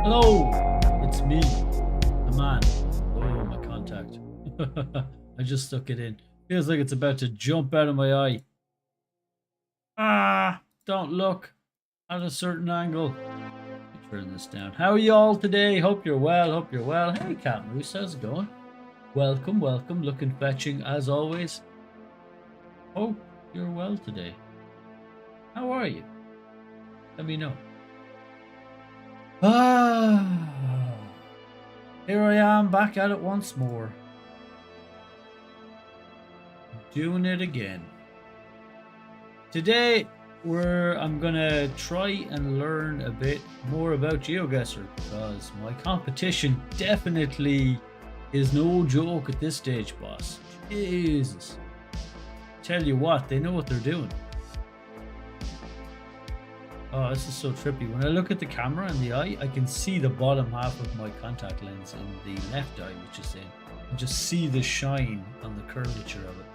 Hello, it's me, the man. Oh, my contact. I just stuck it in. Feels like it's about to jump out of my eye. Ah, don't look at a certain angle. Let me turn this down. How are you all today? Hope you're well. Hope you're well. Hey, Cat Moose, how's it going? Welcome, welcome. Looking fetching as always. Hope you're well today. How are you? Let me know. Here I am back at it once more. Doing it again. Today I'm gonna try and learn a bit more about GeoGuessr because my competition definitely is no joke at this stage, boss. Jesus. Tell you what, they know what they're doing. Oh, this is so trippy. When I look at the camera in the eye, I can see the bottom half of my contact lens in the left eye, which is in. And just see the shine on the curvature of it.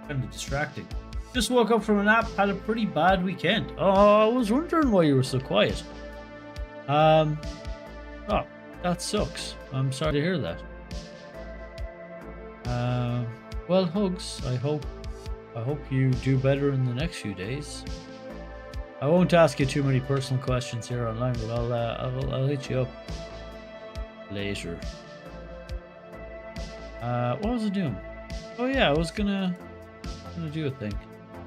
Kind of distracting. Just woke up from a nap, had a pretty bad weekend. Oh, I was wondering why you were so quiet. Oh, that sucks. I'm sorry to hear that. Well, hugs. I hope you do better in the next few days. I won't ask you too many personal questions here online, but I'll hit you up later. What was I doing? Oh yeah, I was gonna do a thing.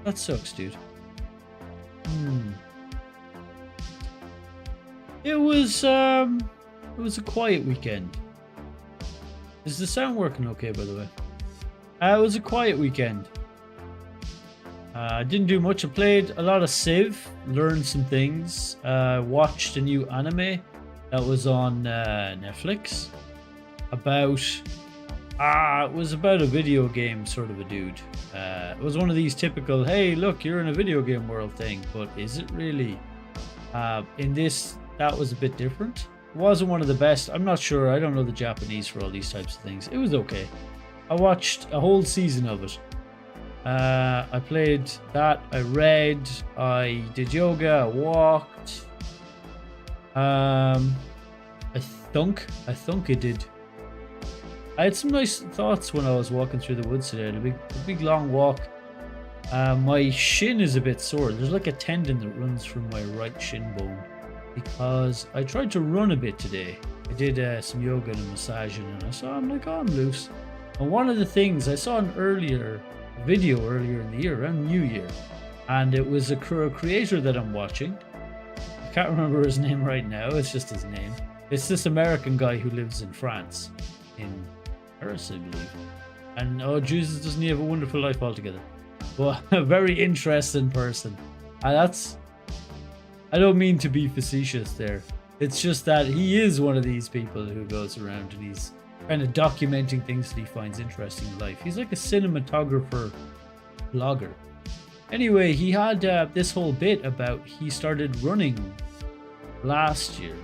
That sucks, dude. It was a quiet weekend. Is the sound working okay, by the way? It was a quiet weekend. I didn't do much. I played a lot of Civ, learned some things, watched a new anime that was on Netflix it was about a video game sort of a dude. It was one of these typical, hey, look, you're in a video game world thing, but is it really? In this, that was a bit different. It wasn't one of the best. I'm not sure. I don't know the Japanese for all these types of things. It was okay. I watched a whole season of it. I played that, I read, I did yoga, I walked. I thunk I did. I had some nice thoughts when I was walking through the woods today. A big long walk. My shin is a bit sore. There's like a tendon that runs from my right shin bone because I tried to run a bit today. I did some yoga and a massaging, and I'm like, oh, I'm loose. And one of the things I saw an video earlier in the year, around New Year, and it was a creator that I'm watching. I can't remember his name right now. It's just his name. It's this American guy who lives in France, in Paris, I believe. And oh Jesus, doesn't he have a wonderful life altogether? Well, a very interesting person. And I don't mean to be facetious there. It's just that he is one of these people who goes around and he's kind of documenting things that he finds interesting in life. He's like a cinematographer blogger. Anyway, he had this whole bit about he started running last year,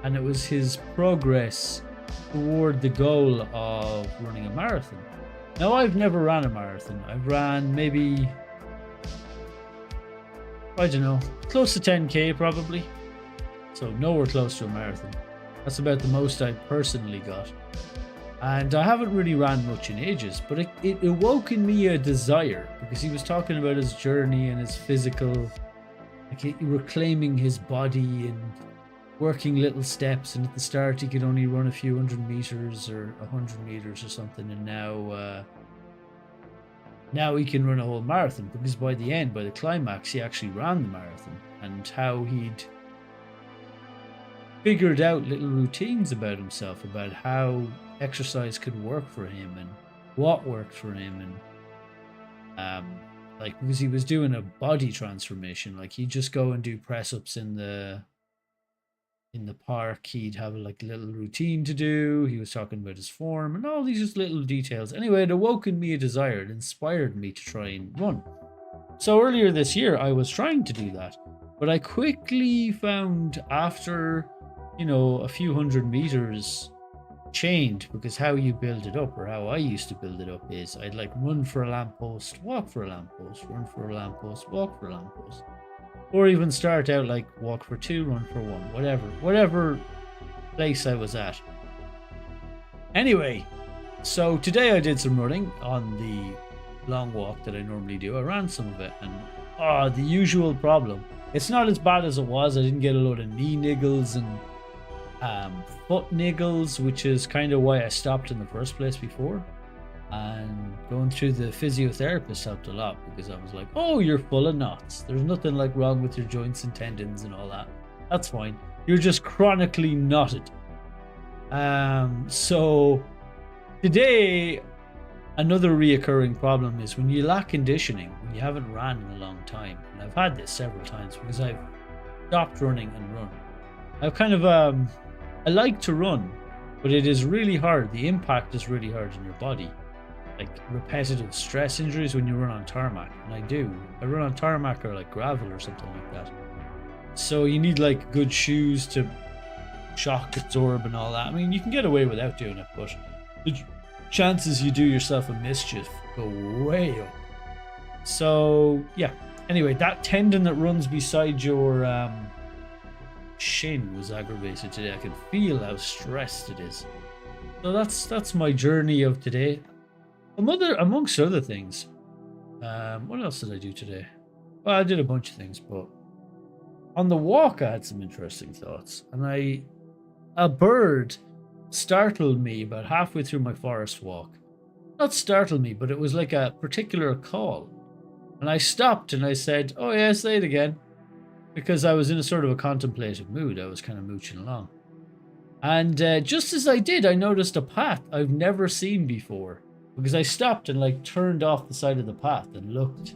and it was his progress toward the goal of running a marathon. Now, I've never ran a marathon. I've ran maybe, I don't know, close to 10k probably. So nowhere close to a marathon. That's about the most I personally got. And I haven't really ran much in ages, but it awoke in me a desire, because he was talking about his journey and his physical, like reclaiming his body and working little steps. And at the start he could only run a few 100 meters or 100 meters or something, and now he can run a whole marathon, because by the climax, he actually ran the marathon. And how he'd figured out little routines about himself, about how exercise could work for him and what worked for him, and like, because he was doing a body transformation, like he'd just go and do press-ups in the park. He'd have like a little routine to do. He was talking about his form and all these just little details. Anyway, it awoke in me a desire. It inspired me to try and run. So earlier this year I was trying to do that, but I quickly found, after a few 100 meters, chained, because how you build it up, or how I used to build it up, is I'd like run for a lamppost, walk for a lamppost, run for a lamppost, walk for a lamppost, or even start out like walk for 2, run for 1, whatever place I was at. Anyway, so today I did some running on the long walk that I normally do. I ran some of it, and the usual problem. It's not as bad as it was. I didn't get a load of knee niggles and foot niggles, which is kind of why I stopped in the first place before. And going through the physiotherapist helped a lot, because I was like, oh, you're full of knots. There's nothing like wrong with your joints and tendons and all that. That's fine. You're just chronically knotted. So today, another reoccurring problem is when you lack conditioning, when you haven't ran in a long time. And I've had this several times, because I've stopped running and run. I've kind of I like to run, but it is really hard. The impact is really hard on your body. Like repetitive stress injuries when you run on tarmac. And I do. I run on tarmac or like gravel or something like that. So you need like good shoes to shock absorb and all that. I mean, you can get away without doing it, but the chances you do yourself a mischief go way up. So yeah. Anyway, that tendon that runs beside your shin was aggravated today. I can feel how stressed it is. So that's my journey of today. Amongst other things. What else did I do today? Well, I did a bunch of things, but on the walk I had some interesting thoughts. And a bird startled me about halfway through my forest walk. Not startled me, but it was like a particular call. And I stopped and I said, "Oh yeah, say it again." Because I was in a sort of a contemplative mood. I was kind of mooching along. And just as I did, I noticed a path I've never seen before. Because I stopped and like turned off the side of the path and looked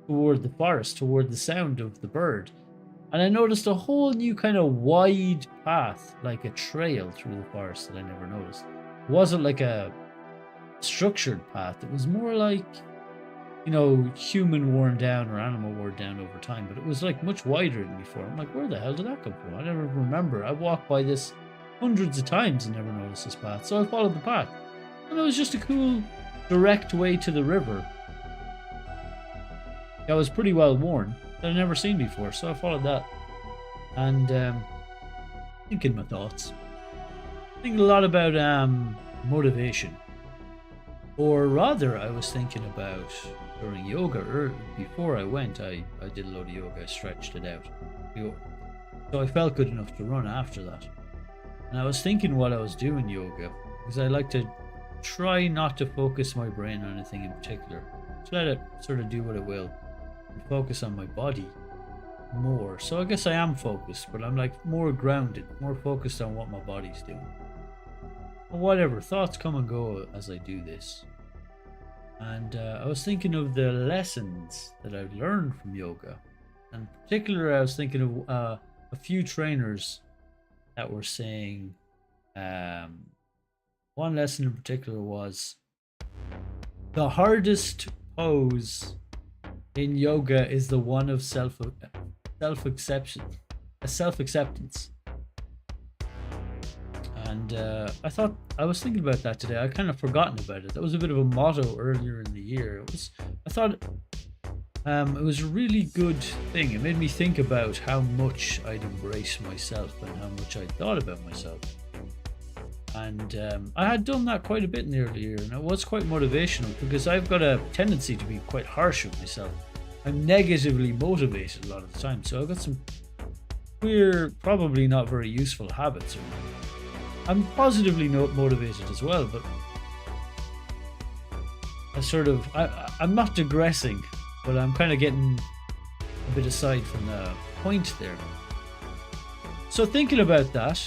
toward the forest, toward the sound of the bird. And I noticed a whole new kind of wide path, like a trail through the forest that I never noticed. It wasn't like a structured path. It was more like, you know, human worn down or animal worn down over time. But it was like much wider than before. I'm like, where the hell did that come from? I never remember. I walked by this hundreds of times and never noticed this path. So I followed the path. And it was just a cool, direct way to the river. That was pretty well worn. That I'd never seen before, so I followed that. And thinking my thoughts. Thinking a lot about motivation. Or rather, I was thinking about during yoga, or before I went, I did a load of yoga, I stretched it out. So I felt good enough to run after that. And I was thinking while I was doing yoga, because I like to try not to focus my brain on anything in particular. Just let it sort of do what it will. Focus on my body more. So I guess I am focused, but I'm like more grounded, more focused on what my body's doing. Or whatever, thoughts come and go as I do this. And I was thinking of the lessons that I've learned from yoga. And in particular, I was thinking of a few trainers that were saying, one lesson in particular was the hardest pose in yoga is the one of self-acceptance. And I was thinking about that today. I kind of forgotten about it. That was a bit of a motto earlier in the year. I thought it was a really good thing. It made me think about how much I'd embrace myself and how much I thought about myself. And I had done that quite a bit in the early year, and it was quite motivational because I've got a tendency to be quite harsh with myself. I'm negatively motivated a lot of the time, so I've got some queer, probably not very useful habits. I'm positively motivated as well, but I'm not digressing, but I'm kind of getting a bit aside from the point there. So thinking about that,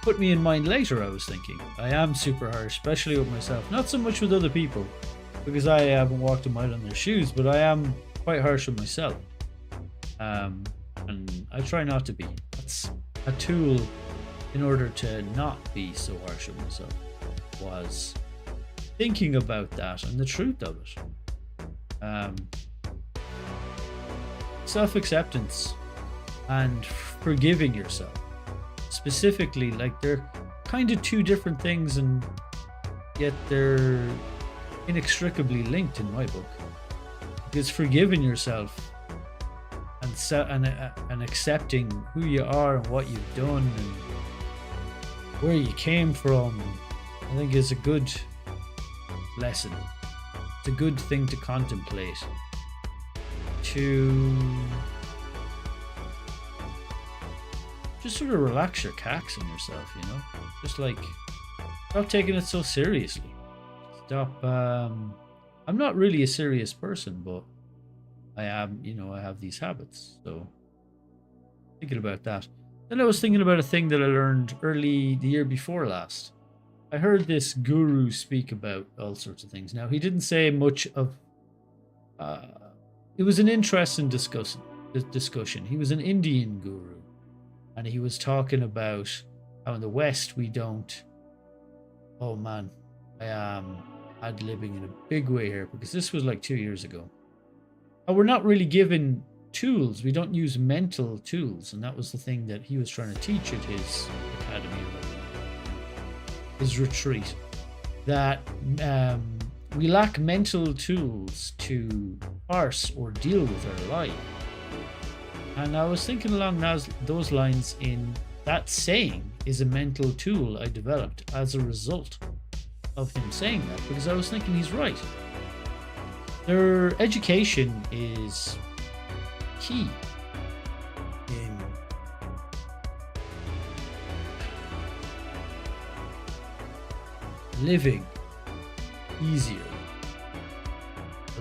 put me in mind later, I was thinking. I am super harsh, especially with myself. Not so much with other people, because I haven't walked a mile in their shoes, but I am quite harsh with myself. And I try not to be. That's a tool in order to not be so harsh with myself, was thinking about that and the truth of it. Self-acceptance and forgiving yourself. Specifically, like they're kind of two different things, and yet they're inextricably linked in my book. Because forgiving yourself and accepting who you are and what you've done and where you came from, I think is a good lesson. It's a good thing to contemplate. To just sort of relax your cax on yourself, you know? Just like, stop taking it so seriously. Stop, I'm not really a serious person, but I am, you know, I have these habits, so thinking about that. Then I was thinking about a thing that I learned early the year before last. I heard this guru speak about all sorts of things. Now, he didn't say much of, it was an interesting discussion. He was an Indian guru, and he was talking about how in the West we don't, oh man, I am ad-libbing in a big way here because this was like 2 years ago. And we're not really given tools. We don't use mental tools, and that was the thing that he was trying to teach at his academy, his retreat. That we lack mental tools to parse or deal with our life. And I was thinking along those lines, in that saying is a mental tool I developed as a result of him saying that, because I was thinking he's right. Their education is key in living easier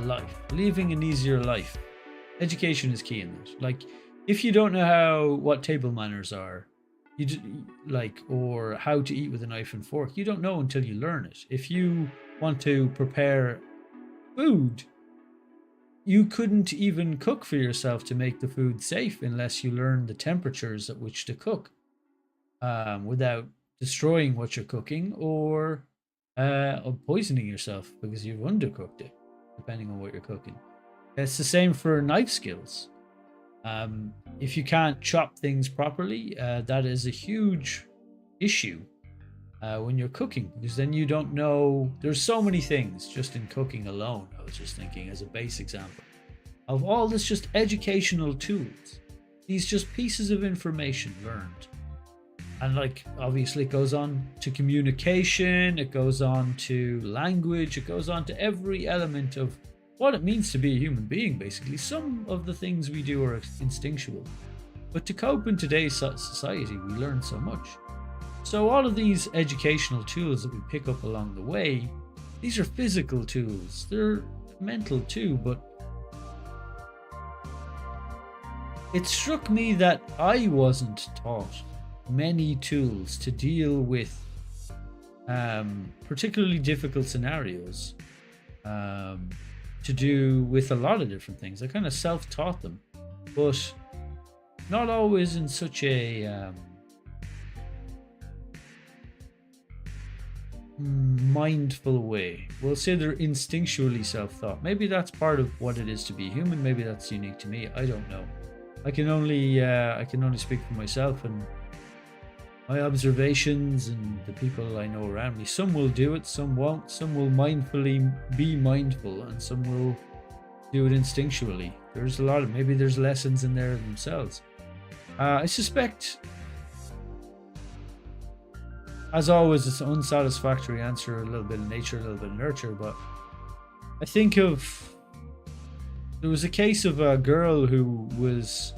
life, living an easier life. Education is key in that. Like, if you don't know what table manners are, or how to eat with a knife and fork, you don't know until you learn it. If you want to prepare food, you couldn't even cook for yourself to make the food safe unless you learn the temperatures at which to cook, without destroying what you're cooking or poisoning yourself because you've undercooked it, depending on what you're cooking. It's the same for knife skills. If you can't chop things properly, that is a huge issue when you're cooking, because then you don't know. There's so many things just in cooking alone. I was just thinking, as a base example of all this, just educational tools, these just pieces of information learned. And like, obviously it goes on to communication, it goes on to language, it goes on to every element of what it means to be a human being, basically. Some of the things we do are instinctual, but to cope in today's society, we learn so much. So all of these educational tools that we pick up along the way, these are physical tools. They're mental too, but it struck me that I wasn't taught many tools to deal with particularly difficult scenarios, to do with a lot of different things. I kind of self-taught them, but not always in such a mindful way. We'll say they're instinctually self-taught. Maybe that's part of what it is to be human. Maybe that's unique to me. I don't know. I can only speak for myself and my observations and the people I know around me. Some will do it, some won't. Some will mindfully be mindful, and some will do it instinctually. There's a lot of, maybe there's lessons in there themselves. I suspect, as always, it's an unsatisfactory answer, a little bit of nature, a little bit of nurture, but I think there was a case of a girl who was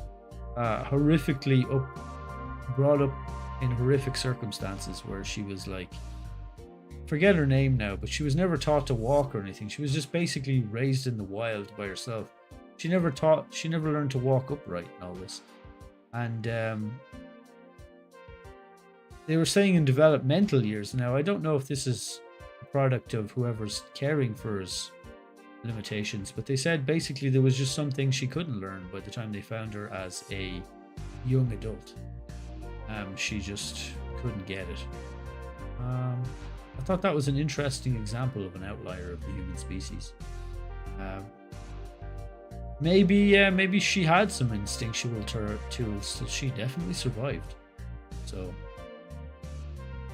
horrifically brought up in horrific circumstances, where she was like, forget her name now, but she was never taught to walk or anything. She was just basically raised in the wild by herself. She never learned to walk upright and all this. And they were saying in developmental years. Now, I don't know if this is a product of whoever's caring for his limitations, but they said basically there was just something she couldn't learn by the time they found her as a young adult. She just couldn't get it. I thought that was an interesting example of an outlier of the human species. Maybe she had some instinctual tools, so she definitely survived. So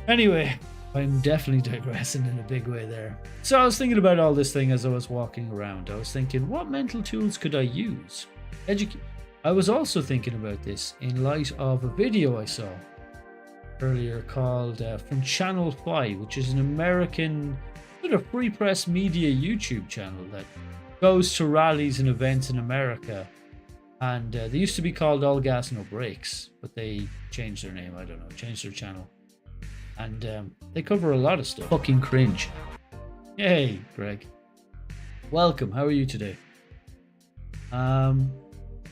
anyway, I'm definitely digressing in a big way there. So I was thinking about all this thing as I was walking around. I was thinking, what mental tools could I use? I was also thinking about this in light of a video I saw earlier called from Channel 5, which is an American sort of free press media YouTube channel that goes to rallies and events in America. And they used to be called All Gas No Brakes, but they changed their name. I don't know, changed their channel. And they cover a lot of stuff. Fucking cringe. Hey, Greg. Welcome. How are you today?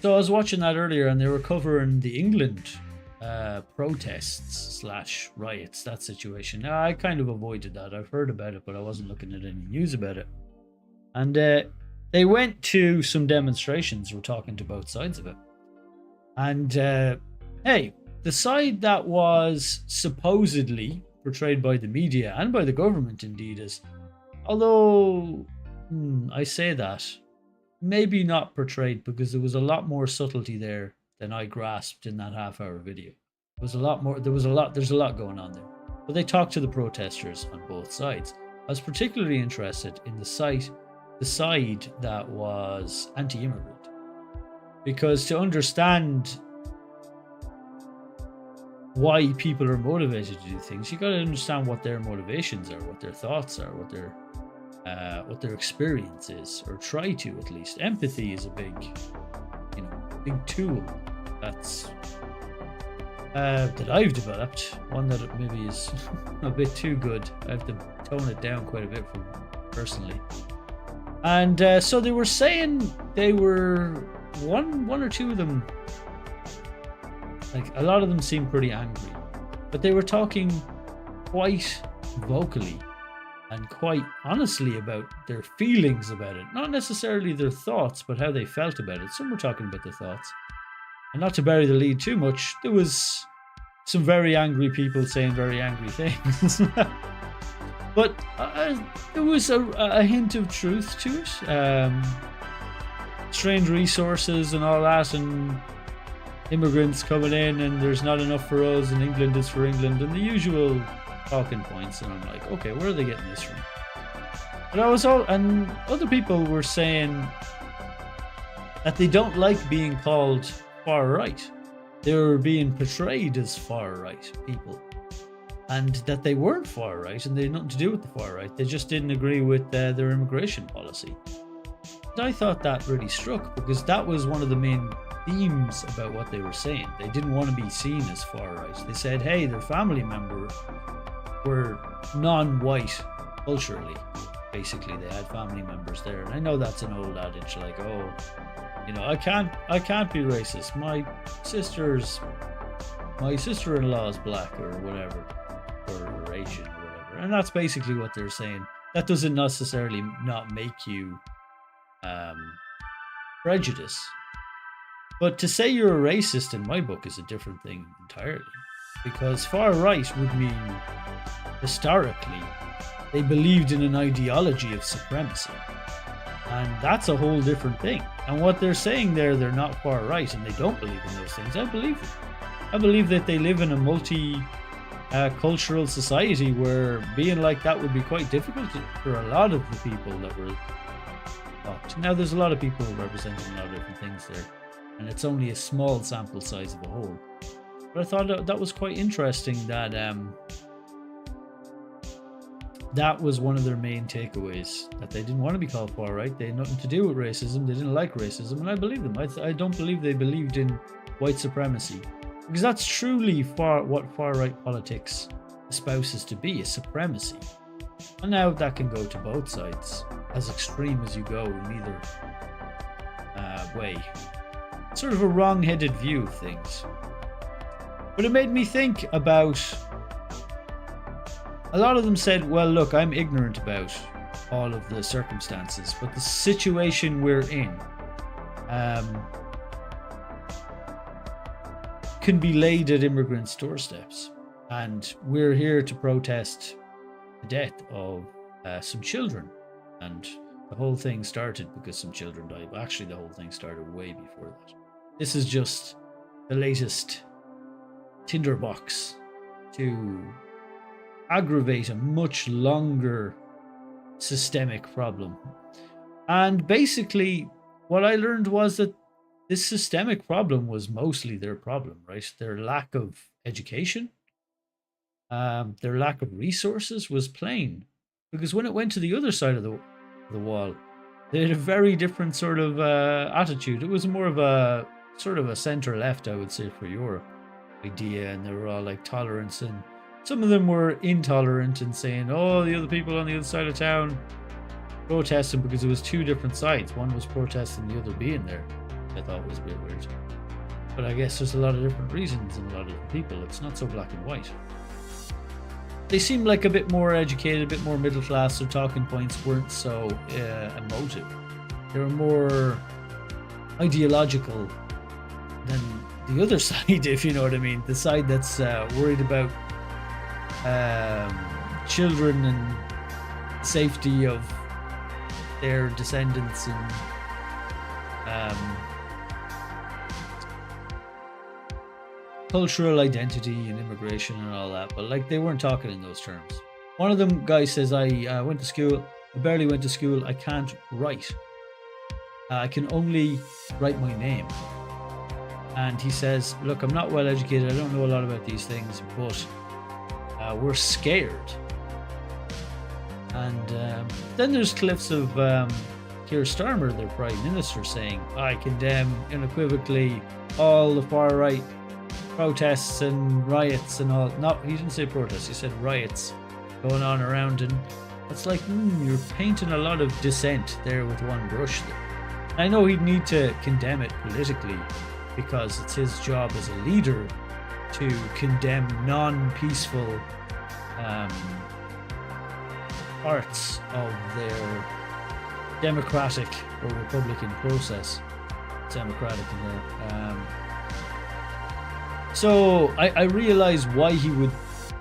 So I was watching that earlier, and they were covering the England protests / riots, that situation. Now, I kind of avoided that. I've heard about it, but I wasn't looking at any news about it. And they went to some demonstrations. We're talking to both sides of it. And hey, the side that was supposedly portrayed by the media and by the government, indeed, as, although I say that, maybe not portrayed, because there was a lot more subtlety there than I grasped in that half-hour video. There was a lot more. There's a lot going on there. But they talked to the protesters on both sides. I was particularly interested in the side that was anti-immigrant, because to understand why people are motivated to do things, you got to understand what their motivations are, what their thoughts are, what their experience is, or try to at least. Empathy is a big tool that's that I've developed. One that maybe is a bit too good. I have to tone it down quite a bit from personally. And so they were saying they were one or two of them. Like, a lot of them seemed pretty angry, but they were talking quite vocally and quite honestly about their feelings about it. Not necessarily their thoughts, but how they felt about it. Some were talking about their thoughts. And not to bury the lead too much, there was some very angry people saying very angry things. But there was a hint of truth to it. Strained resources and all that, and immigrants coming in, and there's not enough for us, and England is for England, and the usual talking points. And I'm like, okay, where are they getting this from? But and other people were saying that they don't like being called far right. They were being portrayed as far right people, and that they weren't far right, and they had nothing to do with the far right. They just didn't agree with their immigration policy. And I thought that really struck, because that was one of the main themes about what they were saying. They didn't want to be seen as far right. They said, hey, their family members were non-white culturally. Basically, they had family members there. And I know that's an old adage, like, oh, I can't be racist. My sister-in-law is black, or whatever, or Asian, or whatever. And that's basically what they're saying. That doesn't necessarily not make you prejudice. But to say you're a racist in my book is a different thing entirely. Because far right would mean, historically, they believed in an ideology of supremacy. And that's a whole different thing. And what they're saying there, they're not far right and they don't believe in those things. I believe them. I believe that they live in a multi-cultural society where being like that would be quite difficult for a lot of the people that were talked. Now, there's a lot of people representing a lot of different things there, and it's only a small sample size of a whole. But I thought that was quite interesting, that that was one of their main takeaways, that they didn't want to be called far right. They had nothing to do with racism. They didn't like racism, and I believe them. I don't believe they believed in white supremacy, because that's truly what far right politics espouses to be, a supremacy. And now that can go to both sides, as extreme as you go in either way. Sort of a wrong-headed view of things. But it made me think about, a lot of them said, well, look, I'm ignorant about all of the circumstances, but the situation we're in can be laid at immigrants' doorsteps. And we're here to protest the death of some children. And the whole thing started because some children died. Actually, the whole thing started way before that. This is just the latest tinderbox to aggravate a much longer systemic problem. And basically, what I learned was that this systemic problem was mostly their problem, right? Their lack of education, their lack of resources was plain. Because when it went to the other side of the wall, they had a very different sort of attitude. It was more of a sort of a center-left, I would say, for Europe idea, and they were all like tolerance, and some of them were intolerant and saying, oh, the other people on the other side of town protesting, because it was two different sides. One was protesting, the other being there. I thought was a bit weird. But I guess there's a lot of different reasons and a lot of different people. It's not so black and white. They seemed like a bit more educated, a bit more middle class. Their talking points weren't so emotive. They were more ideological than the other side, if you know what I mean. The side that's worried about children and safety of their descendants and cultural identity and immigration and all that, but like they weren't talking in those terms. One of them guys says, I went to school, I barely went to school, I can't write. I can only write my name. And he says, look, I'm not well educated, I don't know a lot about these things, but we're scared. And then there's clips of Keir Starmer, their Prime Minister, saying, I condemn unequivocally all the far right protests and riots and all. No, he didn't say protests, he said riots going on around. And it's like, you're painting a lot of dissent there with one brush. I know he'd need to condemn it politically because it's his job as a leader to condemn non-peaceful parts of their democratic or republican process. Democratic in there. So I realize why he would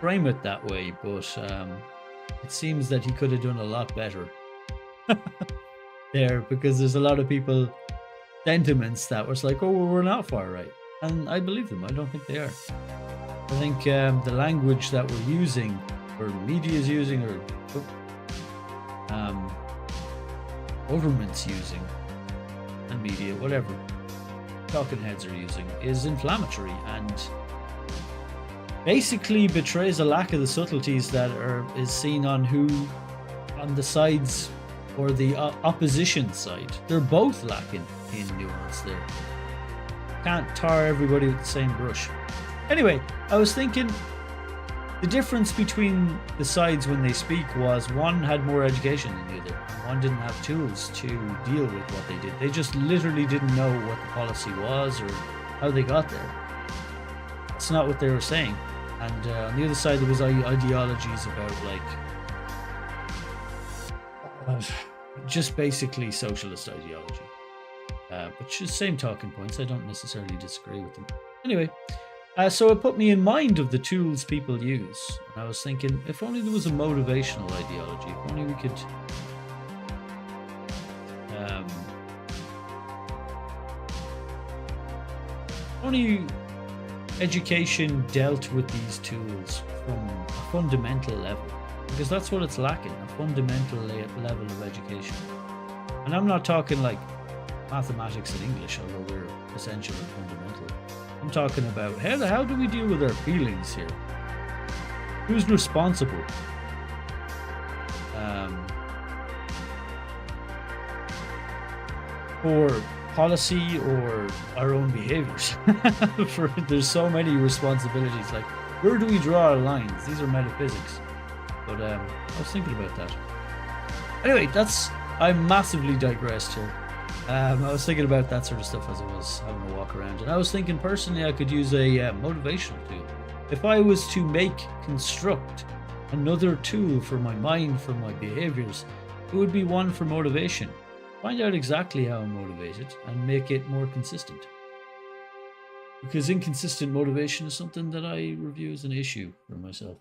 frame it that way, but it seems that he could have done a lot better there, because there's a lot of people sentiments that was like, oh, well, we're not far right, and I believe them. I don't think they are. I think the language that we're using, or media is using, or governments using, and media, whatever talking heads are using, is inflammatory and basically betrays a lack of the subtleties that is seen on the sides, or the opposition side. They're both lacking in nuance there. Can't tar everybody with the same brush. Anyway, I was thinking the difference between the sides when they speak was one had more education than the other. One didn't have tools to deal with what they did. They just literally didn't know what the policy was or how they got there. That's not what they were saying. And on the other side, there was ideologies about just basically socialist ideology. But just same talking points. I don't necessarily disagree with them. Anyway, so it put me in mind of the tools people use. And I was thinking, if only there was a motivational ideology, if only we could only education dealt with these tools from a fundamental level, because that's what it's lacking, a fundamental level of education. And I'm not talking like mathematics and English, although they're essential and fundamental. I'm talking about how do we deal with our feelings here? Who's responsible? For policy or our own behaviors. There's so many responsibilities. Like, where do we draw our lines? These are metaphysics. But I was thinking about that. Anyway, I massively digressed here. I was thinking about that sort of stuff as I was having a walk around, and I was thinking personally I could use a motivational tool. If I was to construct another tool for my mind, for my behaviors, it would be one for motivation. Find out exactly how I'm motivated and make it more consistent. Because inconsistent motivation is something that I review as an issue for myself.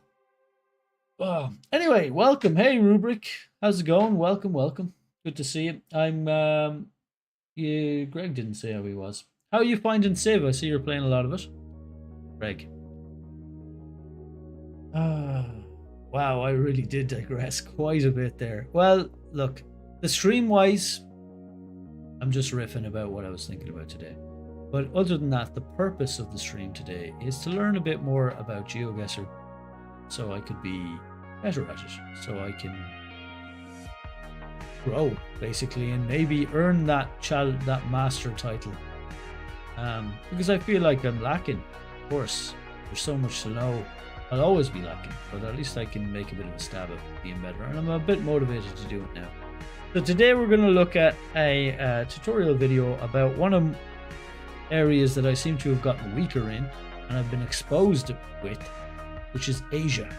Anyway, welcome. Hey, Rubric. How's it going? Welcome. Good to see you. Greg didn't say how he was. How are you finding Civ? I see you're playing a lot of it. Greg. Wow, I really did digress quite a bit there. Well, look, the stream-wise, I'm just riffing about what I was thinking about today. But other than that, the purpose of the stream today is to learn a bit more about GeoGuessr so I could be better at it, so I can grow, basically, and maybe earn that master title. Because I feel like I'm lacking. Of course, there's so much to know. I'll always be lacking, but at least I can make a bit of a stab at being better, and I'm a bit motivated to do it now. So today we're going to look at a tutorial video about one of areas that I seem to have gotten weaker in, and I've been exposed with, which is Asia.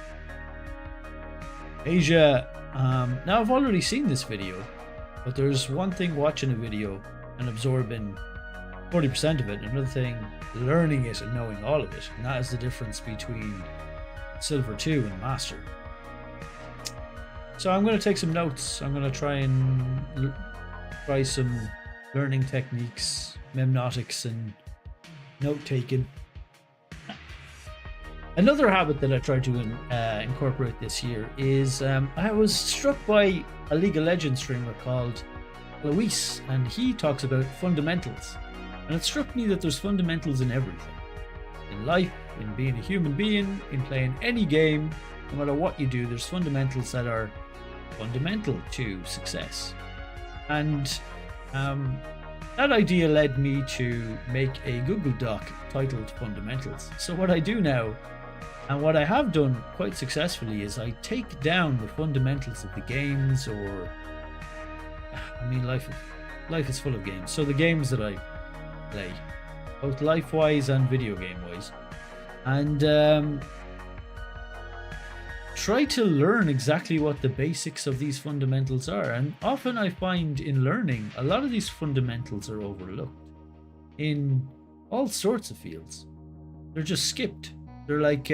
Now I've already seen this video, but there's one thing watching a video and absorbing 40% of it, and another thing learning it and knowing all of it, and that is the difference between Silver 2 and Master. So I'm going to take some notes. I'm going to try some learning techniques, memnotics, and note taking. Another habit that I tried to incorporate this year is I was struck by a League of Legends streamer called Luis, and he talks about fundamentals. And it struck me that there's fundamentals in everything. In life, in being a human being, in playing any game, no matter what you do, there's fundamentals that are fundamental to success. And that idea led me to make a Google Doc titled Fundamentals. So what I do now, and what I have done quite successfully, is I take down the fundamentals of the games, or I mean, life is full of games. So the games that I play, both life-wise and video game-wise, and try to learn exactly what the basics of these fundamentals are. And often I find in learning, a lot of these fundamentals are overlooked in all sorts of fields. They're just skipped. They're like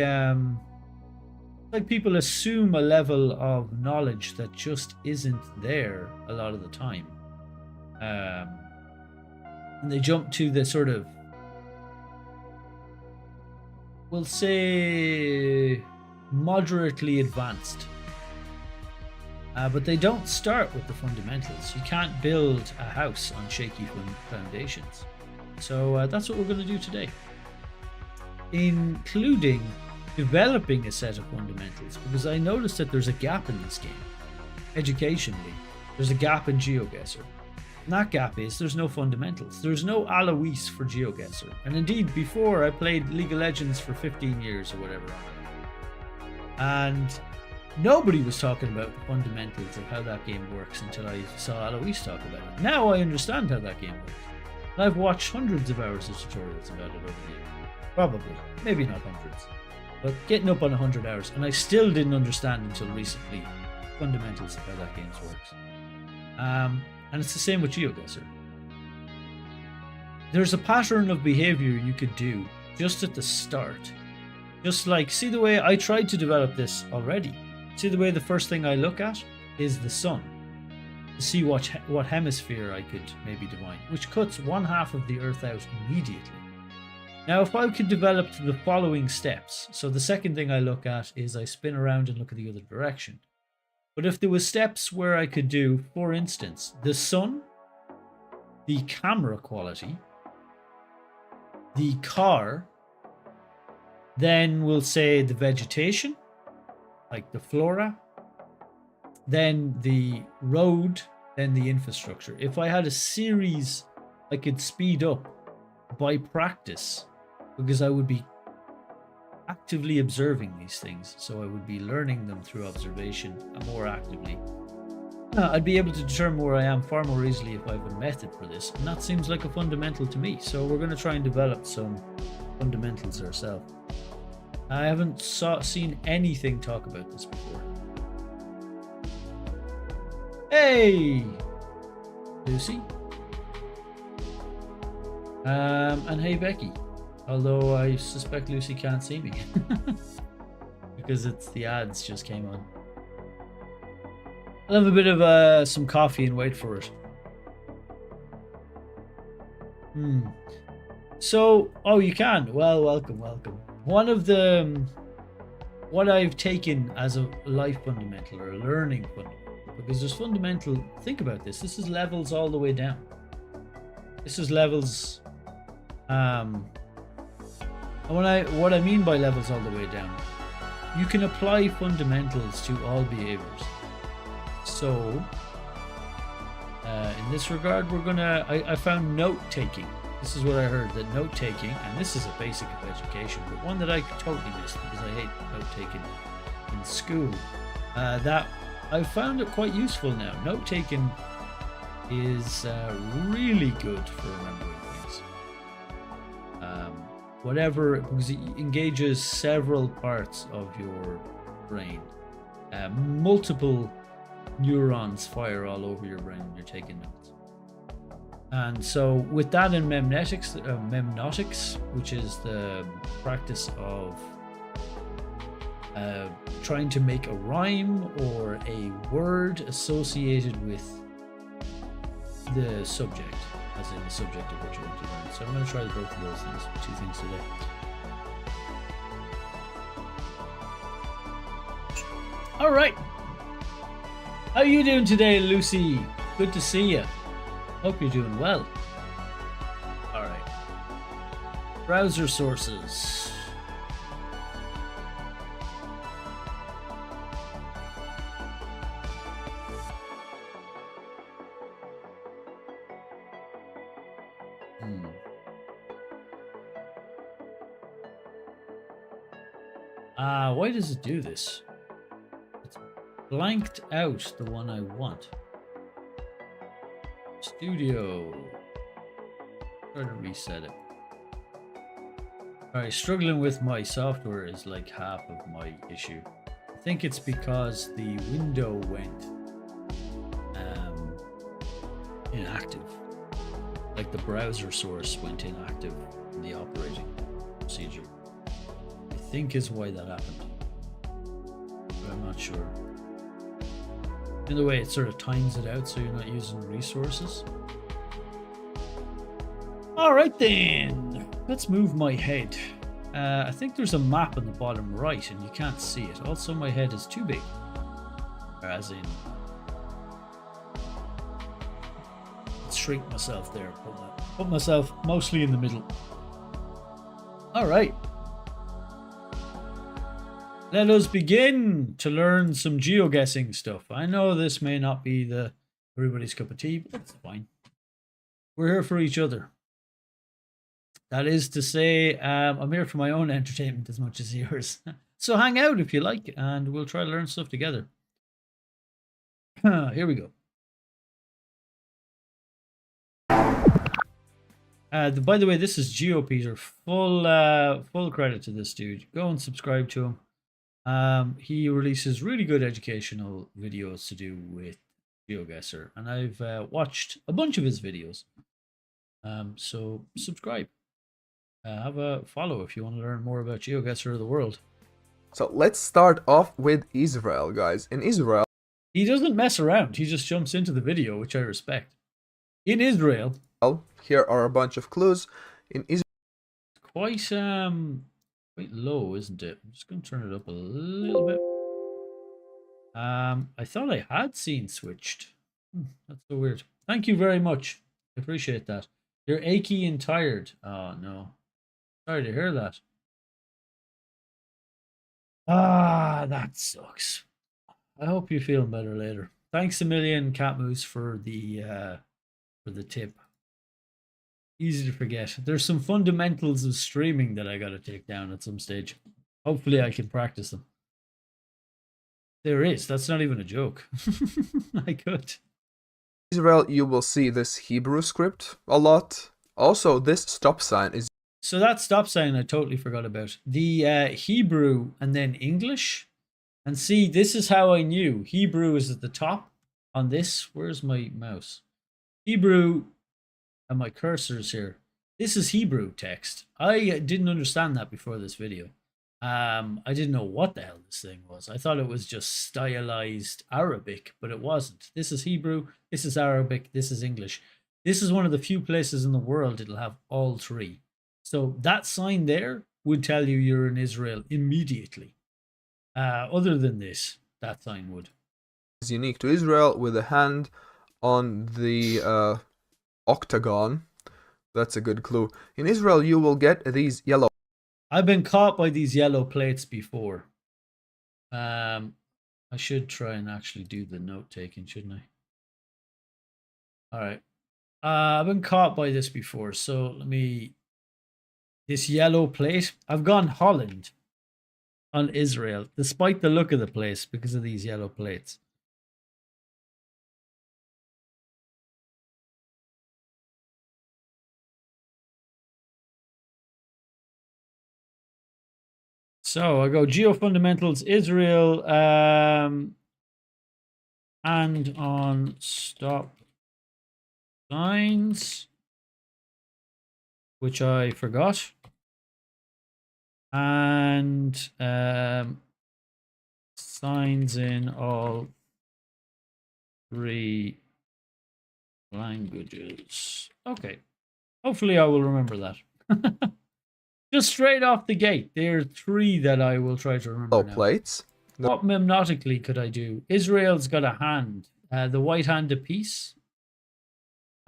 people assume a level of knowledge that just isn't there a lot of the time. And they jump to the sort of, we'll say, moderately advanced. But they don't start with the fundamentals. You can't build a house on shaky foundations. So that's what we're going to do today, including developing a set of fundamentals, because I noticed that there's a gap in this game. Educationally, there's a gap in Geoguessr. And that gap is there's no fundamentals. There's no Alois for Geoguessr. And indeed, before I played League of Legends for 15 years or whatever, and nobody was talking about the fundamentals of how that game works until I saw Alois talk about it. Now I understand how that game works. And I've watched hundreds of hours of tutorials about it over the years. Probably. Maybe not hundreds. But getting up on 100 hours. And I still didn't understand until recently fundamentals of how that game works. And it's the same with Geoguessr. There's a pattern of behavior you could do just at the start. Just like, see the way I tried to develop this already. See the way the first thing I look at is the sun. To see what hemisphere I could maybe divine, which cuts one half of the Earth out immediately. Now, if I could develop the following steps, so the second thing I look at is I spin around and look at the other direction. But if there was steps where I could do, for instance, the sun, the camera quality, the car, then we'll say the vegetation, like the flora, then the road, then the infrastructure. If I had a series I could speed up by practice, because I would be actively observing these things, so I would be learning them through observation more actively. I'd be able to determine where I am far more easily if I have a method for this, and that seems like a fundamental to me. So we're going to try and develop some fundamentals ourselves. I haven't seen anything talk about this before. Hey, Lucy. And hey, Becky. Although I suspect Lucy can't see me because it's the ads just came on. I'll have a bit of some coffee and wait for it. So, oh, you can. Well, welcome. One of the what I've taken as a life fundamental or a learning fundamental, because there's fundamental. Think about this. This is levels all the way down. This is levels. And what I mean by levels all the way down, you can apply fundamentals to all behaviors. So, in this regard, I found note taking. This is what I heard, that note taking, and this is a basic of education, but one that I totally missed because I hate note taking in school. That I've found it quite useful now. Note taking is really good for remembering things. Whatever, because it engages several parts of your brain. Multiple neurons fire all over your brain when you're taking notes. And so with that in memnotics, which is the practice of trying to make a rhyme or a word associated with the subject. as in the subject of what you want to learn. So I'm going to try both of those things, 2 things today. All right. How are you doing today, Lucy? Good to see you. Hope you're doing well. All right. Browser sources. Why does it do this? It's blanked out the one I want. Studio. Try to reset it. Alright, struggling with my software is like half of my issue. I think it's because the window went inactive. Like the browser source went inactive in the operating procedure. I think is why that happened. But I'm not sure. In the way it sort of times it out so you're not using resources. Alright then, let's move my head. I think there's a map on the bottom right and you can't see it. Also my head is too big. As in, let's shrink myself there. Put myself mostly in the middle. Alright. Let us begin to learn some geoguessing stuff. I know this may not be everybody's cup of tea, but that's fine. We're here for each other. That is to say, I'm here for my own entertainment as much as yours. So hang out if you like, and we'll try to learn stuff together. Here we go. By the way, this is Geopeter. Full credit to this dude. Go and subscribe to him. He releases really good educational videos to do with GeoGuessr, and I've watched a bunch of his videos. So subscribe. Have a follow if you want to learn more about GeoGuessr of the world. So let's start off with Israel, guys. In Israel, he doesn't mess around. He just jumps into the video, which I respect. In Israel, here are a bunch of clues. In Israel, quite low, isn't it? I'm just going to turn it up a little bit. I thought I had seen switched. That's so weird. Thank you very much. I appreciate that. You're achy and tired. Oh no. Sorry to hear that. That sucks. I hope you feel better later. Thanks a million, Cat Moose, for the tip. Easy to forget. There's some fundamentals of streaming that I got to take down at some stage. Hopefully I can practice them. There is. That's not even a joke. I could. Israel, you will see this Hebrew script a lot. Also, this stop sign is... So that stop sign I totally forgot about. The Hebrew and then English. And see, this is how I knew. Hebrew is at the top on this. Where's my mouse? Hebrew... and my cursor's here. This is Hebrew text. I didn't understand that before this video. I didn't know what the hell this thing was. I thought it was just stylized Arabic, but it wasn't. This is Hebrew, this is Arabic, this is English. This is one of the few places in the world it'll have all three. So that sign there would tell you you're in Israel immediately. Other than this, that sign would. Is unique to Israel with a hand on the octagon. That's a good clue. In Israel, you will get these yellow... I've been caught by these yellow plates before. I should try and actually do the note taking, shouldn't I? All right. I've been caught by this before, so let me... This yellow plate. I've gone Holland on Israel, despite the look of the place, because of these yellow plates. So I go Geofundamentals, Israel, and on stop signs, which I forgot, and signs in all three languages. Okay. Hopefully I will remember that. Just straight off the gate, there are 3 that I will try to remember now. plates. What memnotically could I do? Israel's got a hand. The white hand of peace.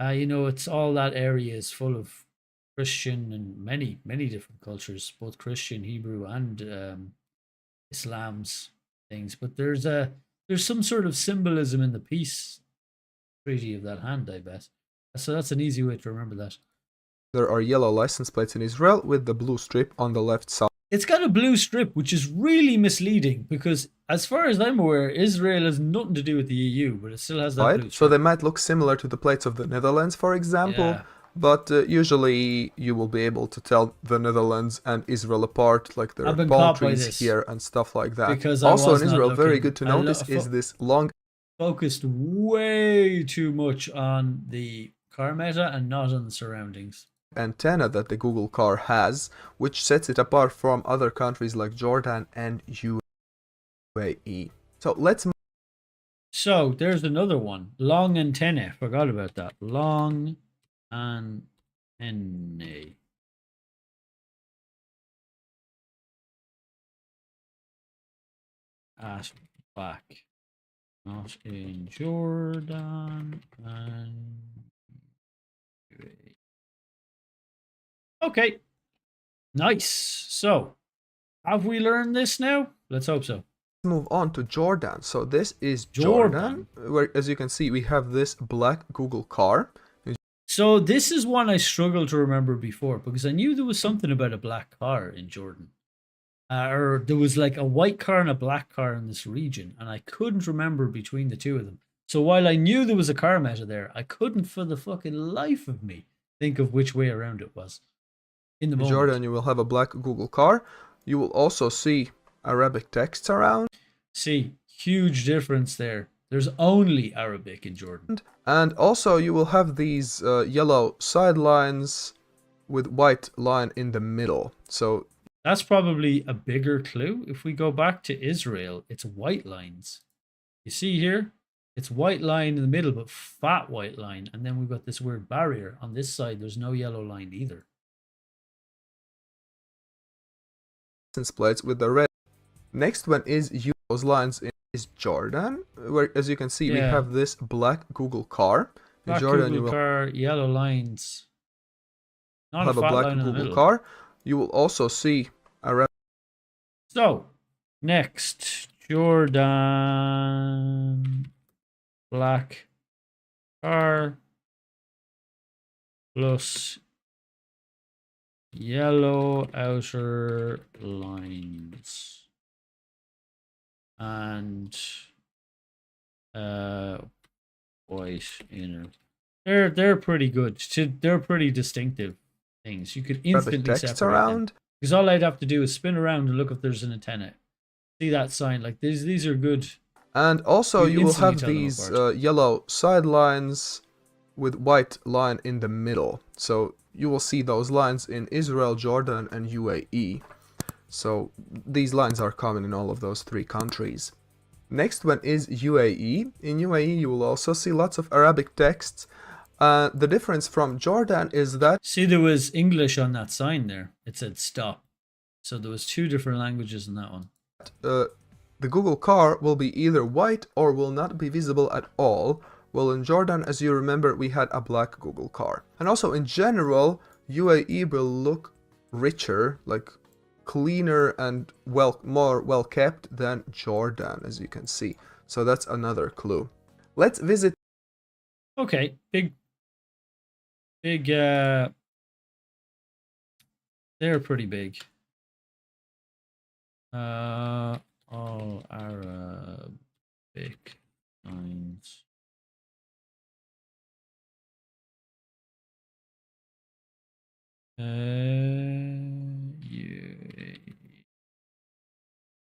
You know, it's all that area is full of Christian and many, many different cultures, both Christian, Hebrew, and Islam's things. But there's some sort of symbolism in the peace treaty of that hand, I bet. So that's an easy way to remember that. There are yellow license plates in Israel with the blue strip on the left side. It's got a blue strip, which is really misleading because, as far as I'm aware, Israel has nothing to do with the EU, but it still has that blue strip. So they might look similar to the plates of the Netherlands, for example. Yeah. But usually you will be able to tell the Netherlands and Israel apart, like there I've are been palm caught by trees this here and stuff like that. because I Also was in not Israel, very looking. good to notice is this long Focused way too much on the car meta and not on the surroundings. antenna that the Google car has, which sets it apart from other countries like Jordan and UAE. So there's another one. Long antennae. Forgot about that. Long antennae. At back. Not in Jordan and UAE. Okay. Nice. So, have we learned this now? Let's hope so. Move on to Jordan. So this is Jordan, where, as you can see, we have this black Google car. So this is one I struggled to remember before because I knew there was something about a black car in Jordan. Or there was like a white car and a black car in this region, and I couldn't remember between the two of them. So while I knew there was a car meta there, I couldn't for the fucking life of me think of which way around it was. In the moment. Jordan, you will have a black Google car. You will also see Arabic text around. See, huge difference there. There's only Arabic in Jordan. And also you will have these yellow sidelines with white line in the middle. So that's probably a bigger clue. If we go back to Israel, it's white lines. You see here? It's white line in the middle, but fat white line. And then we've got this weird barrier. On this side, there's no yellow line either. Plates with the red. Next one is those lines is Jordan, where as you can see we have this black Google car. Black Jordan, Google car, yellow lines. Not have a black Google car. You will also see a So next, Jordan black car plus yellow outer lines and white inner. They're pretty good. They're pretty distinctive things. You could instantly separate them. Because all I'd have to do is spin around and look if there's an antenna. See that sign? Like these are good. And also you will have these yellow sidelines with white line in the middle. So you will see those lines in Israel, Jordan, and UAE. So these lines are common in all of those 3 countries. Next one is UAE. In UAE you will also see lots of Arabic texts. The difference from Jordan is that... See, there was English on that sign there. It said stop. So there was 2 different languages in that one. The Google car will be either white or will not be visible at all. Well, in Jordan, as you remember, we had a black Google car. And also in general, UAE will look richer, like cleaner and more well kept than Jordan, as you can see. So that's another clue. Let's visit. Okay, big they're pretty big. All Arabic signs.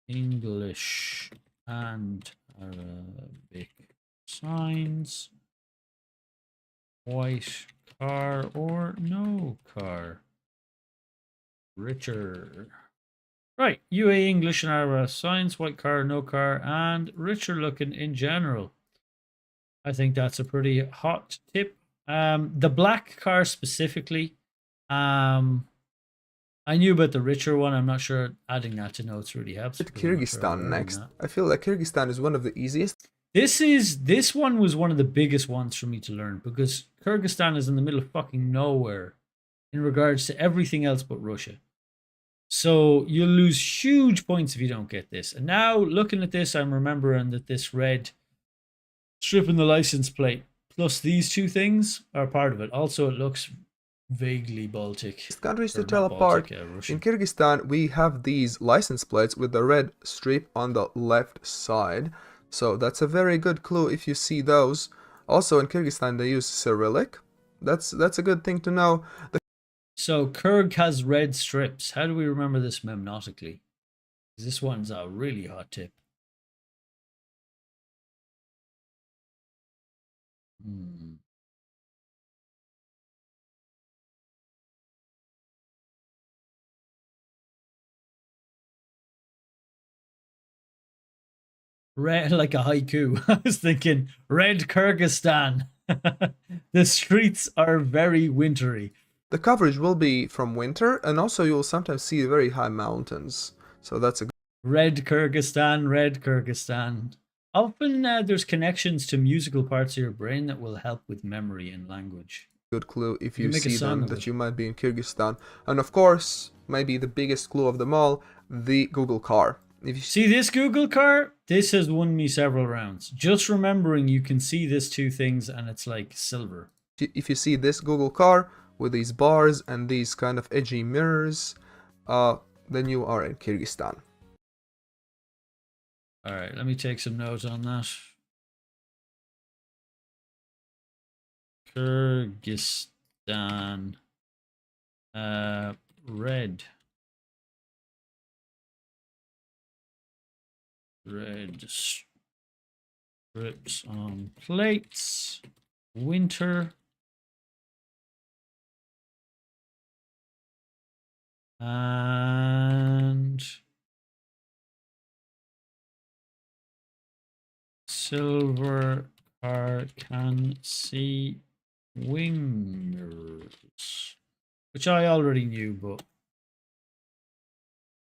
English and Arabic signs. White car or no car. Richer. Right, UAE English and Arabic signs, white car, no car, and richer looking in general. I think that's a pretty hot tip The black car specifically. I knew about the richer one. I'm not sure adding that to notes really helps. Kyrgyzstan next. I feel like Kyrgyzstan is one of the easiest. This one was one of the biggest ones for me to learn because Kyrgyzstan is in the middle of fucking nowhere in regards to everything else but Russia. So you'll lose huge points if you don't get this. And now looking at this, I'm remembering that this red strip in the license plate plus these two things are part of it. Also, it looks vaguely Baltic. Countries to tell apart. In Kyrgyzstan, we have these license plates with the red strip on the left side. So that's a very good clue if you see those. Also in Kyrgyzstan, they use Cyrillic. That's a good thing to know. So Kyrg has red strips. How do we remember this memnotically? This one's a really hot tip. Red, like a haiku. I was thinking red Kyrgyzstan. The streets are very wintry. The coverage will be from winter, and also you will sometimes see very high mountains. So that's a red Kyrgyzstan, red Kyrgyzstan. Often there's connections to musical parts of your brain that will help with memory and language. Good clue if you see them that you might be in Kyrgyzstan. And of course, maybe the biggest clue of them all, the Google car. If you see this Google car, this has won me several rounds. Just remembering you can see this two things and it's like silver. If you see this Google car with these bars and these kind of edgy mirrors, then you are in Kyrgyzstan. Alright, let me take some notes on that. Kyrgyzstan. Red. Red strips on plates. Winter. And silver car can see wingers, which I already knew, but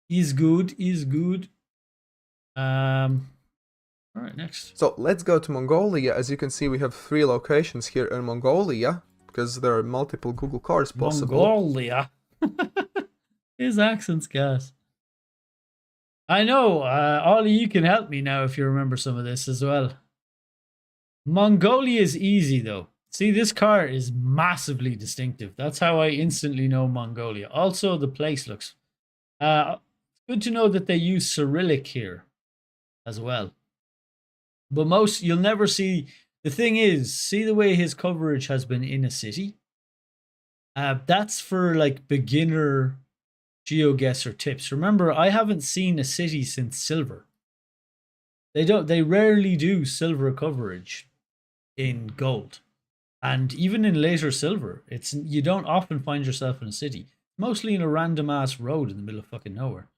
is good. All right, next. So let's go to Mongolia. As you can see, we have 3 locations here in Mongolia because there are multiple Google cars possible. Mongolia. His accent's gas. I know, Ollie, you can help me now if you remember some of this as well. Mongolia is easy though. See, this car is massively distinctive. That's how I instantly know Mongolia. Also, the place looks good to know that they use Cyrillic here as well. But you'll never see. The thing is, see the way his coverage has been in a city? That's for like beginner GeoGuessr tips. Remember, I haven't seen a city since silver. They rarely do silver coverage in gold. And even in later silver, you don't often find yourself in a city. Mostly in a random ass road in the middle of fucking nowhere.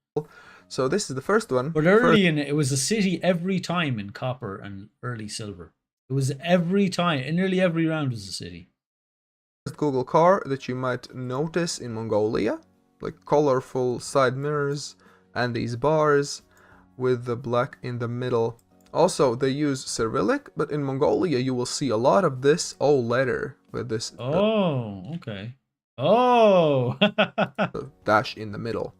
So this is the first one. But it was a city every time in copper and early silver. It was every time, in nearly every round was a city. First Google car that you might notice in Mongolia, like colorful side mirrors and these bars with the black in the middle. Also, they use Cyrillic, but in Mongolia you will see a lot of this all letter with this okay. Oh! dash in the middle.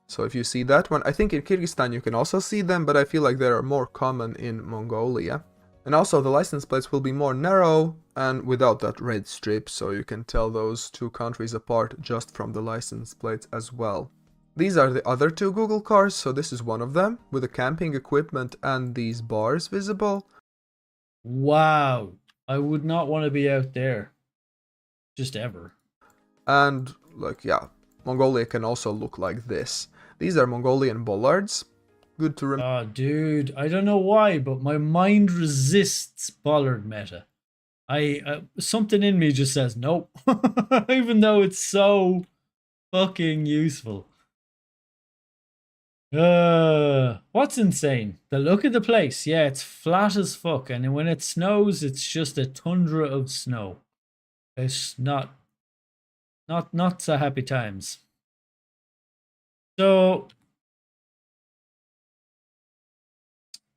So if you see that one, I think in Kyrgyzstan you can also see them, but I feel like they are more common in Mongolia. And also the license plates will be more narrow and without that red strip, so you can tell those two countries apart just from the license plates as well. These are the other 2 Google cars, so this is one of them with the camping equipment and these bars visible. Wow, I would not want to be out there. Just ever. And like, yeah, Mongolia can also look like this. These are Mongolian bollards. Good to remember. Oh, dude, I don't know why, but my mind resists bollard meta. Something in me just says nope, even though it's so fucking useful. What's insane? The look of the place. Yeah, it's flat as fuck, and when it snows, it's just a tundra of snow. It's not so happy times. So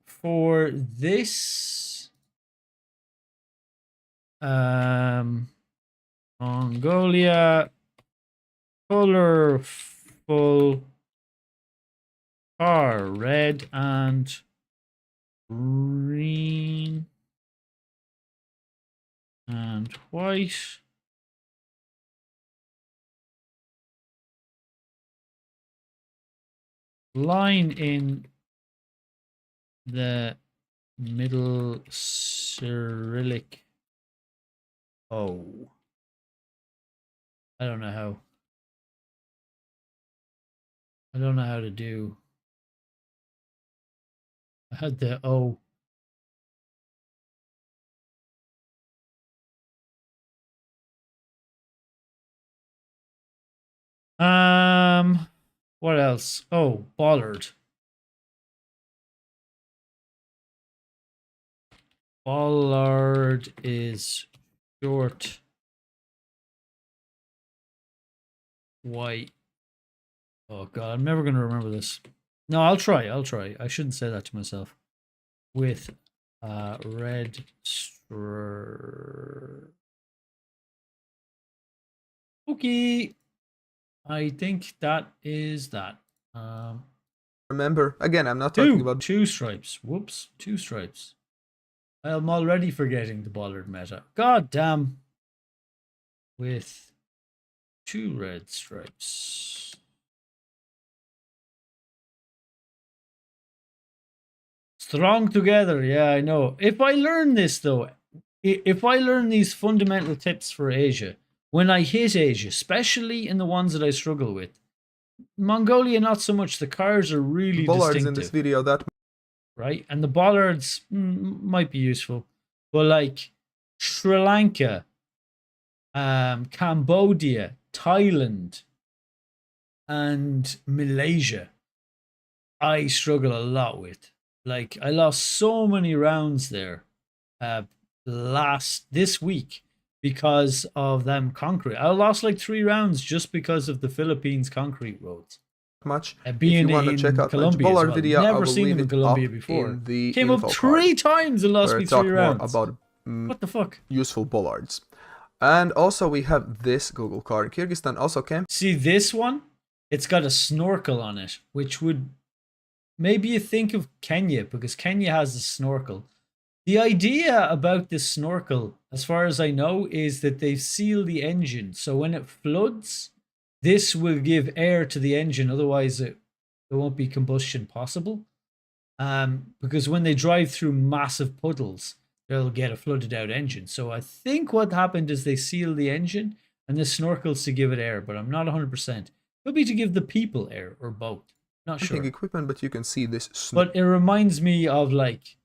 for this Mongolia colorful car, red and green and white. Line in the middle Cyrillic. Oh. I don't know how. I don't know how to do. I had the O. What else? Oh, bollard. Bollard is short, white. Oh god, I'm never gonna remember this. No, I'll try. I shouldn't say that to myself. With red Okay. I think that is that. Remember, again, I'm not talking about two stripes. Whoops, two stripes. I'm already forgetting the bollard meta. God damn. With two red stripes. Strong together. Yeah, I know. If I learn this, though, if I learn these fundamental tips for Asia, when I hit Asia, especially in the ones that I struggle with, Mongolia, not so much. The cars are really bollards distinctive. in this video. That right, and the bollards might be useful, but like Sri Lanka, Cambodia, Thailand, and Malaysia, I struggle a lot with. Like I lost so many rounds there, this week because of them concrete. I lost like 3 rounds just because of the Philippines concrete roads. Much. Being if you want to check out Colombia my bollard well. video, Never I will seen leave them in it Colombia up before. in the Came up 3 times and lost me 3 rounds. More about what the fuck? Useful bollards. And also we have this Google card. Kyrgyzstan also came. See this one? It's got a snorkel on it, which would maybe you think of Kenya because Kenya has a snorkel. The idea about this snorkel, as far as I know, is that they seal the engine. So when it floods, this will give air to the engine. Otherwise, there won't be combustion possible. Because when they drive through massive puddles, they'll get a flooded out engine. So I think what happened is they seal the engine and the snorkel's to give it air, but I'm not 100%. Could be to give the people air or both. Not sure. Equipment, but you can see this. But it reminds me of like,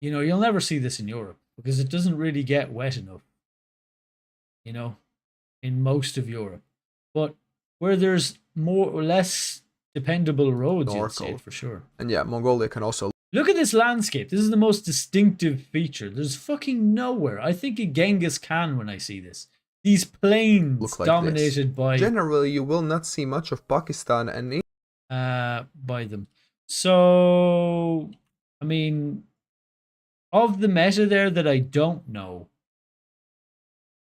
you know, you'll never see this in Europe because it doesn't really get wet enough, you know, in most of Europe. But where there's more or less dependable roads, you'll see it for sure. And yeah, Mongolia can also... Look at this landscape. This is the most distinctive feature. There's fucking nowhere. I think of Genghis Khan when I see this. These plains like dominated by... Generally, you will not see much of Pakistan and... by them. So, I mean... Of the meta there that I don't know,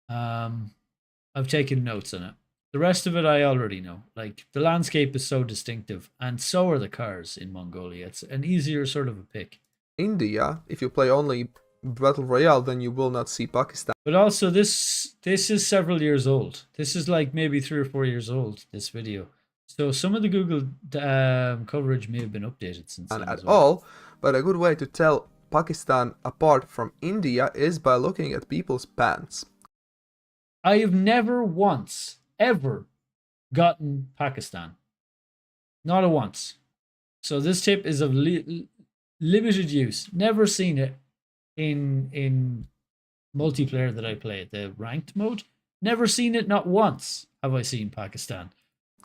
I've taken notes on it. The rest of it I already know. Like, the landscape is so distinctive, and so are the cars in Mongolia. It's an easier sort of a pick. India, if you play only Battle Royale, then you will not see Pakistan. But also, this is several years old. This is like maybe 3 or 4 years old, this video. So some of the Google coverage may have been updated since then. Not at all, but a good way to tell Pakistan apart from India is by looking at people's pants. I have never once, ever gotten Pakistan. Not a once. So this tip is of limited use. Never seen it in multiplayer that I play, the ranked mode. Never seen it, not once have I seen Pakistan.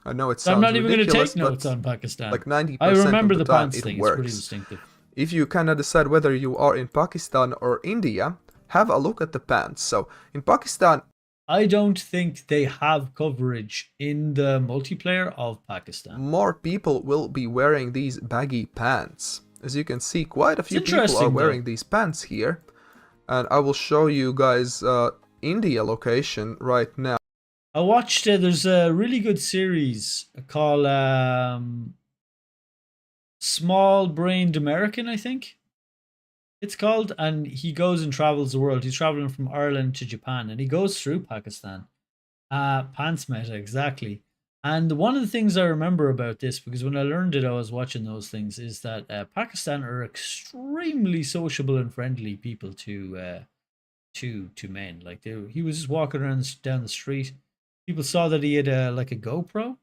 I know it sounds so I'm not even going to take notes notes on Pakistan. Like 90% I remember of the time pants thing. Works. It's pretty distinctive. If you cannot decide whether you are in Pakistan or India, have a look at the pants. So in Pakistan, I don't think they have coverage in the multiplayer of Pakistan. More people will be wearing these baggy pants. As you can see, quite a few people are wearing these pants here. And I will show you guys India location right now. I watched, there's a really good series called Small Brained American, I think it's called, and he goes and travels the world. He's traveling from Ireland to Japan, and he goes through Pakistan. Pants meta, exactly. And one of the things I remember about this, because when I learned it, I was watching those things, is that Pakistan are extremely sociable and friendly people to men. Like he was just walking around down the street. People saw that he had like a GoPro,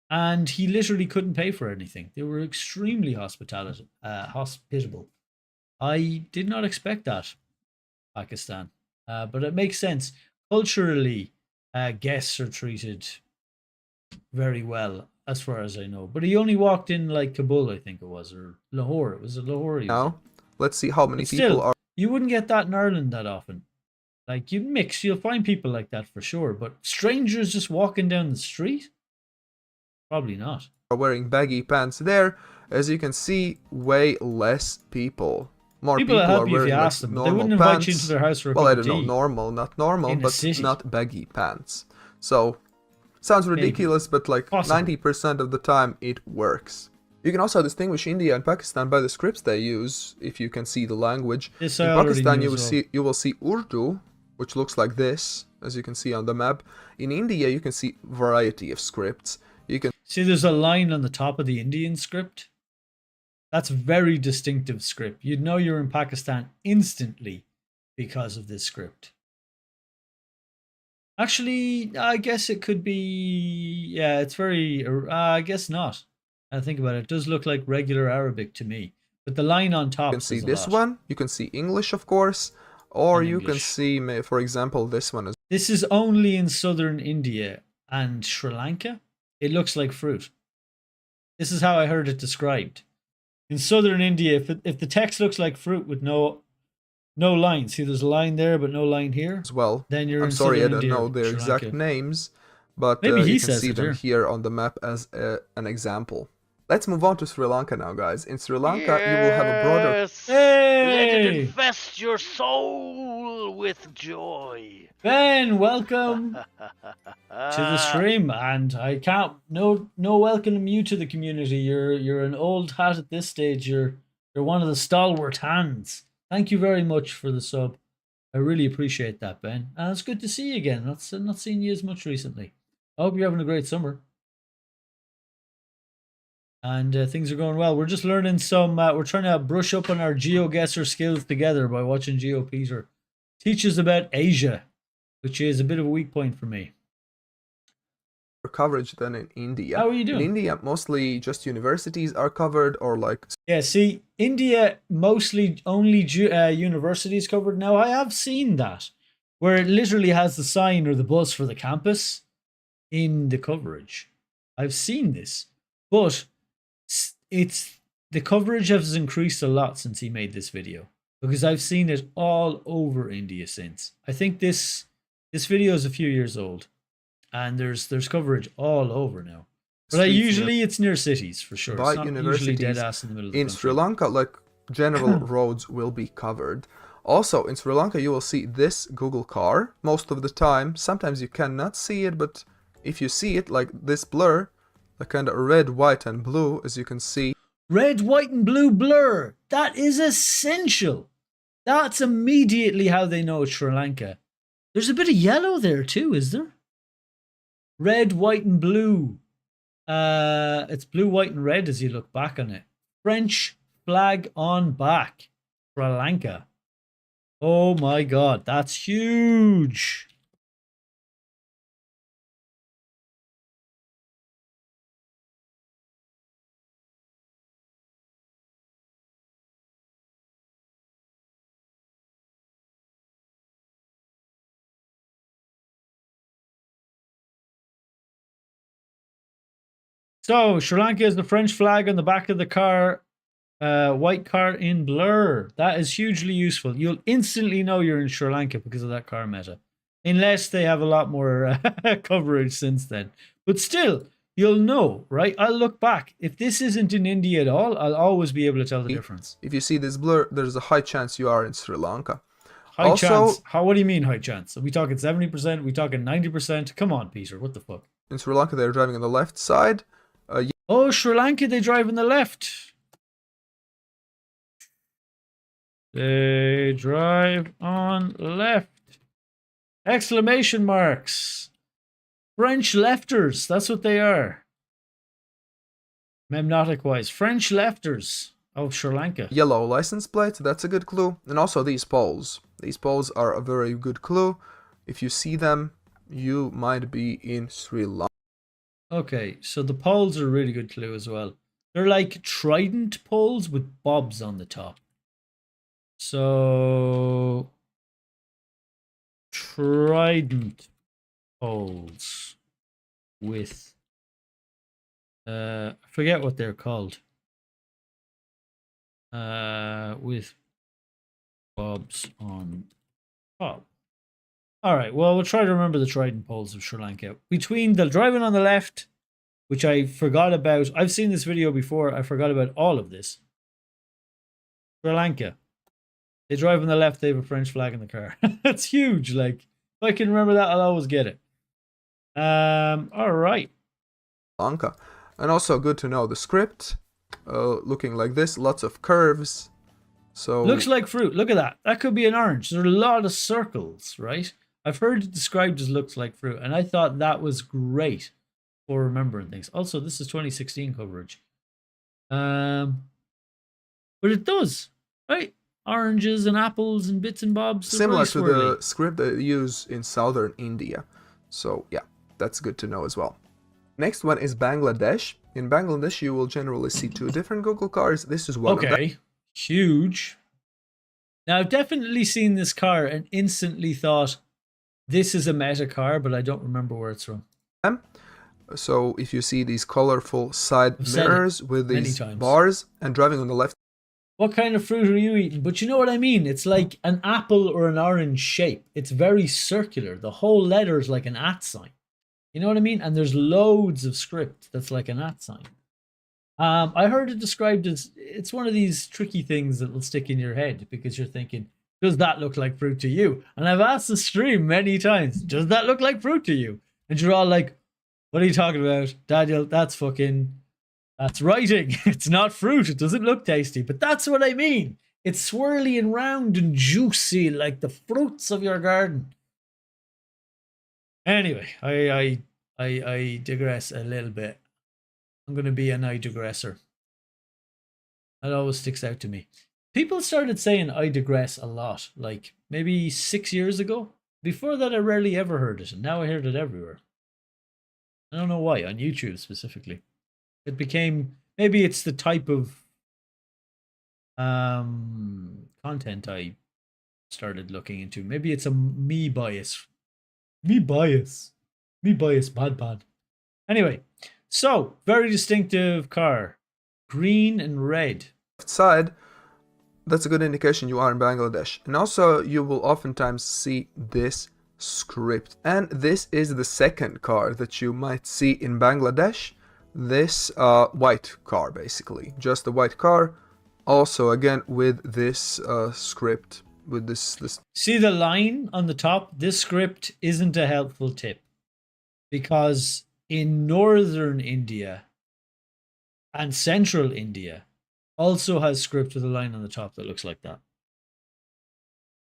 and he literally couldn't pay for anything. They were extremely hospitable. I did not expect that, Pakistan, but it makes sense. Culturally, guests are treated very well, as far as I know. But he only walked in like Kabul, I think it was, or Lahore. It was a Lahore. Now, let's see how many people still, are. You wouldn't get that in Ireland that often. Like you mix, you'll find people like that for sure. But strangers just walking down the street, probably not. Are wearing baggy pants there. As you can see, way less people. More people are wearing like normal they wouldn't pants. invite you into their house for a well, cup I don't of tea. know, not normal, but not baggy pants. So, sounds ridiculous, but like 90% of the time it works. You can also distinguish India and Pakistan by the scripts they use, if you can see the language. In Pakistan, you will see Urdu, which looks like this, as you can see on the map. In India, you can see variety of scripts. You can see there's a line on the top of the Indian script. That's very distinctive script. You'd know you're in Pakistan instantly because of this script. Actually, I guess it could be... Yeah, it's very... I guess not. I think about it. It does look like regular Arabic to me. But the line on top... You can see this one. You can see English, of course. Or you can see, for example, this one. This is only in southern India and Sri Lanka. It looks like fruit. This is how I heard it described. In southern India, if the text looks like fruit with no line, see there's a line there but no line here as well. Then you're I'm sorry, I don't know their exact names, but maybe you can see them here on the map as an example. Let's move on to Sri Lanka now, guys. In Sri Lanka, you will have a broader... Let it infest your soul with joy. Ben, welcome to the stream, and I can't no welcome you to the community. You're an old hat at this stage. You're one of the stalwart hands. Thank you very much for the sub. I really appreciate that, Ben. And it's good to see you again. Not seen you as much recently. I hope you're having a great summer. And things are going well. We're just learning some... we're trying to brush up on our GeoGuessr skills together by watching Geopeter teach us about Asia, which is a bit of a weak point for me. Coverage than in India. How are you doing? In India, mostly just universities are covered, or like... Yeah, see, India, mostly only universities covered. Now, I have seen that, where it literally has the sign or the bus for the campus in the coverage. I've seen this, but... the coverage has increased a lot since he made this video, because I've seen it all over India since. I think this video is a few years old, and there's coverage all over now. But usually it's near cities for sure. By it's not usually dead ass in the middle of the country. Sri Lanka, like general roads will be covered. Also in Sri Lanka, you will see this Google car most of the time. Sometimes you cannot see it, but if you see it, like this blur. The kind of red, white, and blue, as you can see. Red, white, and blue blur. That is essential. That's immediately how they know it's Sri Lanka. There's a bit of yellow there too, is there? Red, white, and blue. It's blue, white, and red as you look back on it. French flag on back. Sri Lanka. Oh my God, that's huge. So, Sri Lanka is the French flag on the back of the car, white car in blur. That is hugely useful. You'll instantly know you're in Sri Lanka because of that car meta. Unless they have a lot more coverage since then. But still, you'll know, right? I'll look back. If this isn't in India at all, I'll always be able to tell the difference. If you see this blur, there's a high chance you are in Sri Lanka. High chance? What do you mean high chance? Are we talking 70%? Are we talking 90%? Come on, Peter. What the fuck? In Sri Lanka, they're driving on the left side. Oh, Sri Lanka, they drive on the left. They drive on left. Exclamation marks. French lefters. That's what they are. Memnotic wise. French lefters of Sri Lanka. Yellow license plate. That's a good clue. And also these poles. These poles are a very good clue. If you see them, you might be in Sri Lanka. Okay, so the poles are a really good clue as well. They're like trident poles with bobs on the top. So, trident poles with, I forget what they're called. With bobs on top. All right, well, we'll try to remember the trident poles of Sri Lanka. Between the driving on the left, which I forgot about. I've seen this video before. I forgot about all of this. Sri Lanka. They drive on the left. They have a French flag in the car. That's huge. Like, if I can remember that, I'll always get it. All right. Lanka. And also good to know the script. Looking like this. Lots of curves. So looks like fruit. Look at that. That could be an orange. There are a lot of circles, right? I've heard it described as looks like fruit, and I thought that was great for remembering things. Also, this is 2016 coverage. But it does, right? Oranges and apples and bits and bobs. Similar to the script that they use in southern India. So yeah, that's good to know as well. Next one is Bangladesh. In Bangladesh, you will generally see two different Google cars. This is one of them. Okay, huge. Now, I've definitely seen this car and instantly thought, this is a Meta car, but I don't remember where it's from. So if you see these colorful side mirrors with these bars and driving on the left. What kind of fruit are you eating? But you know what I mean? It's like an apple or an orange shape. It's very circular. The whole letter is like an @ sign. You know what I mean? And there's loads of script that's like an @ sign. I heard it described as, it's one of these tricky things that will stick in your head because you're thinking, does that look like fruit to you? And I've asked the stream many times, does that look like fruit to you? And you're all like, what are you talking about? Daniel, that's writing. It's not fruit. It doesn't look tasty. But that's what I mean. It's swirly and round and juicy like the fruits of your garden. Anyway, I digress a little bit. I'm going to be an I digressor. That always sticks out to me. People started saying I digress a lot, like maybe 6 years ago. Before that, I rarely ever heard it, and now I heard it everywhere. I don't know why, on YouTube specifically. It became, maybe it's the type of content I started looking into. Maybe it's a me bias. Me bias, bad. Anyway, so very distinctive car, green and red. Side, that's a good indication you are in Bangladesh. And also you will oftentimes see this script. And this is the second car that you might see in Bangladesh. This white car, basically. Just a white car. Also, again, with this script. With this. See the line on the top? This script isn't a helpful tip. Because in northern India and central India also has script with a line on the top that looks like that.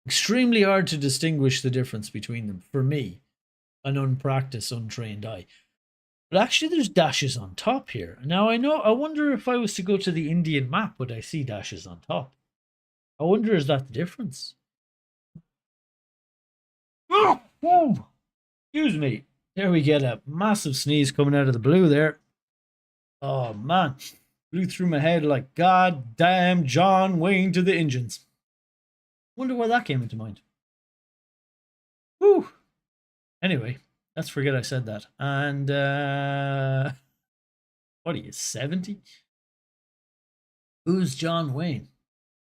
Extremely hard to distinguish the difference between them for me, an unpracticed, untrained eye. But actually there's dashes on top here. Now I wonder if I was to go to the Indian map, would I see dashes on top? I wonder, is that the difference? Oh, whoa. Excuse me. There we get a massive sneeze coming out of the blue there. Oh man. Blew through my head like God damn John Wayne to the engines. Wonder why that came into mind. Whew. Anyway, let's forget I said that. And what are you, 70? Who's John Wayne?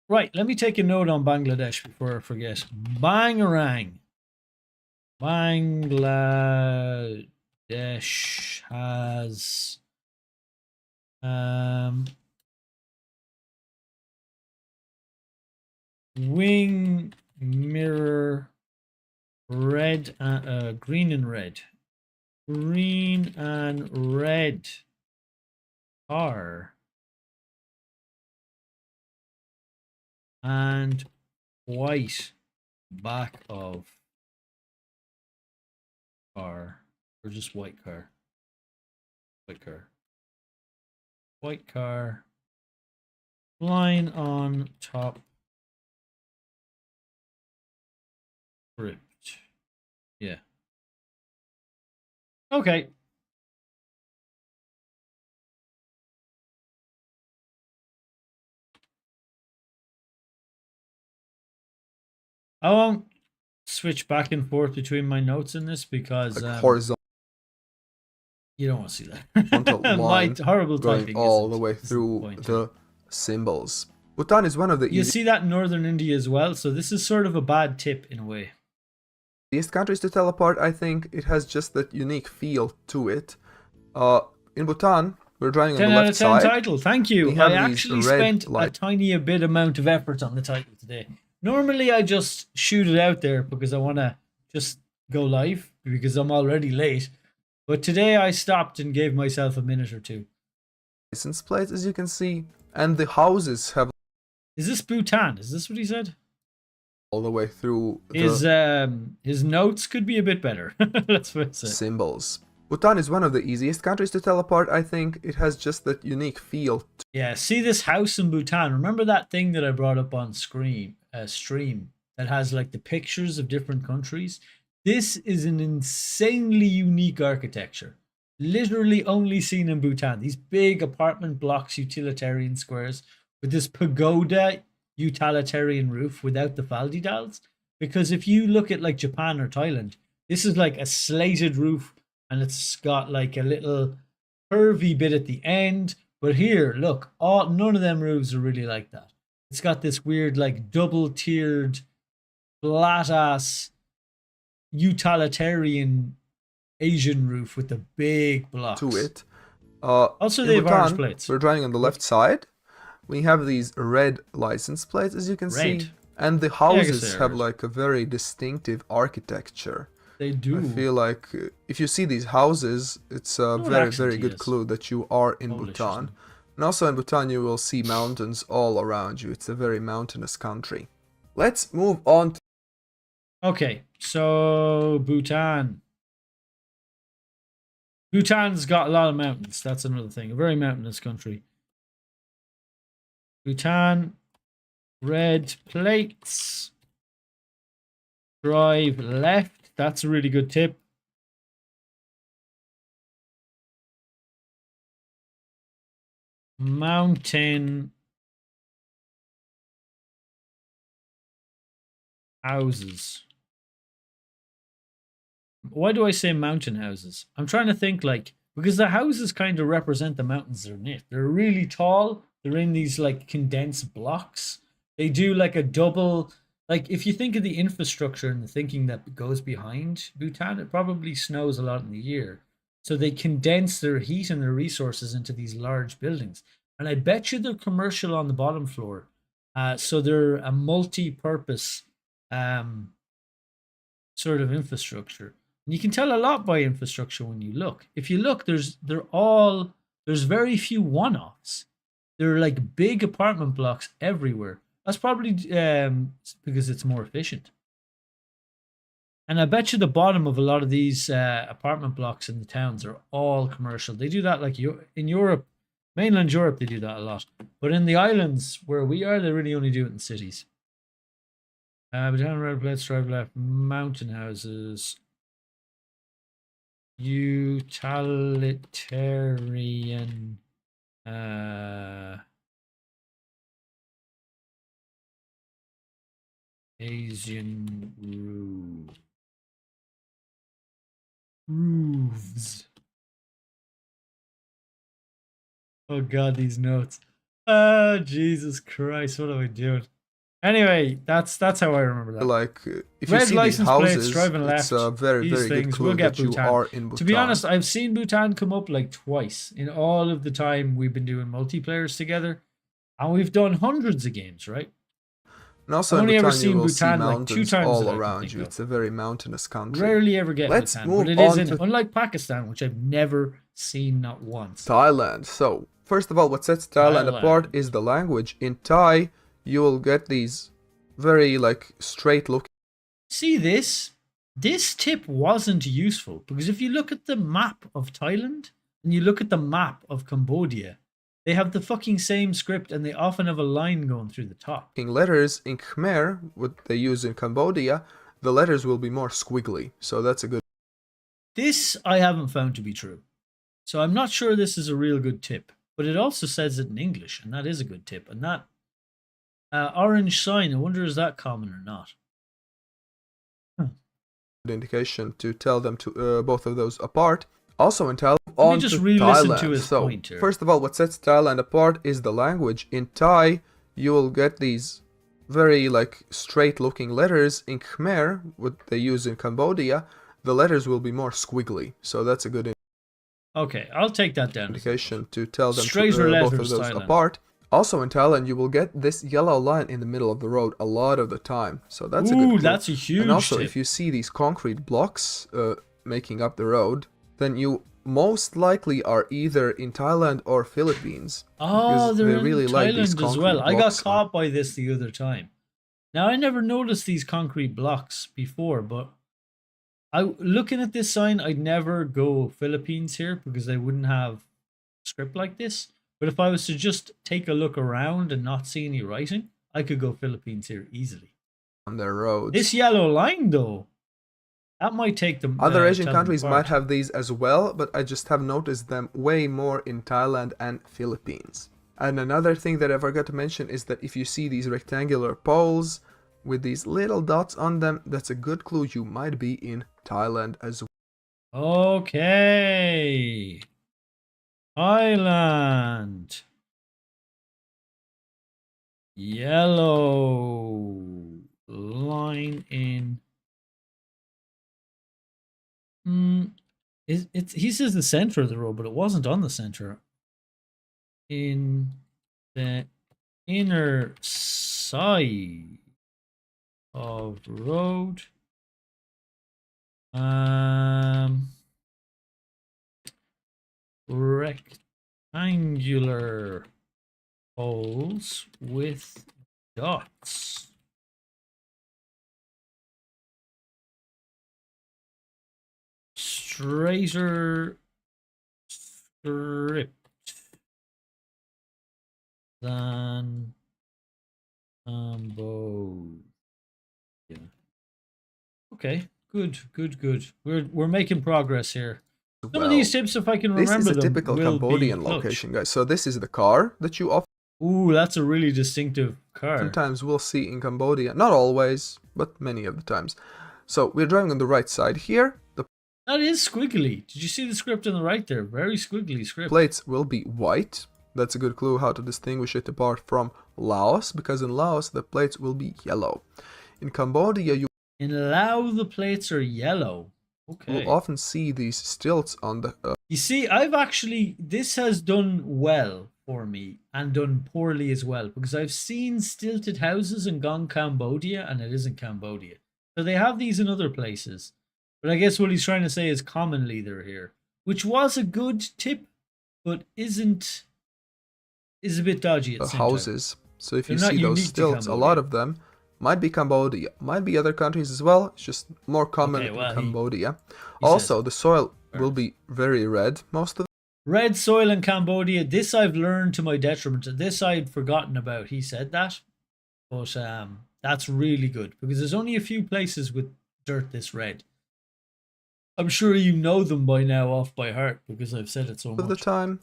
Right, let me take a note on Bangladesh before I forget. Bangarang. Bangladesh has wing mirror red, green and red. Green and red car. And white back of car. Or just white car. White car. White car. Line on top. Script. Yeah. Okay. I won't switch back and forth between my notes in this because like horizontal you don't want to see that. line My horrible going typing all the way through the symbols. Bhutan is one of the You see that in northern India as well, so this is sort of a bad tip in a way. easiest countries to tell apart. I think it has just that unique feel to it. In Bhutan, we're drawing on the left side. 10 out of 10 title, thank you. I actually spent a tiny bit amount of effort on the title today. Normally I just shoot it out there because I want to just go live because I'm already late. But today I stopped and gave myself a minute or two. License plates, as you can see, and the houses have... Is this Bhutan? Is this what he said? All the way through his notes could be a bit better. Let's put it. Symbols. Bhutan is one of the easiest countries to tell apart. I think it has just that unique feel. Yeah, see this house in Bhutan. Remember that thing that I brought up on stream that has like the pictures of different countries? This is an insanely unique architecture. Literally only seen in Bhutan. These big apartment blocks, utilitarian squares with this pagoda utilitarian roof without the faldidals. Because if you look at like Japan or Thailand, this is like a slated roof and it's got like a little curvy bit at the end. But here, look, none of them roofs are really like that. It's got this weird like double tiered flat ass utilitarian Asian roof with the big blocks. To it. Also, they have Irish plates. We're drawing on the left side. We have these red license plates, as you can see. And the houses have like a very distinctive architecture. They do. I feel like if you see these houses, it's a very good clue that you are in Bhutan. And also in Bhutan, you will see mountains all around you. It's a very mountainous country. Let's move on. Okay, so Bhutan. Bhutan's got a lot of mountains. That's another thing. A very mountainous country. Bhutan, red plates. Drive left. That's a really good tip. Mountain houses. Why do I say mountain houses? I'm trying to think like, because the houses kind of represent the mountains they're in. They're really tall. They're in these like condensed blocks. They do like a double, like if you think of the infrastructure and the thinking that goes behind Bhutan, it probably snows a lot in the year. So they condense their heat and their resources into these large buildings. And I bet you they're commercial on the bottom floor. So they're a multi-purpose sort of infrastructure. And you can tell a lot by infrastructure when you look. If you look, there's very few one-offs. There are like big apartment blocks everywhere. That's probably because it's more efficient. And I bet you the bottom of a lot of these apartment blocks in the towns are all commercial. They do that like in Europe, mainland Europe, they do that a lot. But in the islands where we are, they really only do it in cities. Bhutan, red plates, drive left, mountain houses. Utilitarian Asian roofs. Oh god, these notes. Oh Jesus Christ, what am I doing? Anyway, that's how I remember that. Like, if you Red see these license plates, houses, driving it's left. a very, These very good things, clue we'll get that you Bhutan. are in Bhutan. To be honest, I've seen Bhutan come up like twice in all of the time we've been doing multiplayers together, and we've done hundreds of games, right? And also I've in only ever Bhutan, you seen will see Bhutan like 2 mountains times all that I can around think you. of. It's a very mountainous country. Rarely ever get Let's Bhutan, move but it is on in to it. Unlike Pakistan, which I've never seen not once. Thailand. So, first of all, what sets Thailand apart is the language. In Thai, you will get these very, like, straight looking. See this? This tip wasn't useful because if you look at the map of Thailand and you look at the map of Cambodia, they have the fucking same script and they often have a line going through the top. Letters in Khmer, what they use in Cambodia, the letters will be more squiggly. So that's a good. This I haven't found to be true. So I'm not sure this is a real good tip, but it also says it in English, and that is a good tip. And that orange sign, I wonder is that common or not? Indication to tell them to both of those apart. Also in Thailand, Let me just re-listen to his point here. First of all, what sets Thailand apart is the language. In Thai, you will get these very like straight-looking letters. In Khmer, what they use in Cambodia, the letters will be more squiggly. So that's a good Okay, I'll take that down. indication to tell them Straighter to both of letters, those Thailand. apart. Also in Thailand, you will get this yellow line in the middle of the road a lot of the time. So that's a good clue. That's a huge And also, tip. if you see these concrete blocks making up the road, then you most likely are either in Thailand or Philippines. Oh, they're in really like these Thailand as concrete well. I got blocks caught by this the other time. Now, I never noticed these concrete blocks before, but looking at this sign, I'd never go Philippines here because they wouldn't have a script like this. But if I was to just take a look around and not see any writing, I could go Philippines here easily. On their roads. This yellow line, though, that might take them. Other Asian countries might have these as well, but I just have noticed them way more in Thailand and Philippines. And another thing that I forgot to mention is that if you see these rectangular poles with these little dots on them, that's a good clue you might be in Thailand as well. Okay. Thailand. Yellow line in. He says the center of the road, but it wasn't on the center. In the inner side of road. Rectangular holes with dots. Straighter script than Cambodia. Okay, good. We're making progress here. Some of these tips, if I can remember them, this is a typical Cambodian location, guys. So this is the car that you often. Ooh, that's a really distinctive car. Sometimes we'll see in Cambodia, not always, but many of the times. So we're driving on the right side here. That is squiggly. Did you see the script on the right there? Very squiggly script. Plates will be white. That's a good clue how to distinguish it apart from Laos, because in Laos the plates will be yellow. In Cambodia, in Laos the plates are yellow. Okay. You'll often see these stilts on the. You see, this has done well for me and done poorly as well because I've seen stilted houses in Cambodia and it isn't Cambodia. So they have these in other places. But I guess what he's trying to say is commonly they're here, which was a good tip, but is a bit dodgy at the same houses. Time. So if you see those stilts, a lot of them might be Cambodia, might be other countries as well. It's just more common in Cambodia. Also, the soil will be very red most of. Red soil in Cambodia. This I've learned to my detriment. This I'd forgotten about. He said that, but that's really good because there's only a few places with dirt this red. I'm sure you know them by now off by heart because I've said it so much. Of the time,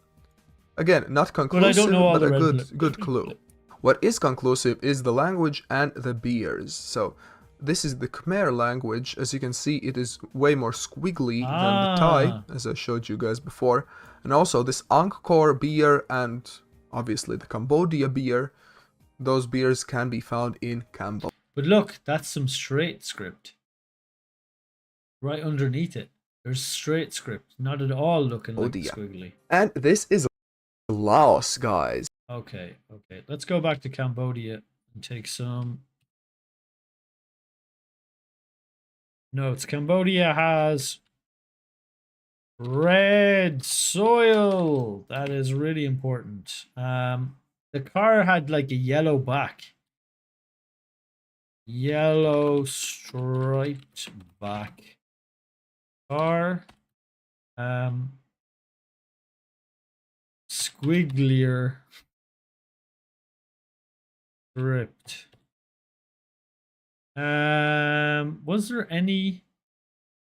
again, not conclusive, but a good clue. What is conclusive is the language and the beers. So this is the Khmer language. As you can see, it is way more squiggly than the Thai, as I showed you guys before. And also this Angkor beer and obviously the Cambodia beer those beers can be found in Cambodia. But look, that's some straight script. Right underneath it, there's straight script. Not at all looking like squiggly. And this is Laos, guys. Okay, okay. Let's go back to Cambodia and take some notes. Cambodia has red soil. That is really important. The car had like a yellow back. Yellow striped back car. Squigglier script. Was there any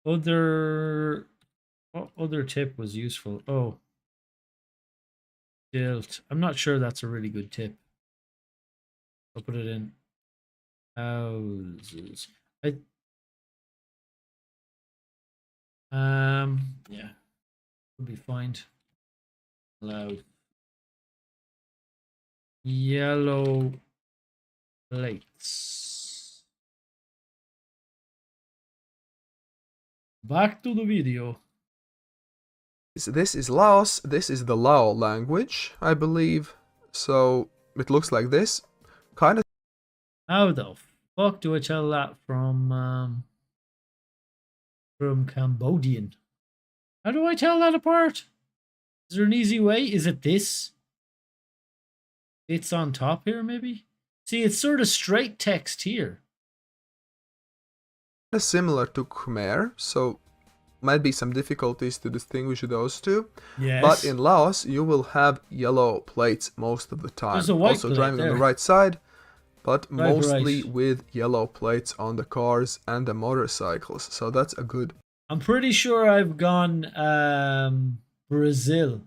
other, what other tip was useful? Oh, tilt. I'm not sure that's a really good tip. I'll put it in houses. Yeah, would be fine. Loud. Yellow plates. Back to the video. This is Laos. This is the Lao language, I believe. So it looks like this. Kind of. How the fuck do I tell that from Cambodian? How do I tell that apart? Is there an easy way? Is it this? It's on top here, maybe? See, it's sort of straight text here. Similar to Khmer, so might be some difficulties to distinguish those two. Yes. But in Laos, you will have yellow plates most of the time. There's a white also plate driving there. on the right side, but Right, mostly right. with yellow plates on the cars and the motorcycles. So that's a good. I'm pretty sure I've gone Brazil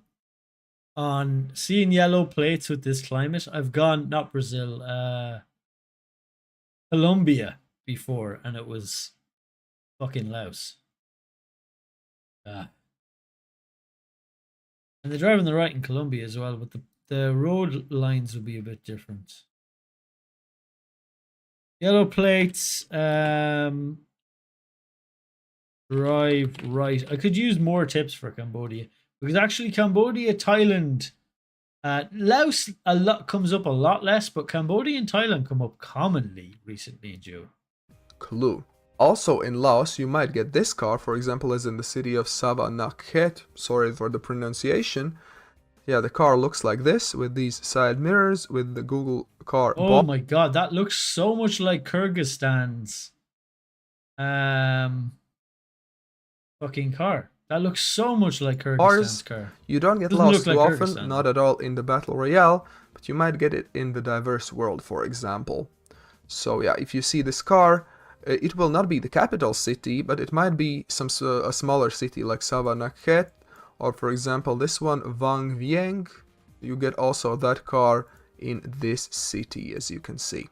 on seeing yellow plates with this climate. I've gone, not Brazil, Colombia before, and it was fucking Laos. And they drive on the right in Colombia as well, but the road lines will be a bit different. Yellow plates, drive right. I could use more tips for Cambodia, because actually Cambodia, Thailand, Laos comes up a lot less, but Cambodia and Thailand come up commonly recently in Geo. Clue. Also in Laos, you might get this car, for example, as in the city of Savanakhet. Sorry for the pronunciation. Yeah, the car looks like this, with these side mirrors, with the Google car. Oh my god, that looks so much like Kyrgyzstan's fucking car. That looks so much like Kyrgyzstan's car. You don't get Laos too often, not at all in the Battle Royale, but you might get it in the Diverse World, for example. So yeah, if you see this car, it will not be the capital city, but it might be a smaller city like Savanakhet, or for example this one, Vang Vieng. You get also that car in this city, as you can see.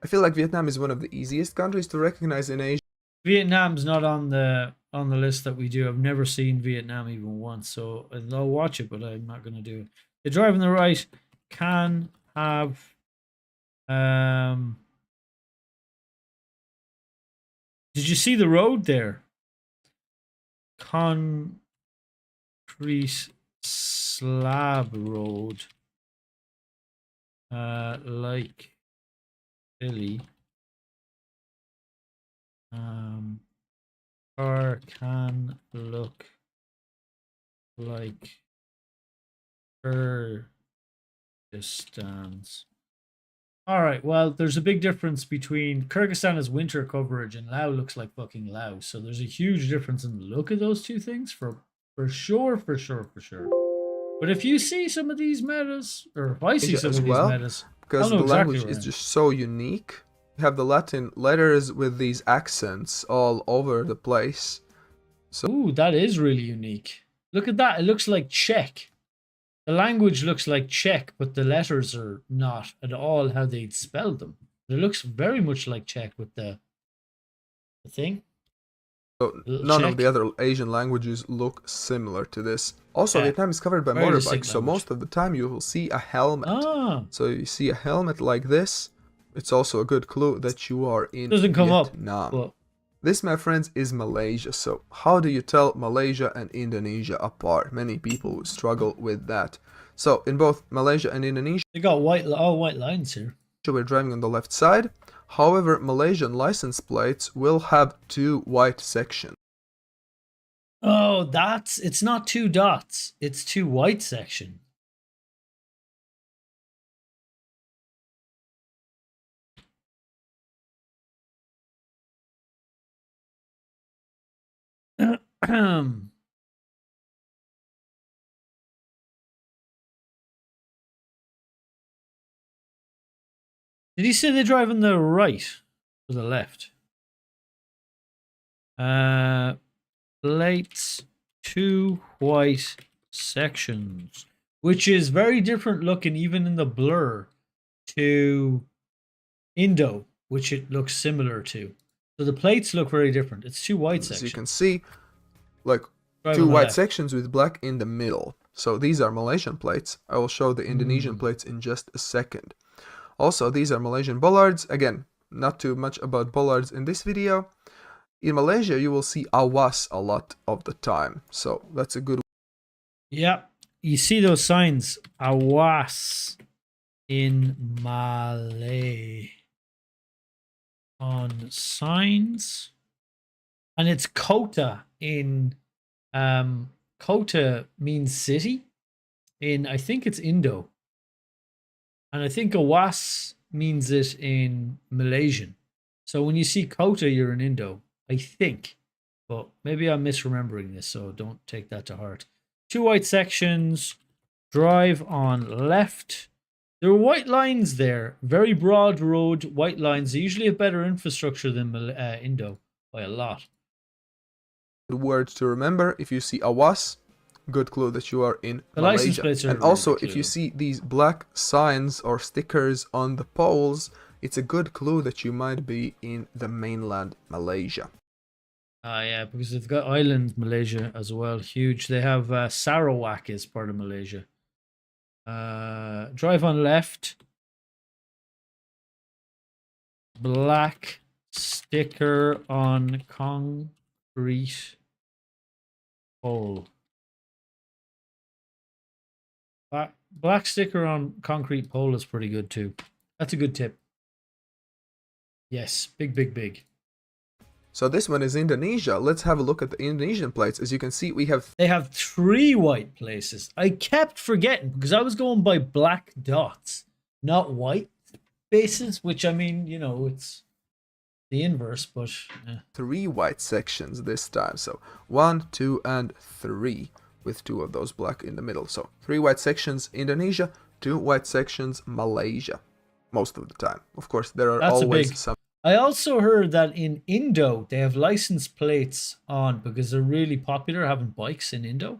I feel like Vietnam is one of the easiest countries to recognize in Asia. Vietnam's not on the list that we do. I've never seen Vietnam even once, so I'll watch it, but I'm not going to do it. The drive on the right can have did you see the road there? Concrete slab road. Like Philly. Car can look like Kyrgyzstan's. Alright, well, there's a big difference between Kyrgyzstan has winter coverage and Laos looks like fucking Laos. So there's a huge difference in the look of those two things for sure. But if you see some of these metas, or if I see some of these metas, because the language is just so unique. You have the Latin letters with these accents all over the place. So, ooh, that is really unique. Look at that. It looks like Czech. The language looks like Czech, but the letters are not at all how they'd spell them. It looks very much like Czech with the thing. So none Check. of the other Asian languages look similar to this. Also, Yeah. Vietnam is covered by Very motorbikes, distinct so language. most of the time you will see a helmet. Ah, So you see a helmet like this. It's also a good clue that you are in doesn't come up. Vietnam. But This, my friends, is Malaysia. So how do you tell Malaysia and Indonesia apart? Many people struggle with that. So in both Malaysia and Indonesia, they got white lines here. we're driving on the left side. However, Malaysian license plates will have 2 white sections. Oh, it's not 2 dots. It's 2 white sections. Did he say they drive on the right or the left? Plates, 2 white sections, which is very different looking even in the blur to Indo, which it looks similar to. So the plates look very different. It's 2 white sections. As you can see, like Drive 2 on the white left. sections with black in the middle. So these are Malaysian plates. I will show the Indonesian plates in just a second. Also, these are Malaysian bollards. Again, not too much about bollards in this video. In Malaysia, you will see awas a lot of the time. So that's a good. Yeah, you see those signs, awas, in Malay on signs, and it's kota in kota means city in, I think it's Indo, and I think awas means it in Malaysian. So when you see kota, you're in Indo, I think, but maybe I'm misremembering this, so don't take that to heart. 2 white sections, drive on left. There are white lines there, very broad road, white lines. They usually have better infrastructure than Indo by a lot. Word to remember: if you see awas, good clue that you are in The license Malaysia. plates are And also, really if you clue. see these black signs or stickers on the poles, it's a good clue that you might be in the mainland Malaysia. Yeah, because they've got island Malaysia as well, huge. They have Sarawak as part of Malaysia. Drive on left. Black sticker on concrete pole. Black sticker on concrete pole is pretty good too. That's a good tip. Yes, big, big, big. So this one is Indonesia. Let's have a look at the Indonesian plates. As you can see, They have 3 white places. I kept forgetting because I was going by black dots, not white bases, which, I mean, you know, it's the inverse, but 3 white sections this time. So 1, 2, and 3, with 2 of those black in the middle. So 3 white sections Indonesia, 2 white sections Malaysia. Most of the time. Of course, there are always some. I also heard that in Indo, they have license plates on because they're really popular having bikes in Indo.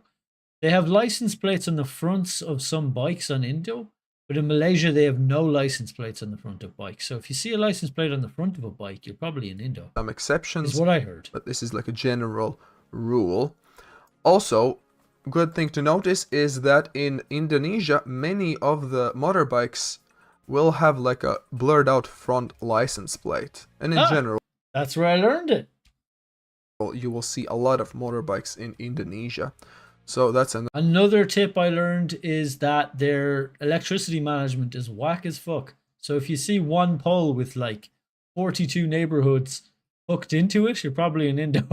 They have license plates on the fronts of some bikes on Indo, but in Malaysia, they have no license plates on the front of bikes. So if you see a license plate on the front of a bike, you're probably in Indo. Some exceptions. Is what I heard. But this is like a general rule. Also, good thing to notice is that in Indonesia, many of the motorbikes will have like a blurred out front license plate. And in general, that's where I learned it. You will see a lot of motorbikes in Indonesia. So that's another tip I learned is that their electricity management is whack as fuck. So if you see one pole with like 42 neighborhoods hooked into it, you're probably in Indo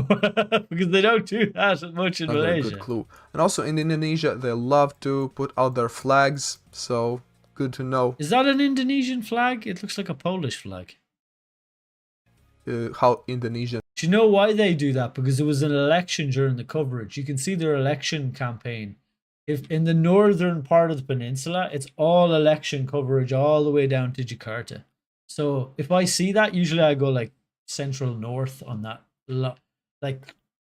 because they don't do that much in Malaysia. Good clue. And also in Indonesia, they love to put out their flags. So good to know. Is that an Indonesian flag? It looks like a Polish flag. How Indonesian. Do you know why they do that? Because it was an election during the coverage. You can see their election campaign. If in the northern part of the peninsula, it's all election coverage all the way down to Jakarta. So if I see that, usually I go like central north on that, like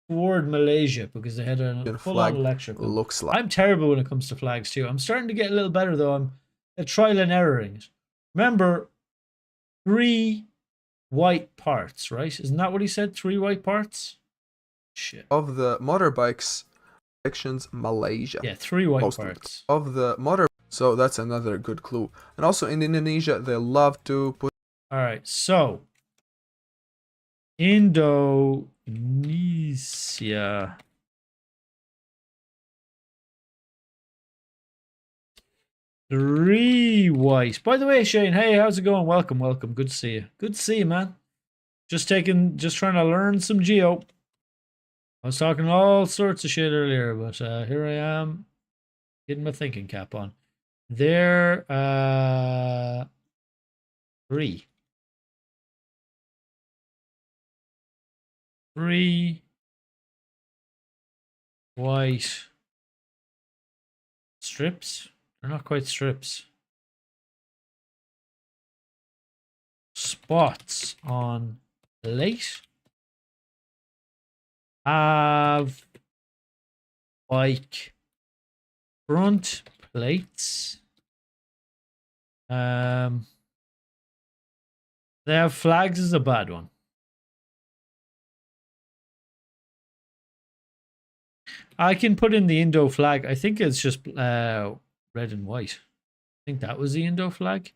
toward Malaysia, because they had a full-on election. Looks like. I'm terrible when it comes to flags too. I'm starting to get a little better though. I'm a trial and erroring it. Remember, 3 white parts, right? Isn't that what he said? 3 white parts? Shit. Of the motorbikes sections, Malaysia. Yeah, 3 white Most parts. of the motor. So that's another good clue. And also in Indonesia, they love to put. All right, so Indonesia. Three white. By the way, Shane, hey, how's it going? Welcome, welcome. Good to see you. Good to see you, man. Just trying to learn some geo. I was talking all sorts of shit earlier, but here I am, getting my thinking cap on. There, three. Three white strips. They're not quite strips. Spots on plate have like front plates. They have flags is a bad one. I can put in the Indo flag. I think it's just red and white. I think that was the Indo flag.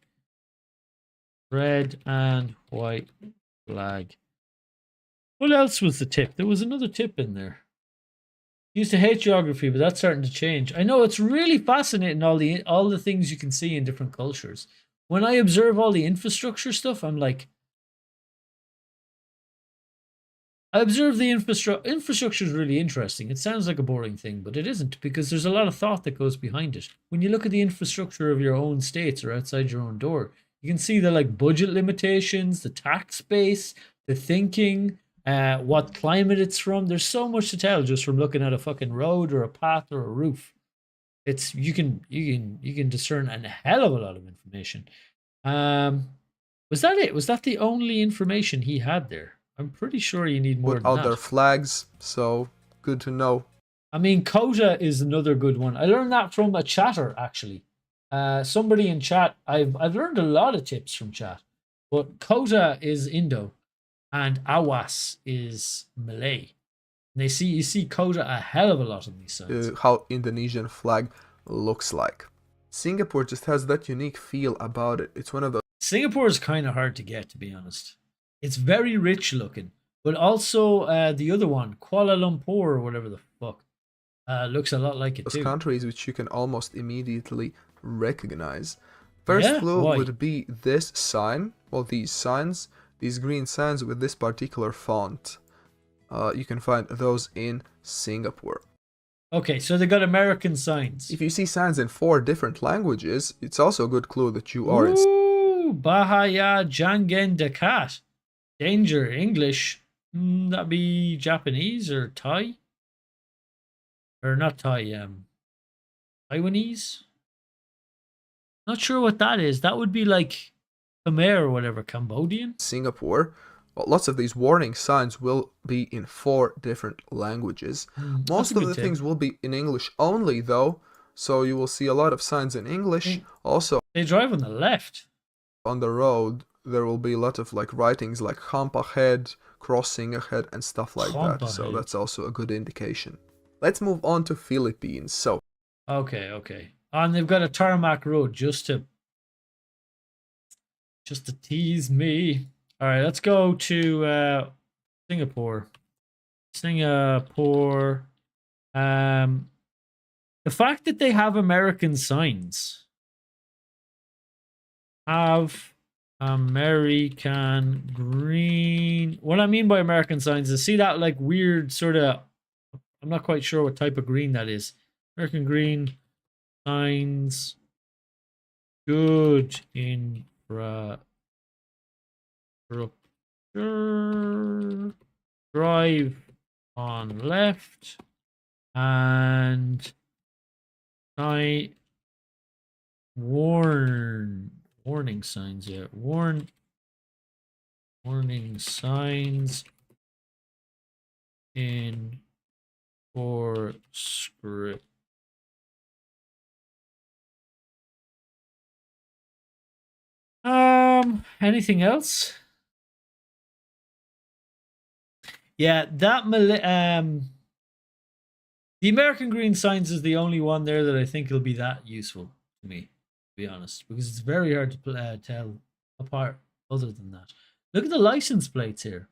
Red and white flag. What else was the tip? There was another tip in there. Used to hate geography, but that's starting to change. I know it's really fascinating all the things you can see in different cultures. When I observe all the infrastructure stuff, I'm like, I observe the infrastructure. Infrastructure is really interesting. It sounds like a boring thing, but it isn't, because there's a lot of thought that goes behind it. When you look at the infrastructure of your own states or outside your own door, you can see the like budget limitations, the tax base, the thinking, what climate it's from. There's so much to tell just from looking at a fucking road or a path or a roof. It's you can discern a hell of a lot of information. Was that it? Was that the only information he had there? I'm pretty sure you need more Put than out that. their flags, so good to know. I mean, Kota is another good one. I learned that from a chatter, actually. Somebody in chat. I've learned a lot of tips from chat, but Kota is Indo, and Awas is Malay. And you see Kota a hell of a lot on these sides. How Indonesian flag looks like. Singapore just has that unique feel about it. It's one of those. Singapore is kind of hard to get, to be honest. It's very rich looking, but also the other one, Kuala Lumpur or whatever the fuck, looks a lot like it those too. countries which you can almost immediately recognize. First clue would be this sign, well, these signs, these green signs with this particular font. You can find those in Singapore. Okay, so they got American signs. If you see signs in 4 different languages, it's also a good clue that you are in. Ooh, Bahaya Jangen Dakat. Danger, English. That'd be Japanese or Thai? Or not Thai, Taiwanese? Not sure what that is. That would be like Khmer or whatever, Cambodian? Singapore. Well, lots of these warning signs will be in 4 different languages. Most of the things will be in English only, though, so you will see a lot of signs in English. Also, they drive on the left. On the road, there will be a lot of like writings like hump ahead, crossing ahead, and stuff like that. So that's also a good indication. Let's move on to Philippines. So, okay, and they've got a tarmac road just to tease me. All right, let's go to Singapore. Singapore. The fact that they have American signs. Have American green. What I mean by American signs is, see that like weird sort of, I'm not quite sure what type of green that is. American green signs. Good infrastructure. Drive on left. And warning signs, yeah. Warning signs in for script. Anything else? Yeah, the American green signs is the only one there that I think will be that useful to me, to be honest, because it's very hard to tell apart other than that. Look at the license plates here.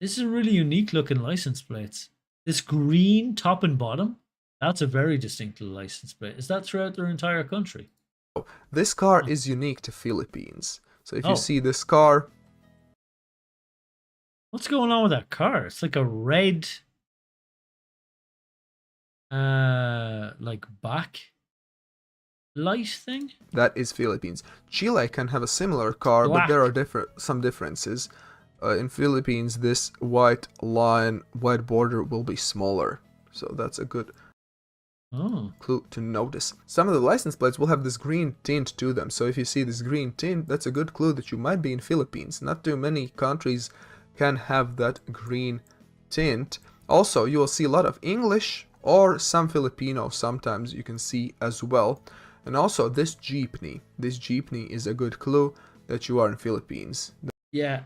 This is really unique looking license plates. This green top and bottom, that's a very distinct license plate. Is that throughout their entire country? This car is unique to Philippines. So if you see this car... What's going on with that car? It's like a red... like back light thing? That is Philippines. Chile can have a similar car, but there are some differences. In Philippines, this white border will be smaller. So that's a good clue to notice. Some of the license plates will have this green tint to them. So if you see this green tint, that's a good clue that you might be in Philippines. Not too many countries can have that green tint. Also, you will see a lot of English or some Filipino sometimes you can see as well. And also this jeepney is a good clue that you are in Philippines. Yeah,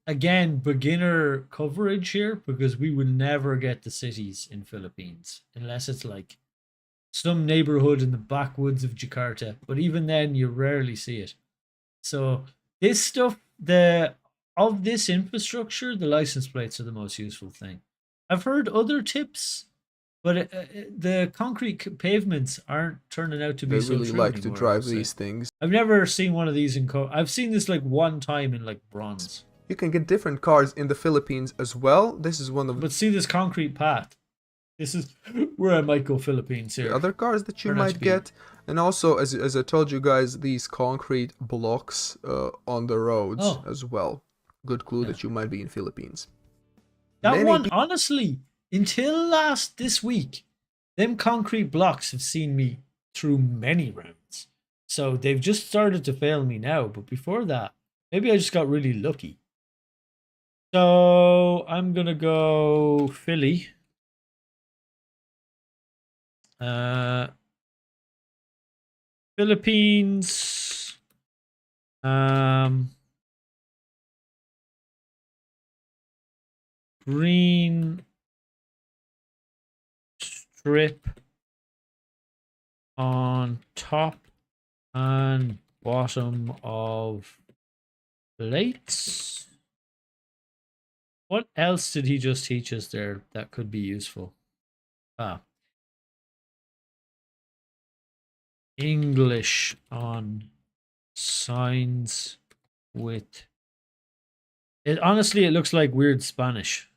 again, beginner coverage here, because we will never get the cities in Philippines unless it's like some neighborhood in the backwoods of Jakarta, but even then you rarely see it. So this stuff, of this infrastructure, the license plates are the most useful thing. I've heard other tips, but the concrete pavements aren't turning out to be so true anymore. They really like to drive these things. I've never seen one of these in I've seen this like one time in like bronze. You can get different cars in the Philippines as well. This is one of... But see this concrete path. This is where I might go Philippines here. The other cars that you might get. And also, as I told you guys, these concrete blocks on the roads as well. Good clue that you might be in Philippines. That one, honestly, until this week, them concrete blocks have seen me through many rounds. So they've just started to fail me now. But before that, maybe I just got really lucky. So I'm going to go Philly. Philippines. Green strip on top and bottom of plates. What else did he just teach us there that could be useful? English on signs with... honestly, it looks like weird Spanish.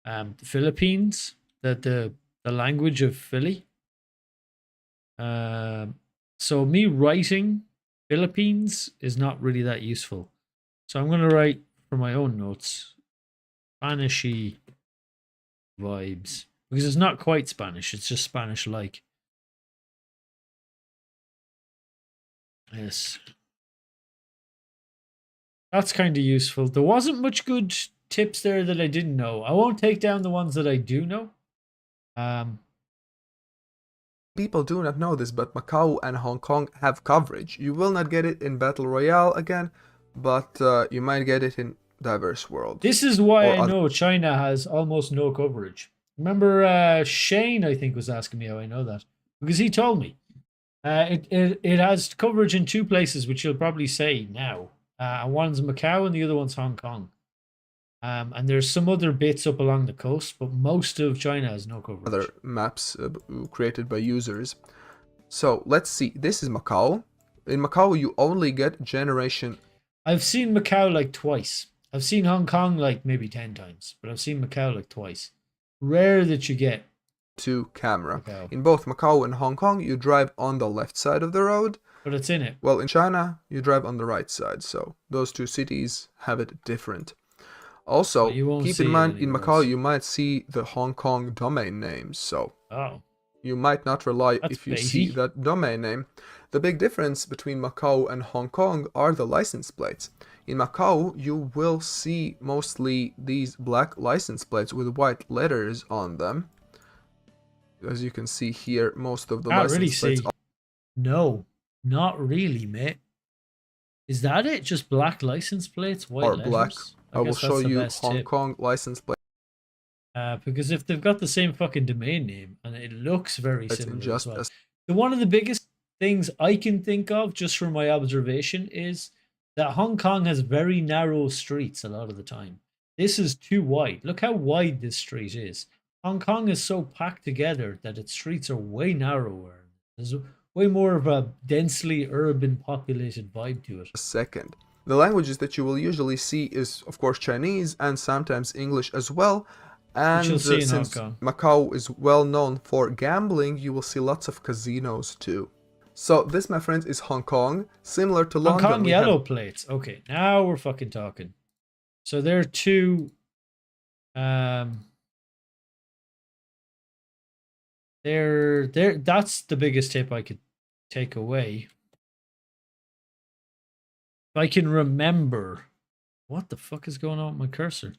The Philippines, the language of Philly. So me writing Philippines is not really that useful. So I'm going to write for my own notes Spanishy vibes, because it's not quite Spanish, it's just Spanish-like. Yes. That's kind of useful. There wasn't much good tips there that I didn't know. I won't take down the ones that I do know. People do not know this, but Macau and Hong Kong have coverage. You will not get it in Battle Royale again, but you might get it in Diverse World. This is why I know China has almost no coverage. Remember Shane, I think, was asking me how I know that. Because he told me. It has coverage in two places, which you'll probably say now. One's Macau and the other one's Hong Kong. And there's some other bits up along the coast, but most of China has no coverage. Other maps created by users. So let's see. This is Macau. In Macau, you only get generation. I've seen Macau like twice. I've seen Hong Kong like maybe 10 times, but I've seen Macau like twice. Rare that you get to camera. Macau. In both Macau and Hong Kong, you drive on the left side of the road. But it's in it. Well, in China, you drive on the right side. So those two cities have it different. Also, keep in mind, in Macau, you might see the Hong Kong domain names. So you might not rely if you see that domain name. The big difference between Macau and Hong Kong are the license plates. In Macau, you will see mostly these black license plates with white letters on them. As you can see here, most of the license plates... No, not really, mate. Is that it? Just black license plates, white Or black. letters? I will guess show that's the you best Hong tip. Kong license plate. Because if they've got the same fucking domain name and it looks very It's similar just as well. a One of the biggest things I can think of, just from my observation, is that Hong Kong has very narrow streets a lot of the time. This is too wide. Look how wide this street is. Hong Kong is so packed together that its streets are way narrower. There's way more of a densely urban populated vibe to it. second. The languages that you will usually see is, of course, Chinese and sometimes English as well. And you'll see in Hong since Kong. Macau is well known for gambling, you will see lots of casinos too. So this, my friends, is Hong Kong, similar to Hong London. Kong yellow plates. Okay, now we're fucking talking. So there are two. That's the biggest tip I could take away. If I can remember, what the fuck is going on with my cursor?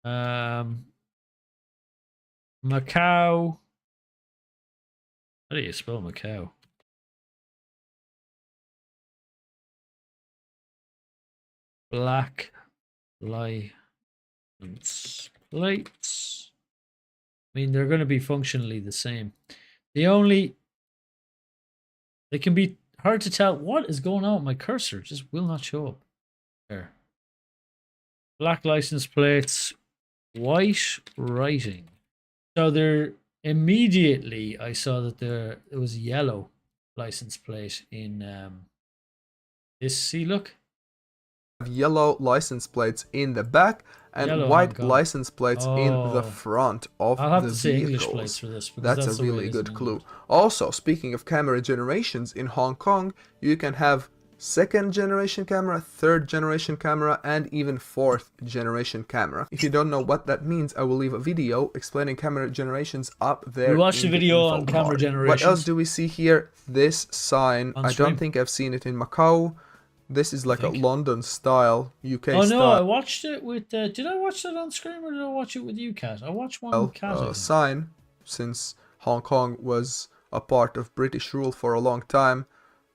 Macau. How do you spell Macau? Black license plates. I mean, they're going to be functionally the same. They can be hard to tell what is going on with my cursor. It just will not show up. There. Black license plates, white writing. So there immediately I saw that there was a yellow license plate in this. See, look. Yellow license plates in the back and Yellow white license plates in the front of I'll have the to say vehicles. English plates for this. That's a really good clue. Also, speaking of camera generations, in Hong Kong, you can have second generation camera, third generation camera, and even fourth generation camera. If you don't know what that means, I will leave a video explaining camera generations up there. We watched a video on camera generations. What else do we see here? This sign. I don't think I've seen it in Macau. This is like a London style, UK style. Oh no, I watched it with. Did I watch that on screen or did I watch it with you, Kat? I watched one with Kat. Sign, since Hong Kong was a part of British rule for a long time.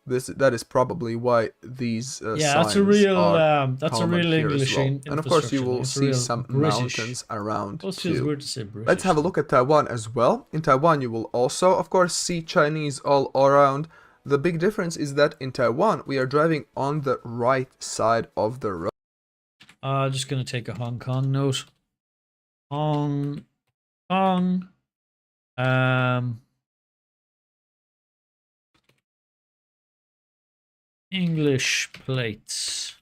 That is probably why these signs that's a real well. English and of course you will see some British. Mountains around too. Weird to say British. Let's have a look at Taiwan as well. In Taiwan you will also, of course, see Chinese all around. The big difference is that in Taiwan, we are driving on the right side of the road. Just going to take a Hong Kong note. Hong Kong. English plates.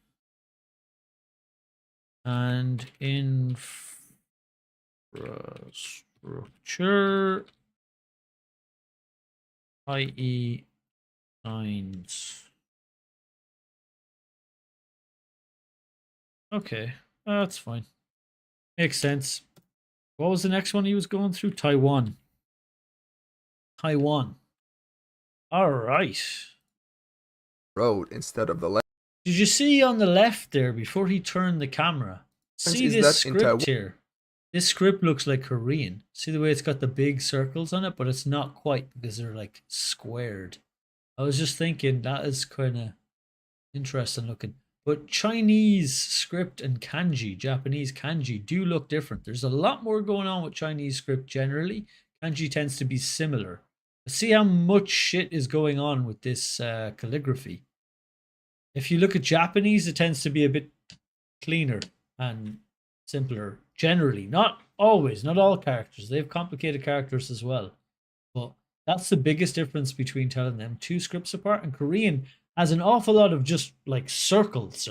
And infrastructure. I.e. signs. Okay, that's fine. Makes sense. What was the next one he was going through? Taiwan. All right. Road instead of the left. Did you see on the left there before he turned the camera? See this script here? This script looks like Korean. See the way it's got the big circles on it, but it's not quite because they're like squared. I was just thinking that is kind of interesting looking. But Chinese script and kanji, Japanese kanji, do look different. There's a lot more going on with Chinese script generally. Kanji tends to be similar. See how much shit is going on with this calligraphy. If you look at Japanese, it tends to be a bit cleaner and simpler. Generally, not always, not all characters. They have complicated characters as well. But that's the biggest difference between telling them two scripts apart. And Korean has an awful lot of just like circles.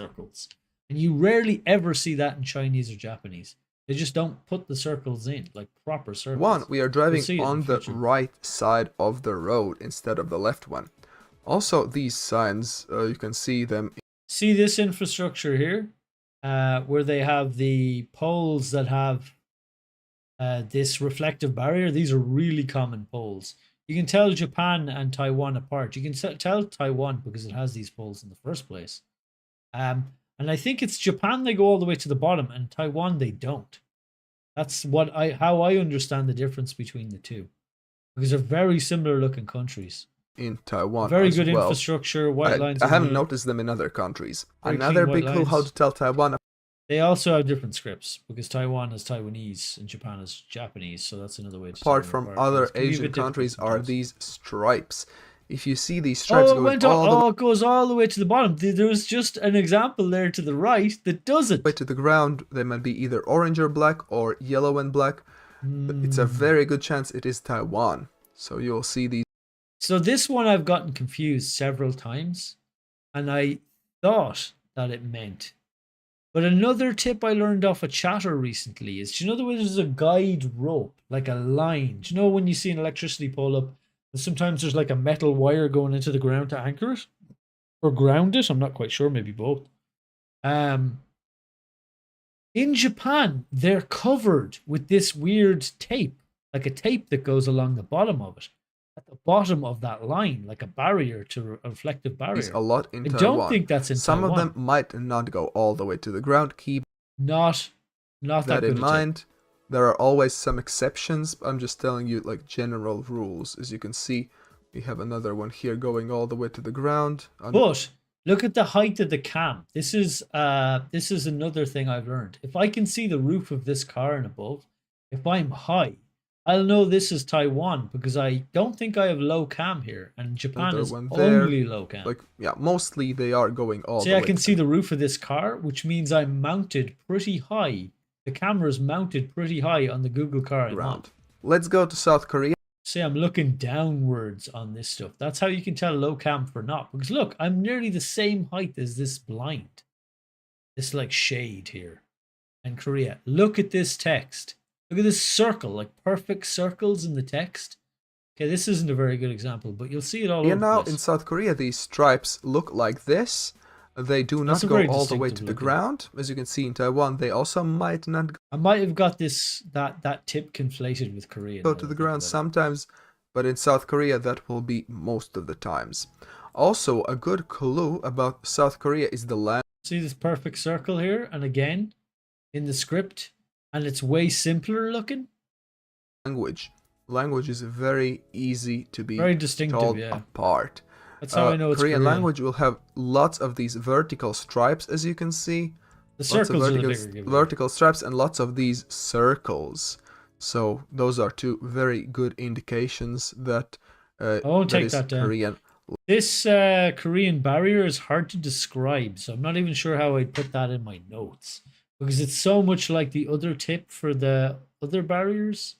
And you rarely ever see that in Chinese or Japanese. They just don't put the circles in, like proper circles. We are driving on the right side of the road instead of the left one. Also, these signs, you can see them. See this infrastructure here? Where they have the poles that have this reflective barrier. These are really common poles. You can tell Japan and Taiwan apart. You can tell Taiwan because it has these poles in the first place. And I think it's Japan they go all the way to the bottom, and Taiwan they don't. That's how I understand the difference between the two, because they're very similar looking countries. in Taiwan Very as good well. infrastructure, white lines. I haven't noticed them in other countries. Very Another clean big white clue how lines. to tell Taiwan. They also have different scripts because Taiwan has Taiwanese and Japan has Japanese, so that's another way to Apart tell them from apart. other It can be a Asian bit difficult countries are sometimes. these stripes. If you see these stripes Oh, it going went all the way, it goes all the way to the bottom. There's just an example there to the right that does it. to the ground, they might be either orange or black or yellow and black. It's a very good chance it is Taiwan. So you'll see these. So this one I've gotten confused several times, and I thought that it meant. But another tip I learned off a chatter recently is, do you know the way there's a guide rope, like a line? Do you know when you see an electricity pole up, sometimes there's like a metal wire going into the ground to anchor it? Or ground it? I'm not quite sure, maybe both. In Japan, they're covered with this weird tape, like a tape that goes along the bottom of it. At the bottom of that line, like a barrier to a reflective barrier. A lot in Taiwan. I don't think that's in Some Taiwan. of them might not go all the way to the ground. Keep not that in mind. There are always some exceptions. I'm just telling you like general rules. As you can see, we have another one here going all the way to the ground. But look at the height of the cam. This is another thing I've learned. If I can see the roof of this car and above, if I'm high, I'll know this is Taiwan because I don't think I have low cam here, and Japan is only low cam. Like mostly they are going all. See, I can see the roof of this car, which means I'm mounted pretty high. The camera is mounted pretty high on the Google car I'm on. Let's go to South Korea. See, I'm looking downwards on this stuff. That's how you can tell low cam for not. Because look, I'm nearly the same height as this blind. This like shade here. And Korea. Look at this text. Look at this circle, like perfect circles in the text. Okay, this isn't a very good example, but you'll see it all over now the place. In South Korea, these stripes look like this. They do not go all the way to the ground. As you can see in Taiwan, they also might not. I might have got that tip conflated with Korean. Go to the ground sometimes, but in South Korea, that will be most of the times. Also, a good clue about South Korea is the land. See this perfect circle here, and again, in the script, and it's way simpler looking. Language is very easy to be very distinctive, told apart. That's how I know it's Korean language will have lots of these vertical stripes, as you can see. The circles are the bigger vertical stripes and lots of these circles. So those are two very good indications that I won't take that down. Korean. This Korean barrier is hard to describe, so I'm not even sure how I'd put that in my notes because it's so much like the other tip for the other barriers.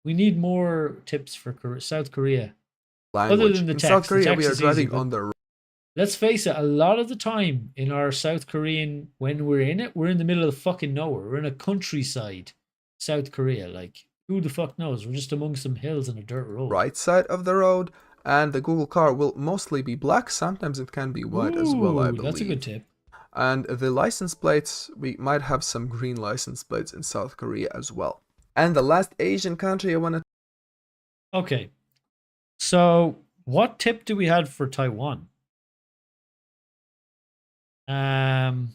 We need more tips for South Korea. Language. Other than the text. In South Korea, we are driving on the road. Let's face it, a lot of the time in our South Korean, when we're in it, we're in the middle of the fucking nowhere. We're in a countryside, South Korea. Like, who the fuck knows? We're just among some hills and a dirt road. Right side of the road, and the Google car will mostly be black. Sometimes it can be white as well, I believe. That's a good tip. And the license plates, we might have some green license plates in South Korea as well. And the last Asian country I want to... Okay. So, what tip do we have for Taiwan? That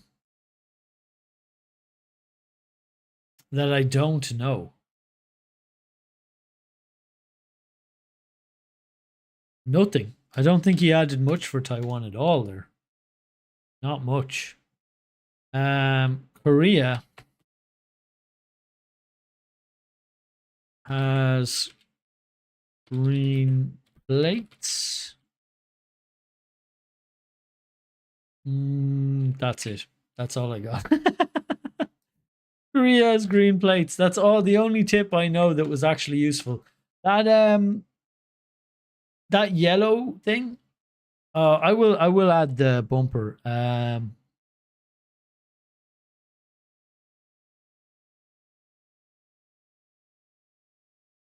I don't know. Nothing. I don't think he added much for Taiwan at all there. Not much. Korea has green plates. That's it. That's all I got. Korea has green plates. That's all. The only tip I know that was actually useful. That yellow thing. I will add the bumper.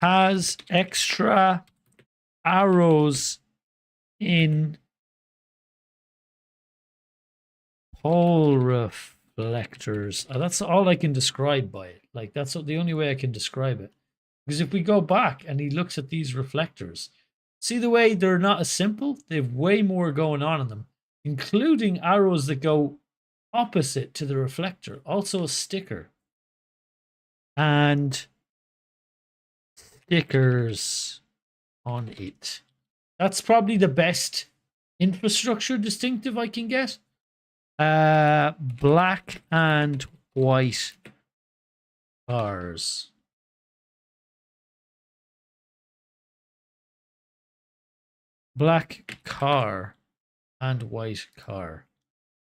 Has extra arrows in pole reflectors. That's all I can describe by it. Like, that's the only way I can describe it. Because if we go back and he looks at these reflectors, see the way they're not as simple? They have way more going on in them, including arrows that go opposite to the reflector. Also a sticker. And stickers on it. That's probably the best infrastructure distinctive I can get. Black and white cars. Black car and white car.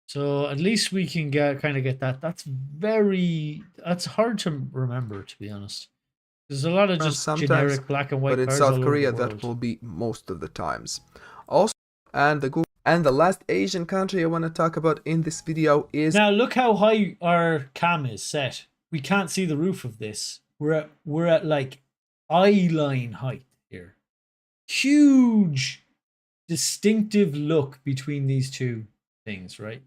So at least we can kind of get that. That's hard to remember, to be honest. There's a lot of just sometimes, generic black and white but in cars South all Korea over the world. that will be most of the times. Also, and the last Asian country I want to talk about in this video is... Now look how high our cam is set. We can't see the roof of this. We're at like eye line height here. Huge distinctive look between these two things, right?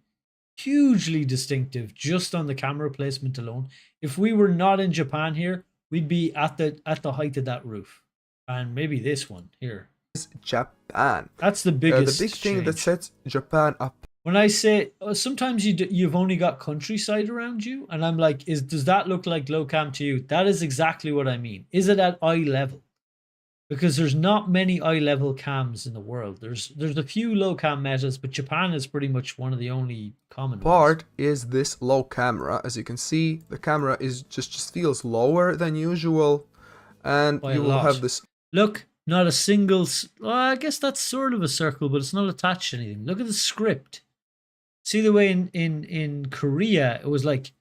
Hugely distinctive just on the camera placement alone. If we were not in Japan here, we'd be at the height of that roof. And maybe this one here. Japan. That's the biggest the big thing change that sets Japan up. When I say sometimes you've only got countryside around you, and I'm like, does that look like low cam to you? That is exactly what I mean. Is it at eye level? Because there's not many eye level cams in the world. There's a few low cam metas, but Japan is pretty much one of the only common part ones. Is this low camera. As you can see, the camera is just feels lower than usual, and you will have this. Look, not a single. Well, I guess that's sort of a circle, but it's not attached to anything. Look at the script. See the way in Korea it was like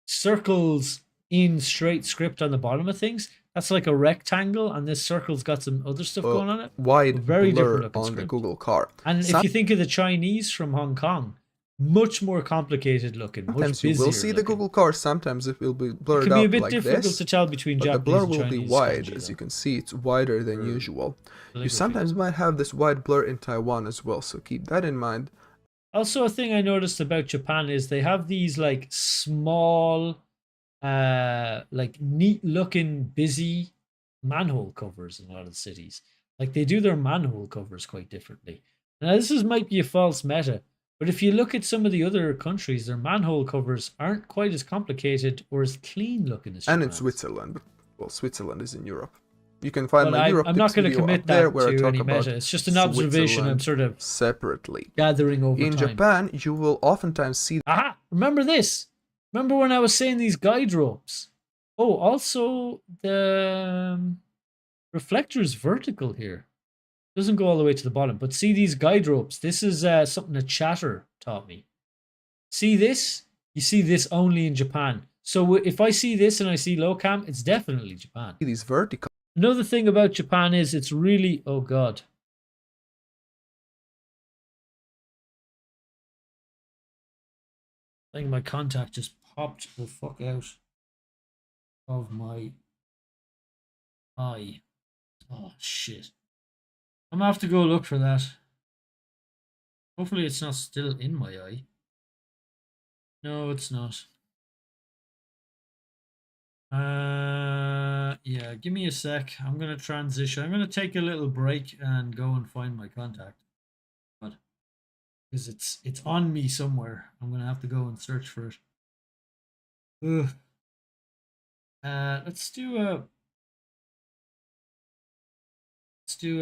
circles in straight script on the bottom of things. That's like a rectangle, and this circle's got some other stuff going on it. Wide very blur different on script. the Google car. And if you think of the Chinese from Hong Kong, much more complicated looking. Sometimes you will see the Google car. Sometimes it will be blurred out like this. It can be a bit difficult to tell between Japanese and Chinese. But the blur will be wide, as you can see. It's wider than usual. You sometimes might have this wide blur in Taiwan as well, so keep that in mind. Also, a thing I noticed about Japan is they have these like small, like neat looking, busy manhole covers in a lot of the cities. Like they do their manhole covers quite differently. Now, this might be a false meta, but if you look at some of the other countries, their manhole covers aren't quite as complicated or as clean looking as Japan. And in Switzerland. Well, Switzerland is in Europe. You can find my I'm not going to commit that to any meta. It's just an observation I'm sort of separately gathering over time. In Japan, you will oftentimes see... Aha! Remember this? Remember when I was saying these guide ropes? Oh, also the reflector is vertical here. Doesn't go all the way to the bottom. But see these guide ropes? This is something that Chatter taught me. See this? You see this only in Japan. So if I see this and I see low cam, it's definitely Japan. These vertical. Another thing about Japan is it's really, oh God. I think my contact just popped the fuck out of my eye. Oh shit. I'm gonna have to go look for that. Hopefully it's not still in my eye. No, it's not. Yeah, give me a sec. I'm gonna transition. I'm gonna take a little break and go and find my contact. But because it's on me somewhere. I'm gonna have to go and search for it. Ugh. Let's do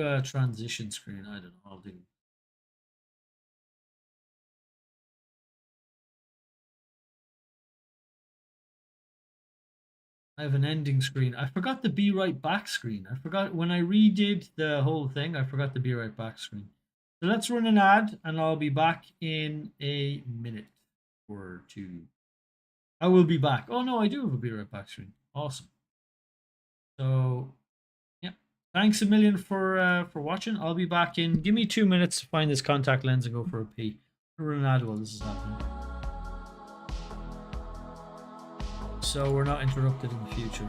a transition screen. I don't know. I'll do. I have an ending screen. I forgot the be right back screen. I forgot when I redid the whole thing. I forgot the be right back screen. So let's run an ad, and I'll be back in a minute or two. I will be back. Oh no, I do have a be right back screen. Awesome. So yeah, thanks a million for watching. I'll be back in. Give me 2 minutes to find this contact lens and go for a pee. I'll run an ad while this is happening, so we're not interrupted in the future.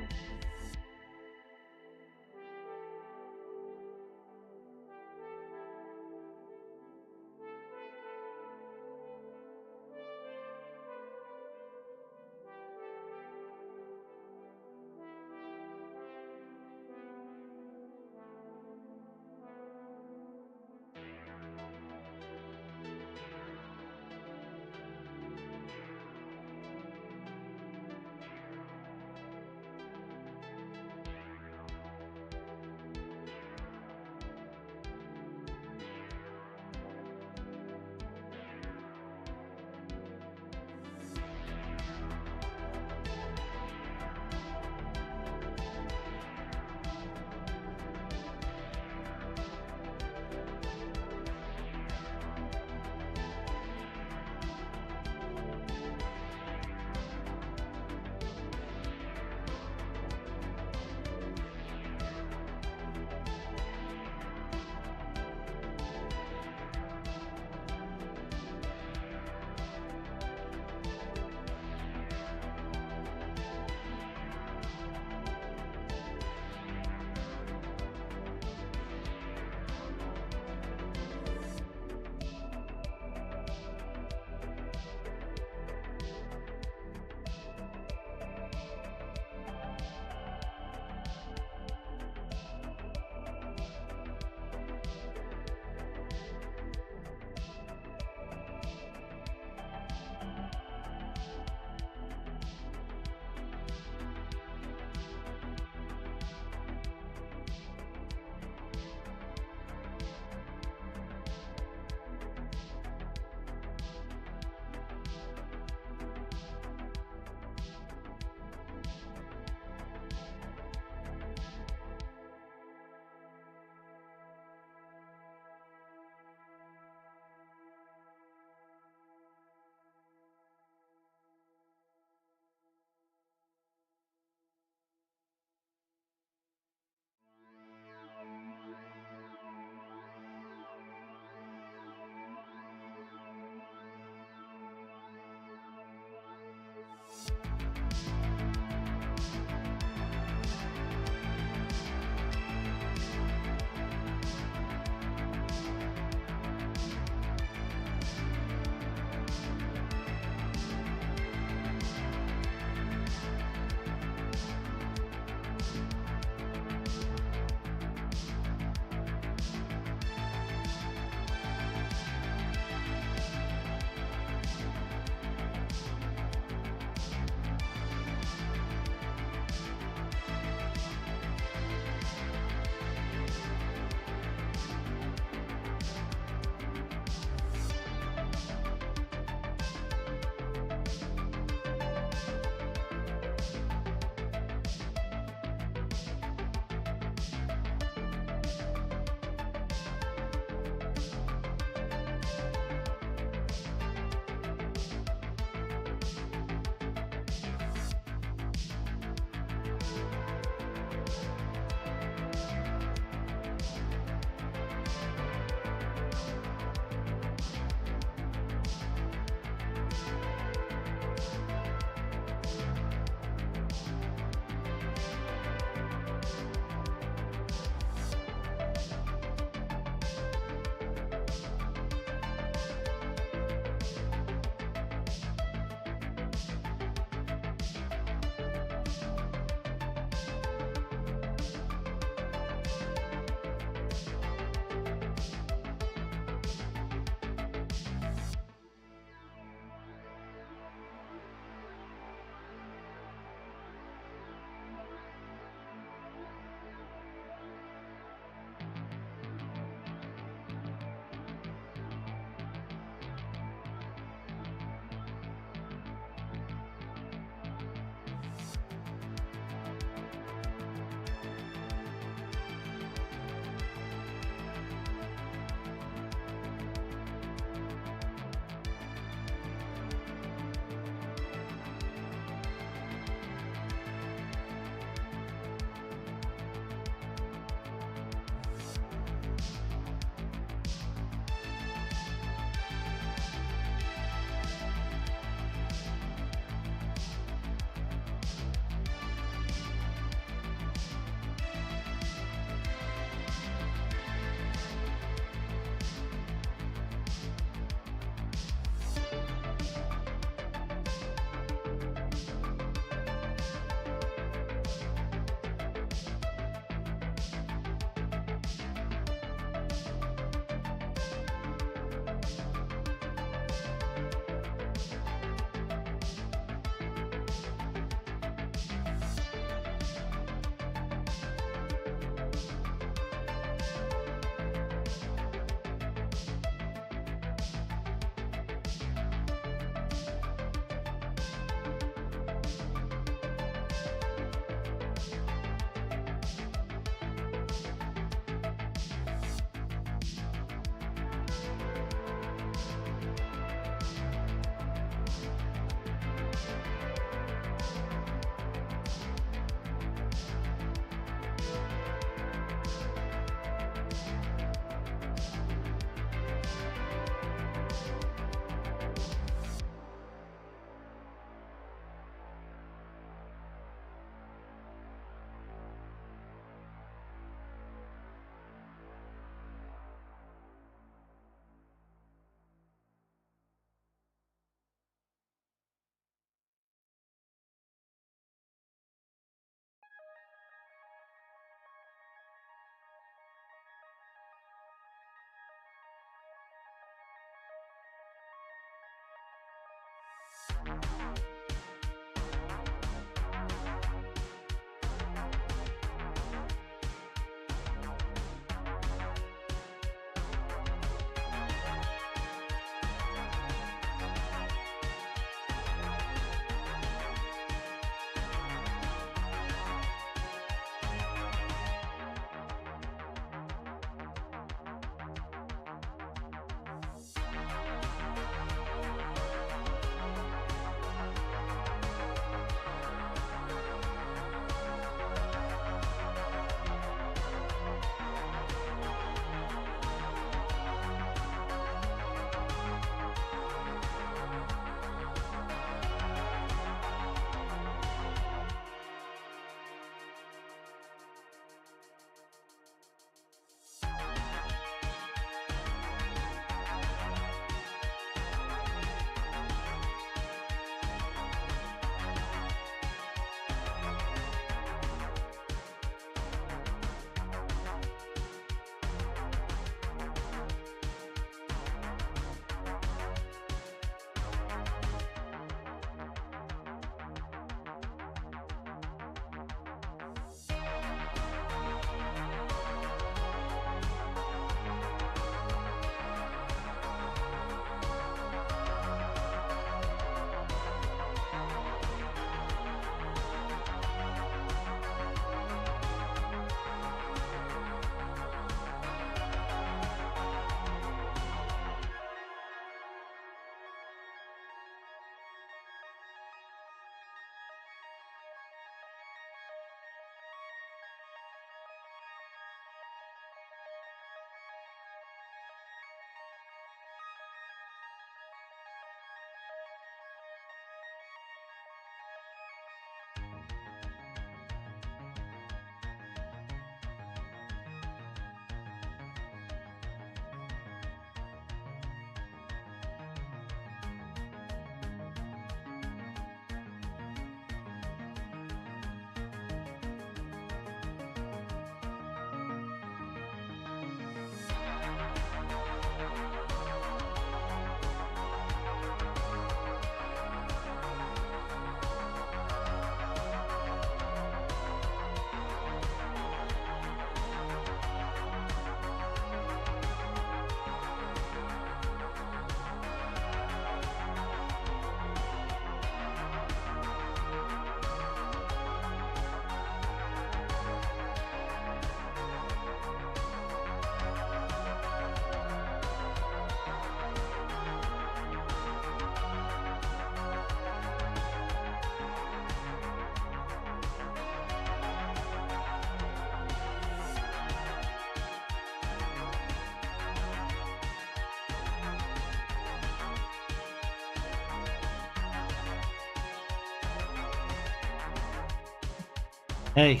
Hey.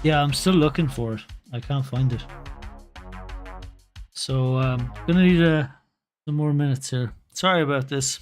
Yeah, I'm still looking for it. I can't find it. So gonna need some more minutes here. Sorry about this.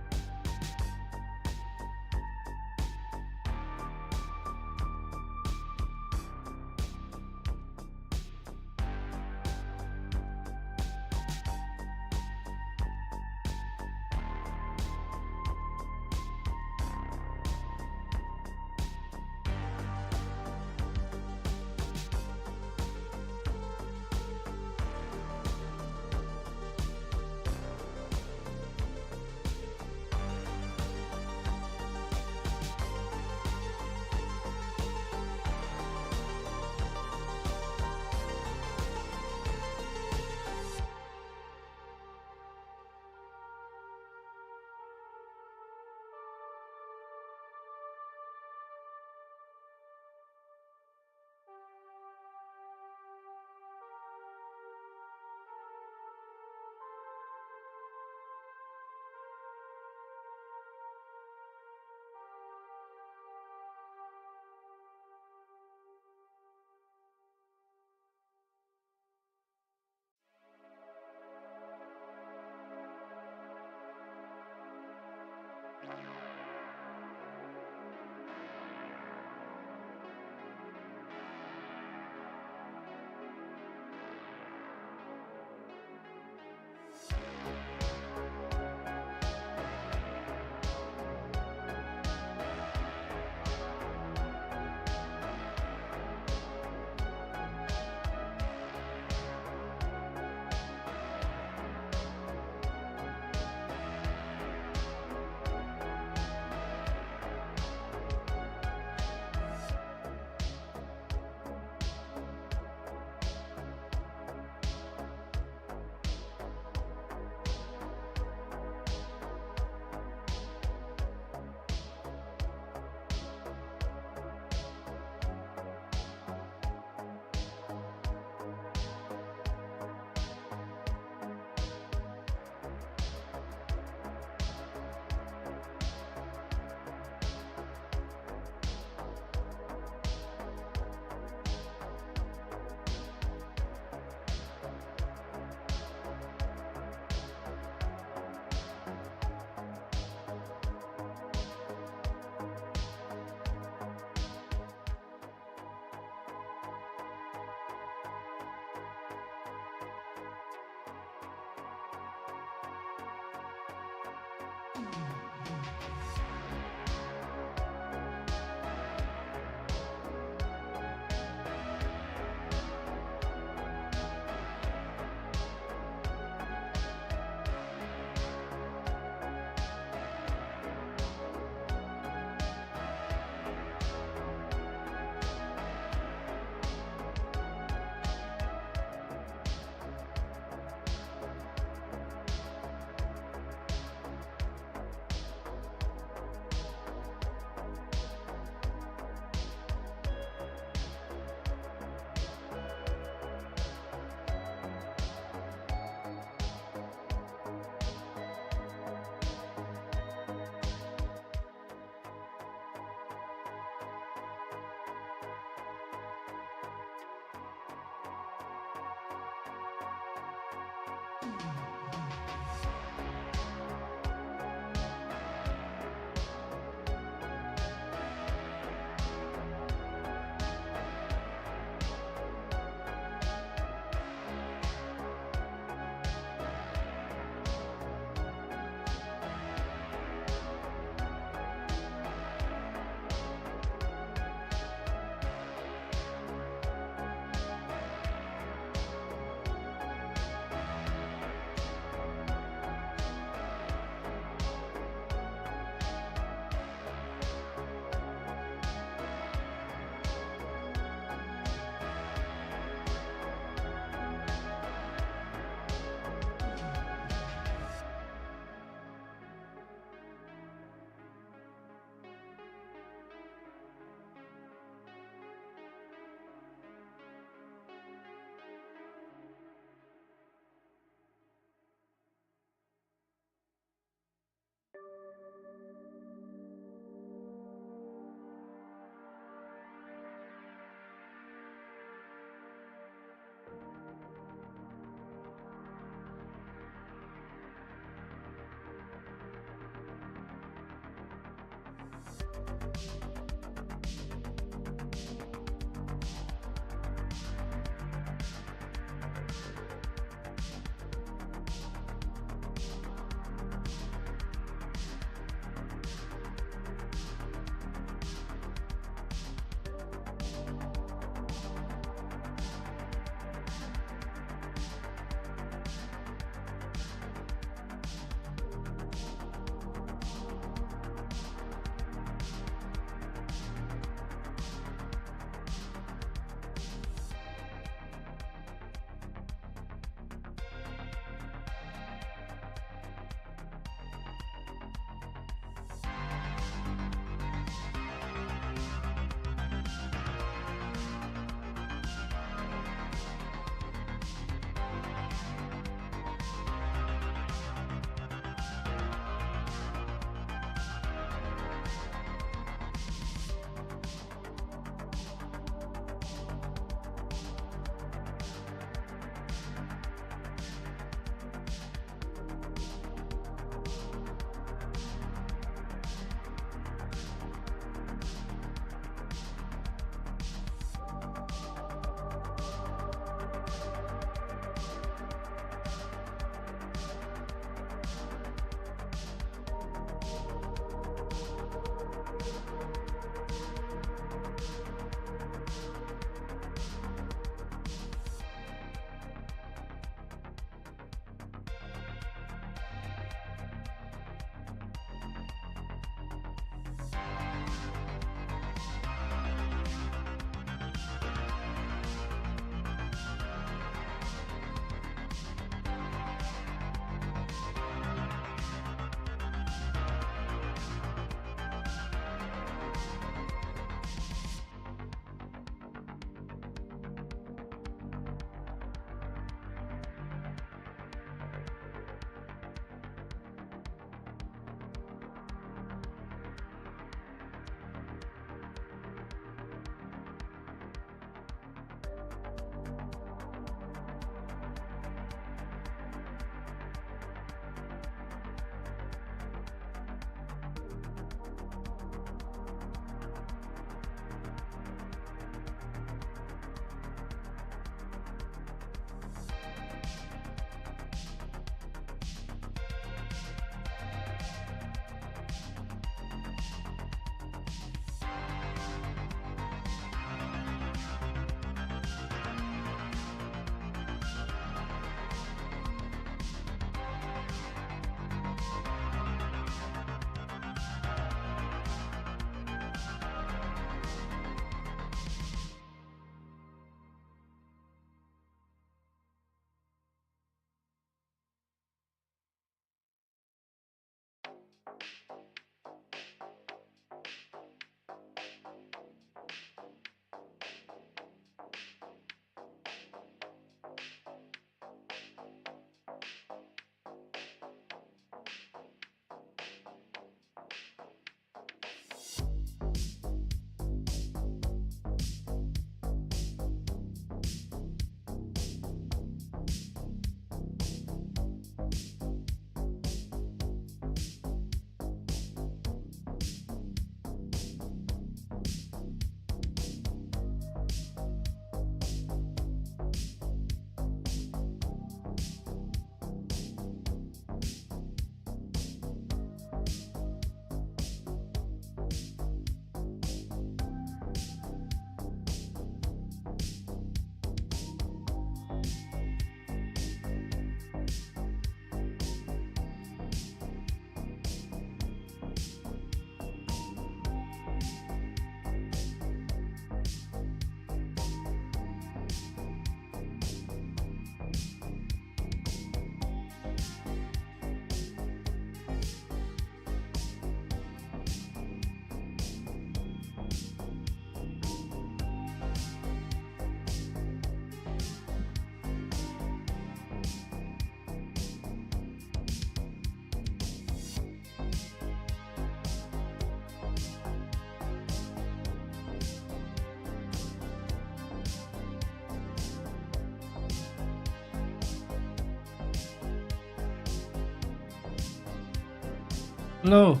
Hello.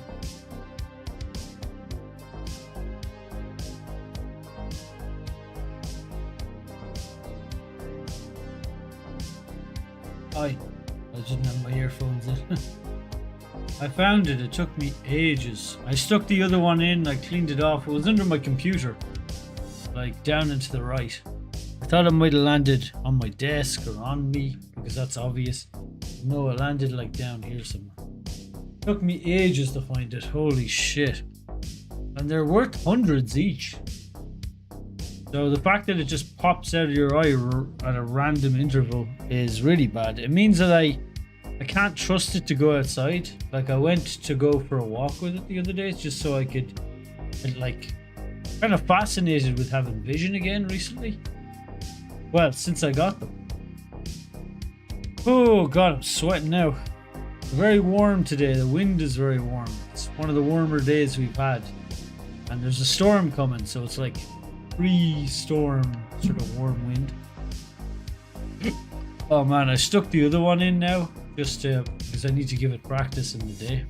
Hi. I didn't have my earphones in. I found it. It took me ages. I stuck the other one in. I cleaned it off. It was under my computer. Like down and to the right. I thought it might have landed on my desk or on me because that's obvious. No, it landed like down here somewhere. Took me ages to find it. Holy shit. And they're worth hundreds each. So the fact that it just pops out of your eye at a random interval is really bad. It means that I can't trust it to go outside. Like I went to go for a walk with it the other day just so I could, like, kind of fascinated with having vision again recently. Well, since I got them. Oh god, I'm sweating now. Very warm today. The wind is very warm. It's one of the warmer days we've had. And there's a storm coming, so it's like pre-storm sort of warm wind. Oh man, I stuck the other one in now just because I need to give it practice in the day.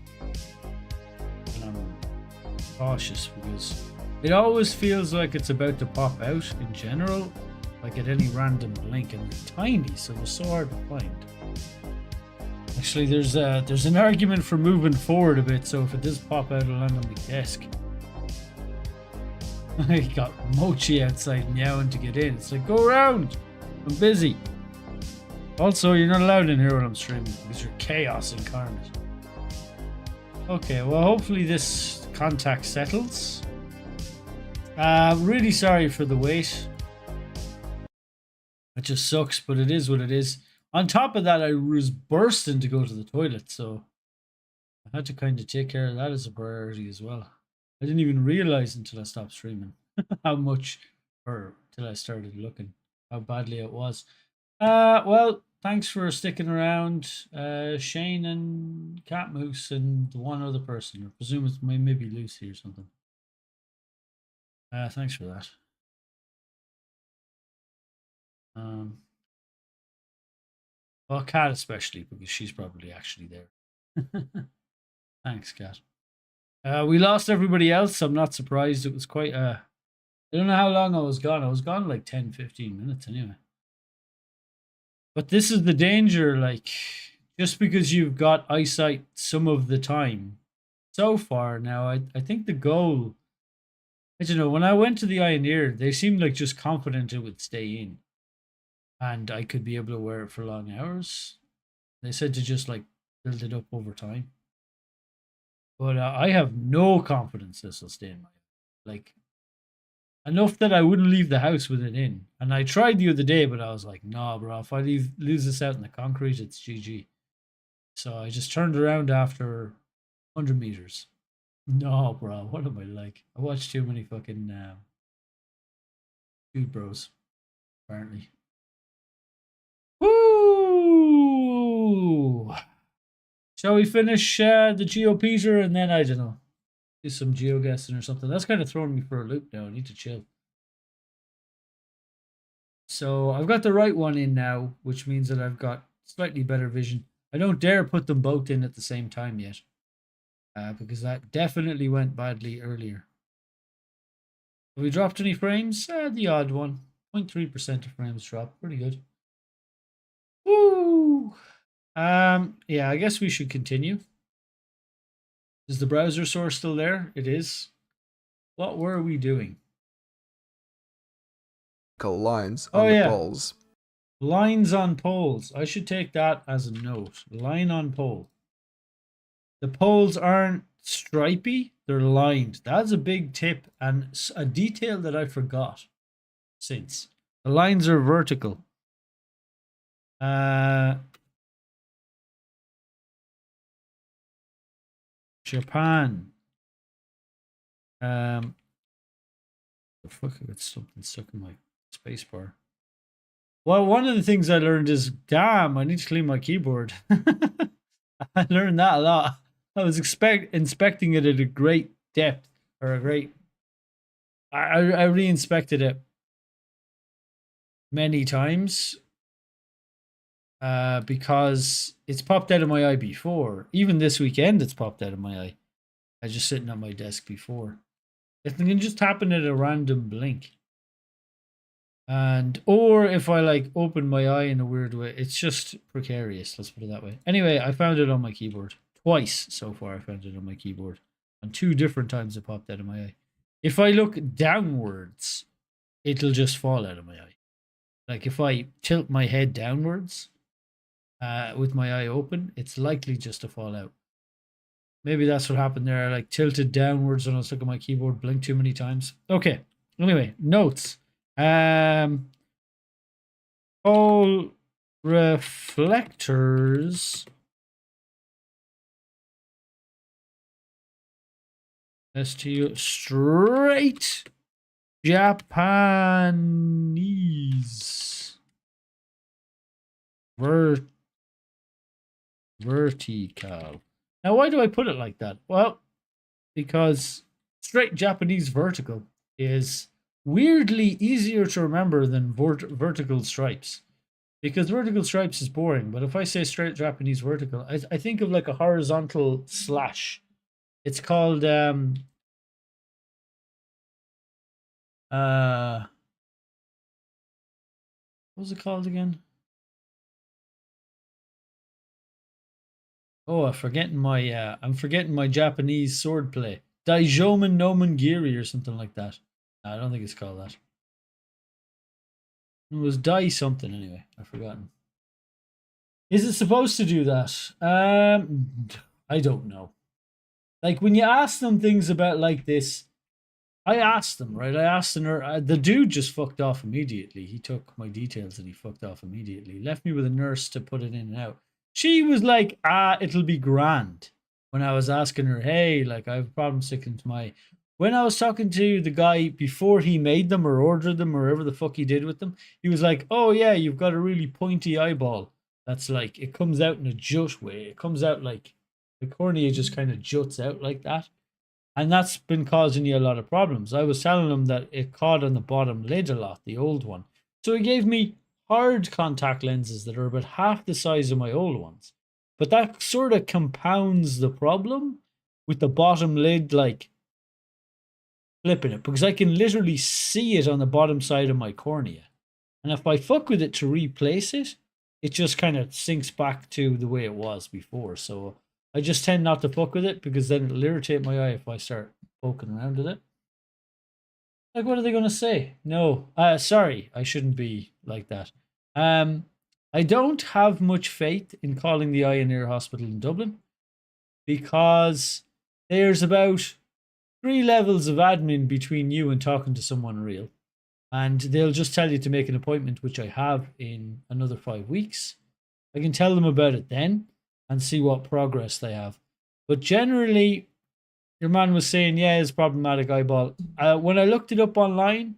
And I'm cautious because it always feels like it's about to pop out in general, like at any random blink, and they're tiny, so they're so hard to find. Actually, there's an argument for moving forward a bit, so if it does pop out, it'll land on my desk. I got Mochi outside meowing to get in. It's like, go around! I'm busy. Also, you're not allowed in here when I'm streaming because you're chaos incarnate. Okay, well, hopefully this contact settles. Really sorry for the wait. It just sucks, but it is what it is. On top of that, I was bursting to go to the toilet, so I had to kind of take care of that as a priority as well. I didn't even realize until I stopped streaming how much, or till I started looking, how badly it was. Well, thanks for sticking around, Shane and Cat Moose and one other person. I presume it's maybe Lucy or something. Thanks for that. Well, Cat especially, because she's probably actually there. Thanks, Cat. We lost everybody else. I'm not surprised. It was quite I don't know how long I was gone. I was gone like 10-15 minutes anyway. But this is the danger, like, just because you've got eyesight some of the time. So far now, I think the goal, I don't know, when I went to the eye and ear, they seemed like just confident it would stay in. And I could be able to wear it for long hours. They said to just like build it up over time. But I have no confidence this will stay in my eye. Like, enough that I wouldn't leave the house with it in. And I tried the other day, but I was like, nah, bro, if I lose this out in the concrete, it's GG. So I just turned around after 100 meters. No, bro, what am I like? I watched too many fucking Dude Bros, apparently. Woo! Shall we finish the Geopeter and then, I don't know, do some geoguessing or something? That's kind of throwing me for a loop now. I need to chill. So I've got the right one in now, which means that I've got slightly better vision. I don't dare put them both in at the same time yet, because that definitely went badly earlier. Have we dropped any frames? The odd one. 0.3% of frames dropped. Pretty good. Woo! Yeah, I guess we should continue. Is the browser source still there? It is. What were we doing? Lines on the poles. Lines on poles. I should take that as a note. Line on pole. The poles aren't stripy, they're lined. That's a big tip and a detail that I forgot since. The lines are vertical. Japan. The fuck, I got something stuck in my spacebar. Well, one of the things I learned is, damn, I need to clean my keyboard. I learned that a lot. I was inspecting it at a great depth, or a great. I re-inspected it many times because it's popped out of my eye before. Even this weekend, it's popped out of my eye. I was just sitting at my desk before. It can just happen at a random blink. And or if I like open my eye in a weird way, it's just precarious, let's put it that way. Anyway, I found it on my keyboard. Twice so far I found it on my keyboard. And 2 different times it popped out of my eye. If I look downwards, it'll just fall out of my eye. Like if I tilt my head downwards with my eye open, it's likely just to fall out. Maybe that's what happened there. I like tilted downwards when I was looking at my keyboard, blinked too many times. Okay. Anyway, notes. All reflectors STU straight Japanese vertical. Now, why do I put it like that? Well, because straight Japanese vertical is weirdly easier to remember than vertical stripes. Because vertical stripes is boring, but if I say straight Japanese vertical, I think of like a horizontal slash. It's called what was it called again? Oh, I'm forgetting my Japanese swordplay. Daijomen Nomen Giri or something like that. I don't think it's called that. It was Dai something anyway. I've forgotten. Is it supposed to do that? I don't know. Like when you ask them things about like this, I asked them, right? I asked the dude just fucked off immediately. He took my details and he fucked off immediately. Left me with a nurse to put it in and out. She was like, it'll be grand. When I was asking her, hey, like I have a problem sticking to my... When I was talking to the guy before he made them or ordered them or whatever the fuck he did with them, he was like, oh yeah, you've got a really pointy eyeball. That's like, it comes out in a jut way. It comes out like, the cornea just kind of juts out like that. And that's been causing you a lot of problems. I was telling him that it caught on the bottom lid a lot, the old one. So he gave me hard contact lenses that are about half the size of my old ones. But that sort of compounds the problem with the bottom lid, like, flipping it. Because I can literally see it on the bottom side of my cornea. And if I fuck with it to replace it, it just kind of sinks back to the way it was before. So I just tend not to fuck with it because then it'll irritate my eye if I start poking around with it. Like, what are they going to say? No, sorry, I shouldn't be like that. I don't have much faith in calling the Eye and Ear Hospital in Dublin because there's about 3 levels of admin between you and talking to someone real. And they'll just tell you to make an appointment, which I have in another 5 weeks. I can tell them about it then and see what progress they have. But generally, your man was saying, yeah, it's problematic eyeball. When I looked it up online,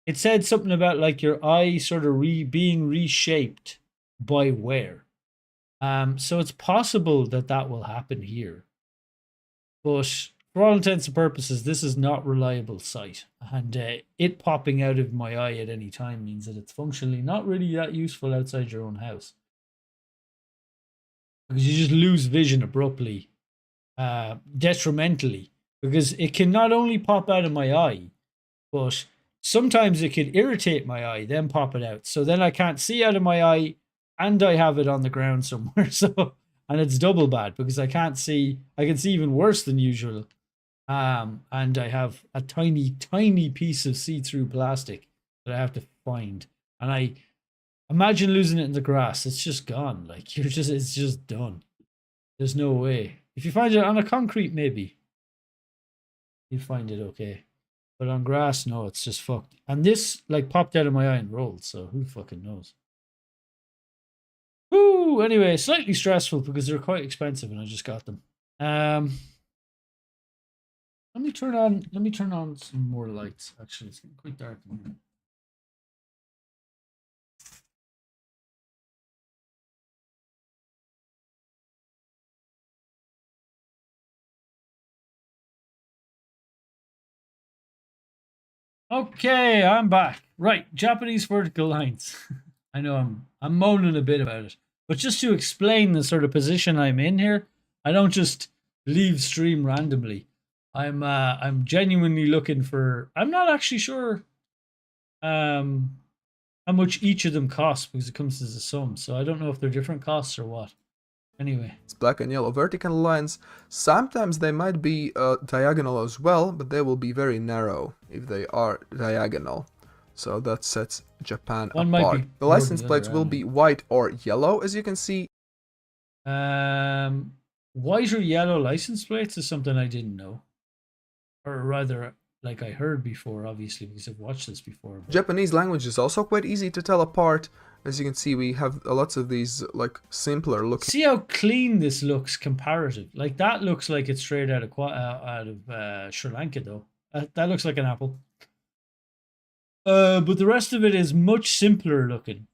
it said something about like your eye sort of being reshaped by wear. So it's possible that that will happen here. But for all intents and purposes, this is not reliable sight. And it popping out of my eye at any time means that it's functionally not really that useful outside your own house. Because you just lose vision abruptly, detrimentally. Because it can not only pop out of my eye, but sometimes it could irritate my eye, then pop it out. So then I can't see out of my eye, and I have it on the ground somewhere. So, and it's double bad because I can't see. I can see even worse than usual. And I have a tiny, tiny piece of see-through plastic that I have to find. And I imagine losing it in the grass. It's just gone. Like it's just done. There's no way. If you find it on a concrete, maybe you find it okay. But on grass, no, it's just fucked. And this like popped out of my eye and rolled. So who fucking knows? Woo! Anyway, slightly stressful because they're quite expensive and I just got them. Let me turn on some more lights. Actually, it's getting quite dark in here. Okay, I'm back. Right, Japanese vertical lines. I know I'm moaning a bit about it, but just to explain the sort of position I'm in here, I don't just leave stream randomly. I'm genuinely looking for. I'm not actually sure how much each of them costs because it comes as a sum. So I don't know if they're different costs or what. Anyway, it's black and yellow vertical lines. Sometimes they might be diagonal as well, but they will be very narrow if they are diagonal. So that sets Japan one might apart. be The license plates will be white or yellow, as you can see. White or yellow license plates is something I didn't know, or rather, like I heard before, obviously because I've watched this before. But... Japanese language is also quite easy to tell apart. As you can see, we have lots of these like simpler looking. See how clean this looks comparative. Like that looks like it's straight out of Sri Lanka, though. That looks like an apple. But the rest of it is much simpler looking,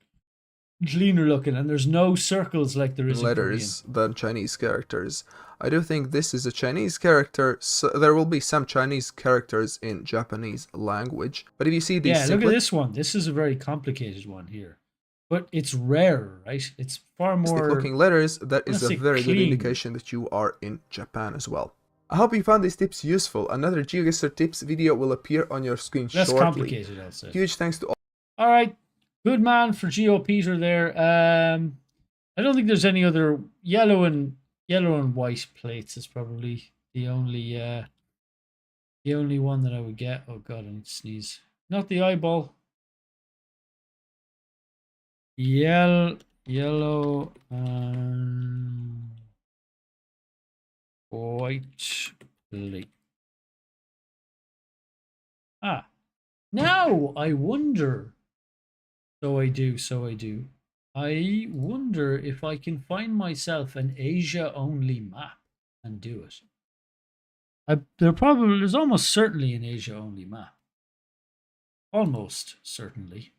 cleaner looking, and there's no circles like there is in letters Korean. than Chinese characters. I do think this is a Chinese character, so there will be some Chinese characters in Japanese language. But if you see these, look at this one. This is a very complicated one here, but it's rare, right? It's far more looking letters. That is a very clean. good indication that you are in Japan as well. I hope you found these tips useful. Another Geoguessr tips video will appear on your screen less shortly. Complicated, I'll say. Huge thanks to all. All right, good man for Geopeter there. I don't think there's any other yellow and white plates. Is probably the only one that I would get. Oh god, I need to sneeze. Not the eyeball. Yellow and white plate. Ah, now I wonder. So I do. I wonder if I can find myself an Asia-only map and do it. There's almost certainly an Asia-only map. Almost certainly.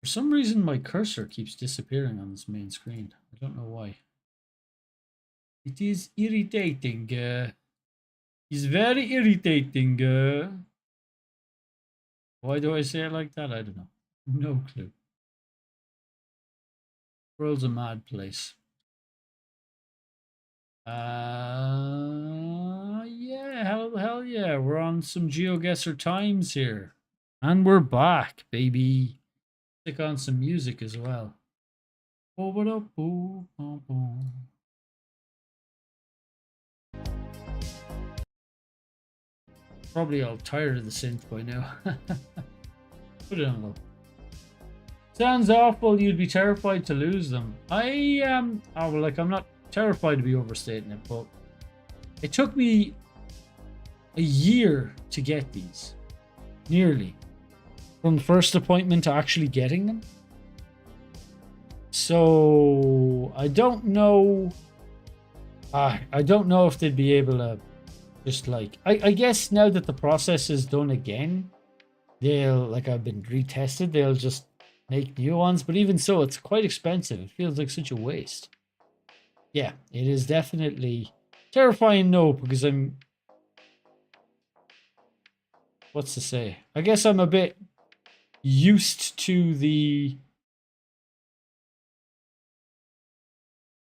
For some reason, my cursor keeps disappearing on this main screen. I don't know why. It is irritating. It's very irritating. Why do I say it like that? I don't know. No clue. World's a mad place. Yeah, hell yeah. We're on some GeoGuessr times here. And we're back, baby. Stick on some music as well. Probably all tired of the synth by now. Put it on low. Sounds awful. You'd be terrified to lose them. I'm not terrified to be overstating it, but it took me a year to get these. Nearly. From the first appointment to actually getting them. So I don't know. I don't know if they'd be able to just like I guess now that the process is done again, they'll like I've been retested, they'll just make new ones, but even so it's quite expensive. It feels like such a waste. Yeah, it is definitely terrifying, no, because I'm what's to say? I guess I'm a bit used to the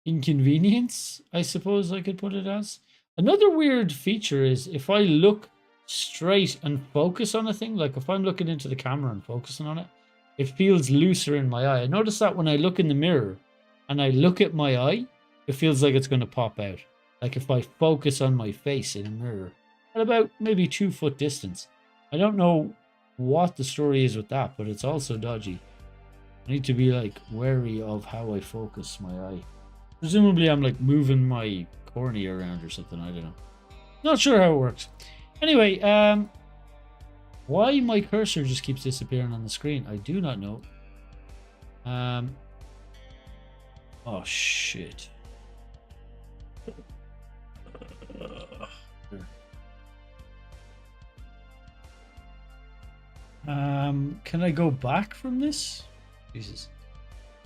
inconvenience, I suppose I could put it as. Another weird feature is if I look straight and focus on a thing, like if I'm looking into the camera and focusing on it, it feels looser in my eye. I notice that when I look in the mirror and I look at my eye, it feels like it's going to pop out. Like if I focus on my face in a mirror at about maybe 2 foot distance. I don't know what the story is with that, but it's also dodgy. I need to be like wary of how I focus my eye. Presumably I'm like moving my cornea around or something, I don't know. Not sure how it works. Anyway, why my cursor just keeps disappearing on the screen, I do not know. Oh shit. Can I go back from this? Jesus.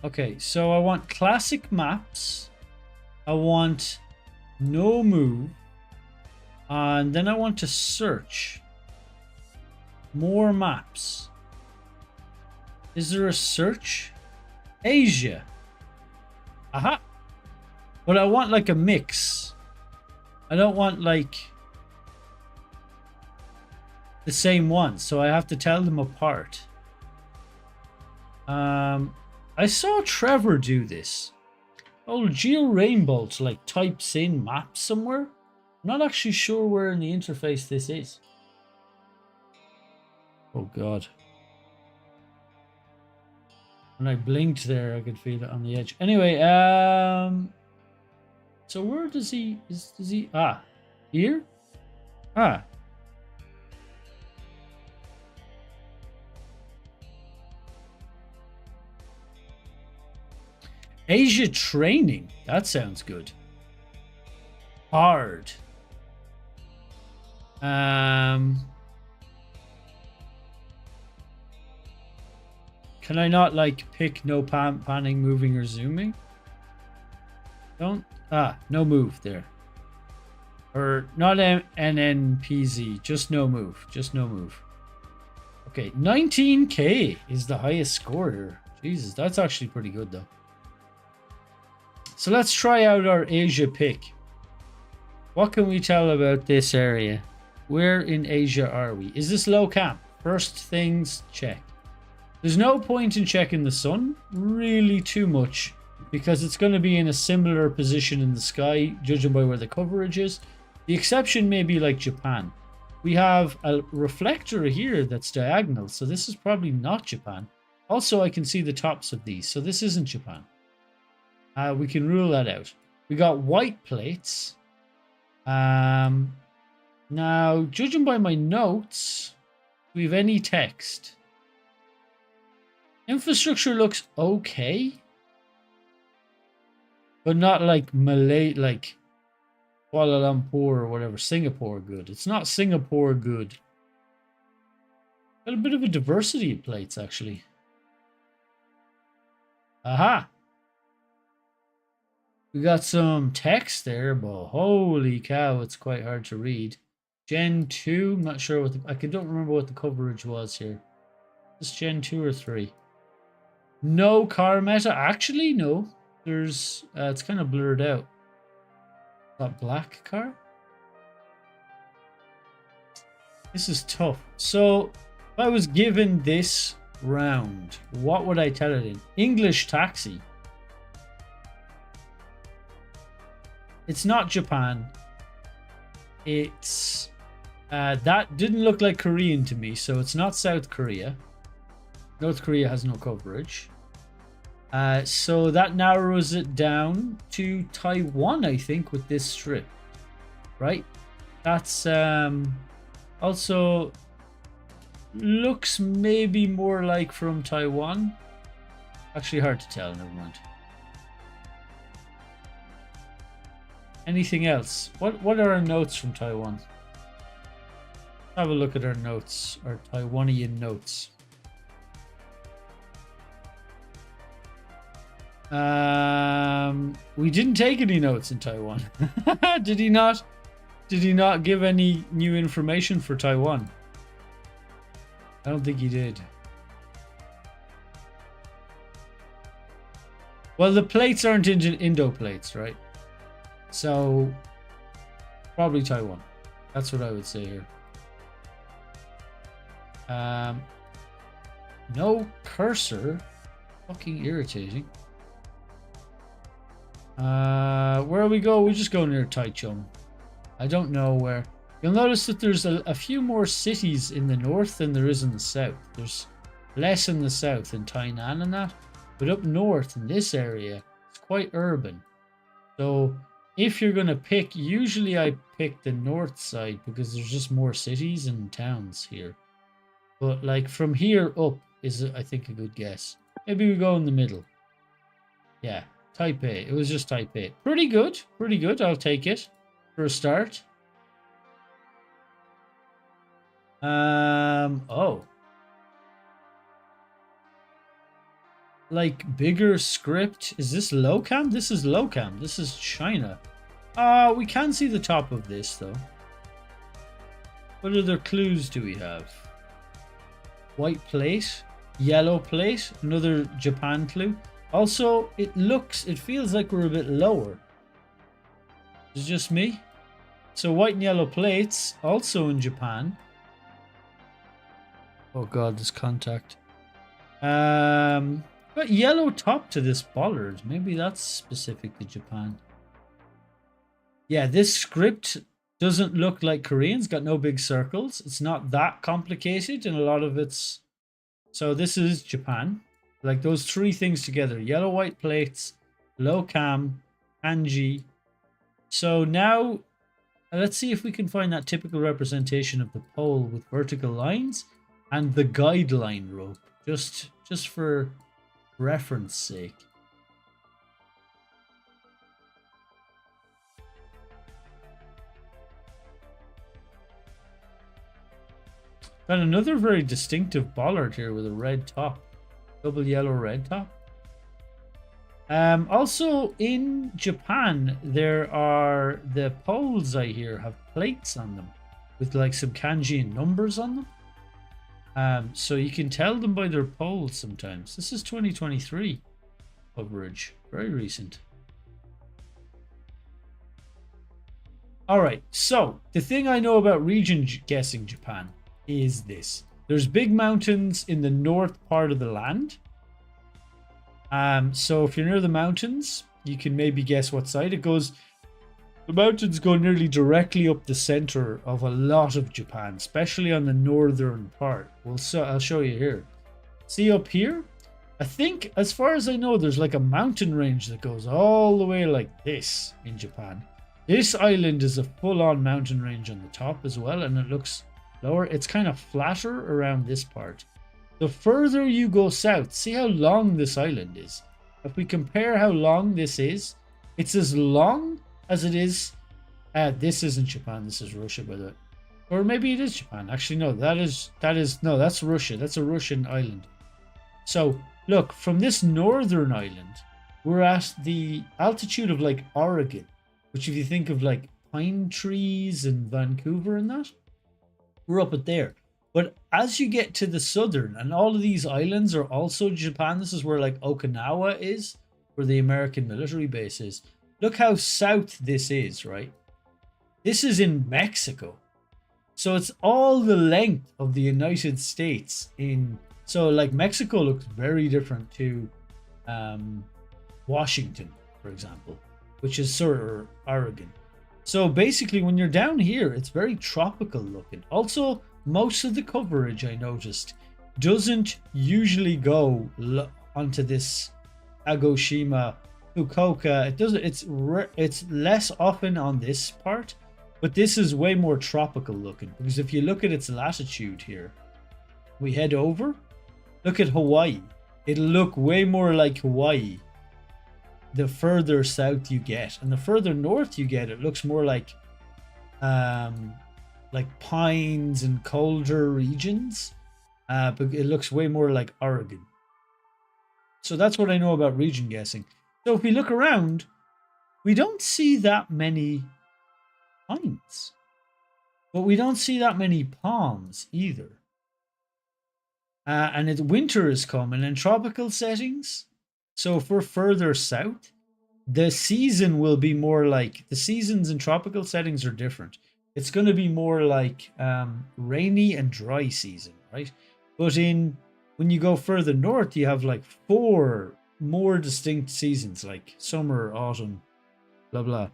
Okay, so I want classic maps. I want no move. And then I want to search. More maps. Is there a search? Asia. Aha. But I want like a mix. I don't want like the same one, so I have to tell them apart. I saw Trevor do this. Oh, GeoRainbolt like types in maps somewhere. I'm not actually sure where in the interface this is. Oh God. When I blinked there, I could feel it on the edge. Anyway, so where does he here? Ah. Asia training. That sounds good. Hard. Can I not like pick no panning, moving, or zooming? Don't. No move there. Or not NNPZ, just no move. Just no move. Okay, 19k is the highest score here. Jesus, that's actually pretty good though. So let's try out our Asia pick. What can we tell about this area? Where in Asia are we? Is this low camp? First things check. There's no point in checking the sun really too much because it's going to be in a similar position in the sky, judging by where the coverage is. The exception may be like Japan. We have a reflector here that's diagonal, so this is probably not Japan. Also, I can see the tops of these, so this isn't Japan. We can rule that out. We got white plates. Now, judging by my notes, do we have any text? Infrastructure looks okay, but not like Malay, like Kuala Lumpur or whatever. Singapore good. It's not Singapore good. Got a bit of a diversity of plates actually. Aha! We got some text there, but holy cow, it's quite hard to read. Gen 2, I'm not sure what I don't remember what the coverage was here. Is Gen 2 or 3? No car meta. Actually, no. There's it's kind of blurred out. That black car? This is tough. So if I was given this round, what would I tell it in? English taxi. It's not Japan. It's that didn't look like Korean to me, so it's not South Korea. North Korea has no coverage. So that narrows it down to Taiwan, I think, with this strip. Right? That's also looks maybe more like from Taiwan. Actually hard to tell, never mind. Anything else? What are our notes from Taiwan? Have a look at our notes, our Taiwanian notes. We didn't take any notes in Taiwan. Did he not? Did he not give any new information for Taiwan? I don't think he did. Well, the plates aren't Indo plates, right? So, probably Taiwan. That's what I would say here. No cursor. Fucking irritating. Where we go? We just go near Taichung. I don't know where. You'll notice that there's a few more cities in the north than there is in the south. There's less in the south in Tainan and that. But up north in this area, it's quite urban. So if you're going to pick, usually I pick the north side because there's just more cities and towns here. But like from here up is, I think, a good guess. Maybe we go in the middle. Yeah, Taipei. It was just Taipei. Pretty good. Pretty good. I'll take it for a start. Oh. Like bigger script. Is this low cam? This is low cam. This is China. We can see the top of this though. What other clues do we have? white plate, yellow plate, another Japan clue. Also, it feels like we're a bit lower. Is it just me? So white and yellow plates, also in Japan. Oh god, this contact. Got yellow top to this bollard. Maybe that's specific to Japan. Yeah, this script doesn't look like Korean. It's got no big circles. It's not that complicated in a lot of its... So this is Japan. Like those three things together. Yellow, white plates, low cam, kanji. So now, let's see if we can find that typical representation of the pole with vertical lines and the guideline rope. Just for reference sake. Got another very distinctive bollard here with a red top. Double yellow red top. Also in Japan, there are the poles I hear have plates on them with like some kanji and numbers on them. So you can tell them by their poles sometimes. This is 2023 coverage. Very recent. Alright, so the thing I know about region guessing Japan is this. There's big mountains in the north part of the land. So if you're near the mountains, you can maybe guess what side it goes. The mountains go nearly directly up the center of a lot of Japan, especially on the northern part. I'll show you here. See up here? I think, as far as I know, there's like a mountain range that goes all the way like this in Japan. This island is a full-on mountain range on the top as well, and it looks lower. It's kind of flatter around this part. The further you go south, see how long this island is. If we compare how long this is, it's as long as it is. This isn't Japan. This is Russia, by the way. Or maybe it is Japan. Actually, no. No, that's Russia. That's a Russian island. So look, from this northern island, we're at the altitude of like Oregon, which if you think of like pine trees and Vancouver and that, we're up at there. But as you get to the southern, and all of these islands are also Japan, this is where like Okinawa is, where the American military base is. Look how south this is, right? This is in Mexico. So it's all the length of the United States in... So like Mexico looks very different to Washington, for example, which is sort of Oregon. So basically when you're down here, it's very tropical looking. Also, most of the coverage I noticed doesn't usually go onto this Kagoshima, Fukuoka. It doesn't. It's less often on this part, but this is way more tropical looking because if you look at its latitude here, we head over. Look at Hawaii. It'll look way more like Hawaii the further south you get, and the further north you get, it looks more like pines and colder regions, but it looks way more like Oregon. So that's what I know about region guessing. So if we look around, we don't see that many pines, but we don't see that many palms either. And winter is coming in tropical settings. So if we're further south, the season will be more like... The seasons in tropical settings are different. It's going to be more like rainy and dry season, right? But when you go further north, you have like 4 more distinct seasons, like summer, autumn, blah, blah,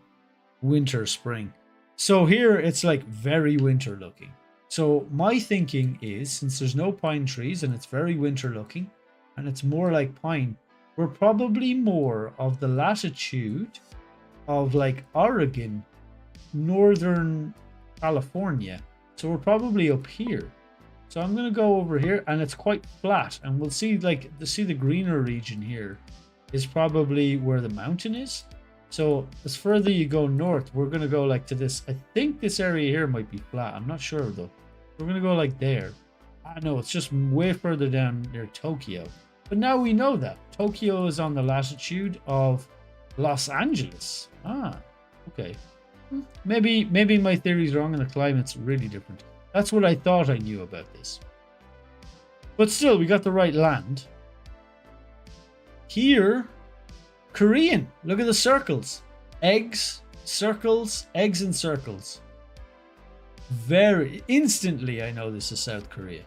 winter, spring. So here it's like very winter looking. So my thinking is, since there's no pine trees and it's very winter looking and it's more like pine, we're probably more of the latitude of like Oregon, northern California. So we're probably up here. So I'm going to go over here and it's quite flat, and we'll see like the greener region here is probably where the mountain is. So as further you go north, we're going to go like to this. I think this area here might be flat. I'm not sure though. We're going to go like there. I know it's just way further down near Tokyo. But now we know that Tokyo is on the latitude of Los Angeles. Ah, okay. Maybe my theory's wrong and the climate's really different. That's what I thought I knew about this. But still, we got the right land. Here, Korean. Look at the circles. Eggs, circles, eggs and circles. Very instantly, I know this is South Korea.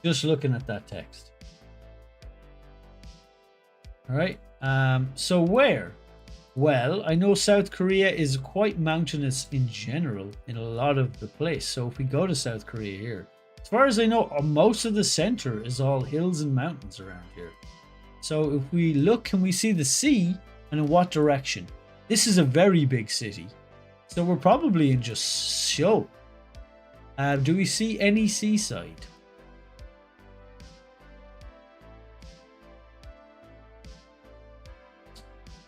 Just looking at that text. All right. So where? Well, I know South Korea is quite mountainous in general in a lot of the place. So if we go to South Korea here, as far as I know, most of the center is all hills and mountains around here. So if we look, can we see the sea and in what direction? This is a very big city. So we're probably in just Seoul. Do we see any seaside?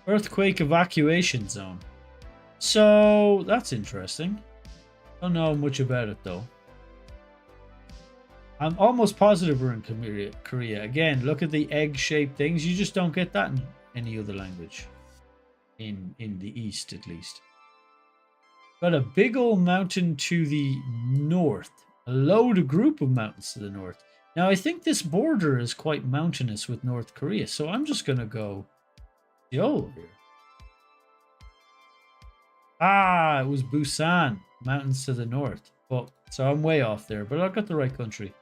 Earthquake evacuation zone. So that's interesting. Don't know much about it though. I'm almost positive we're in Korea. Again, look at the egg-shaped things. You just don't get that in any other language. In the East, at least. Got a big old mountain to the north. A group of mountains to the north. Now, I think this border is quite mountainous with North Korea. So I'm just going to go Seoul here. Ah, it was Busan. Mountains to the north. But so I'm way off there. But I've got the right country.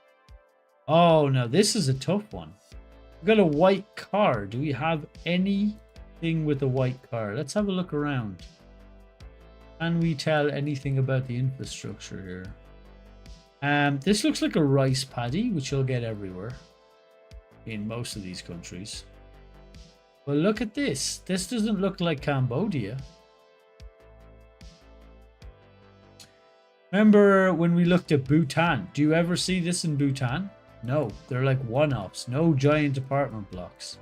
Oh, now this is a tough one. We've got a white car. Do we have anything with a white car? Let's have a look around. Can we tell anything about the infrastructure here? This looks like a rice paddy, which you'll get everywhere in most of these countries. Well, look at this. This doesn't look like Cambodia. Remember when we looked at Bhutan? Do you ever see this in Bhutan? No, they're like one-offs. No giant apartment blocks.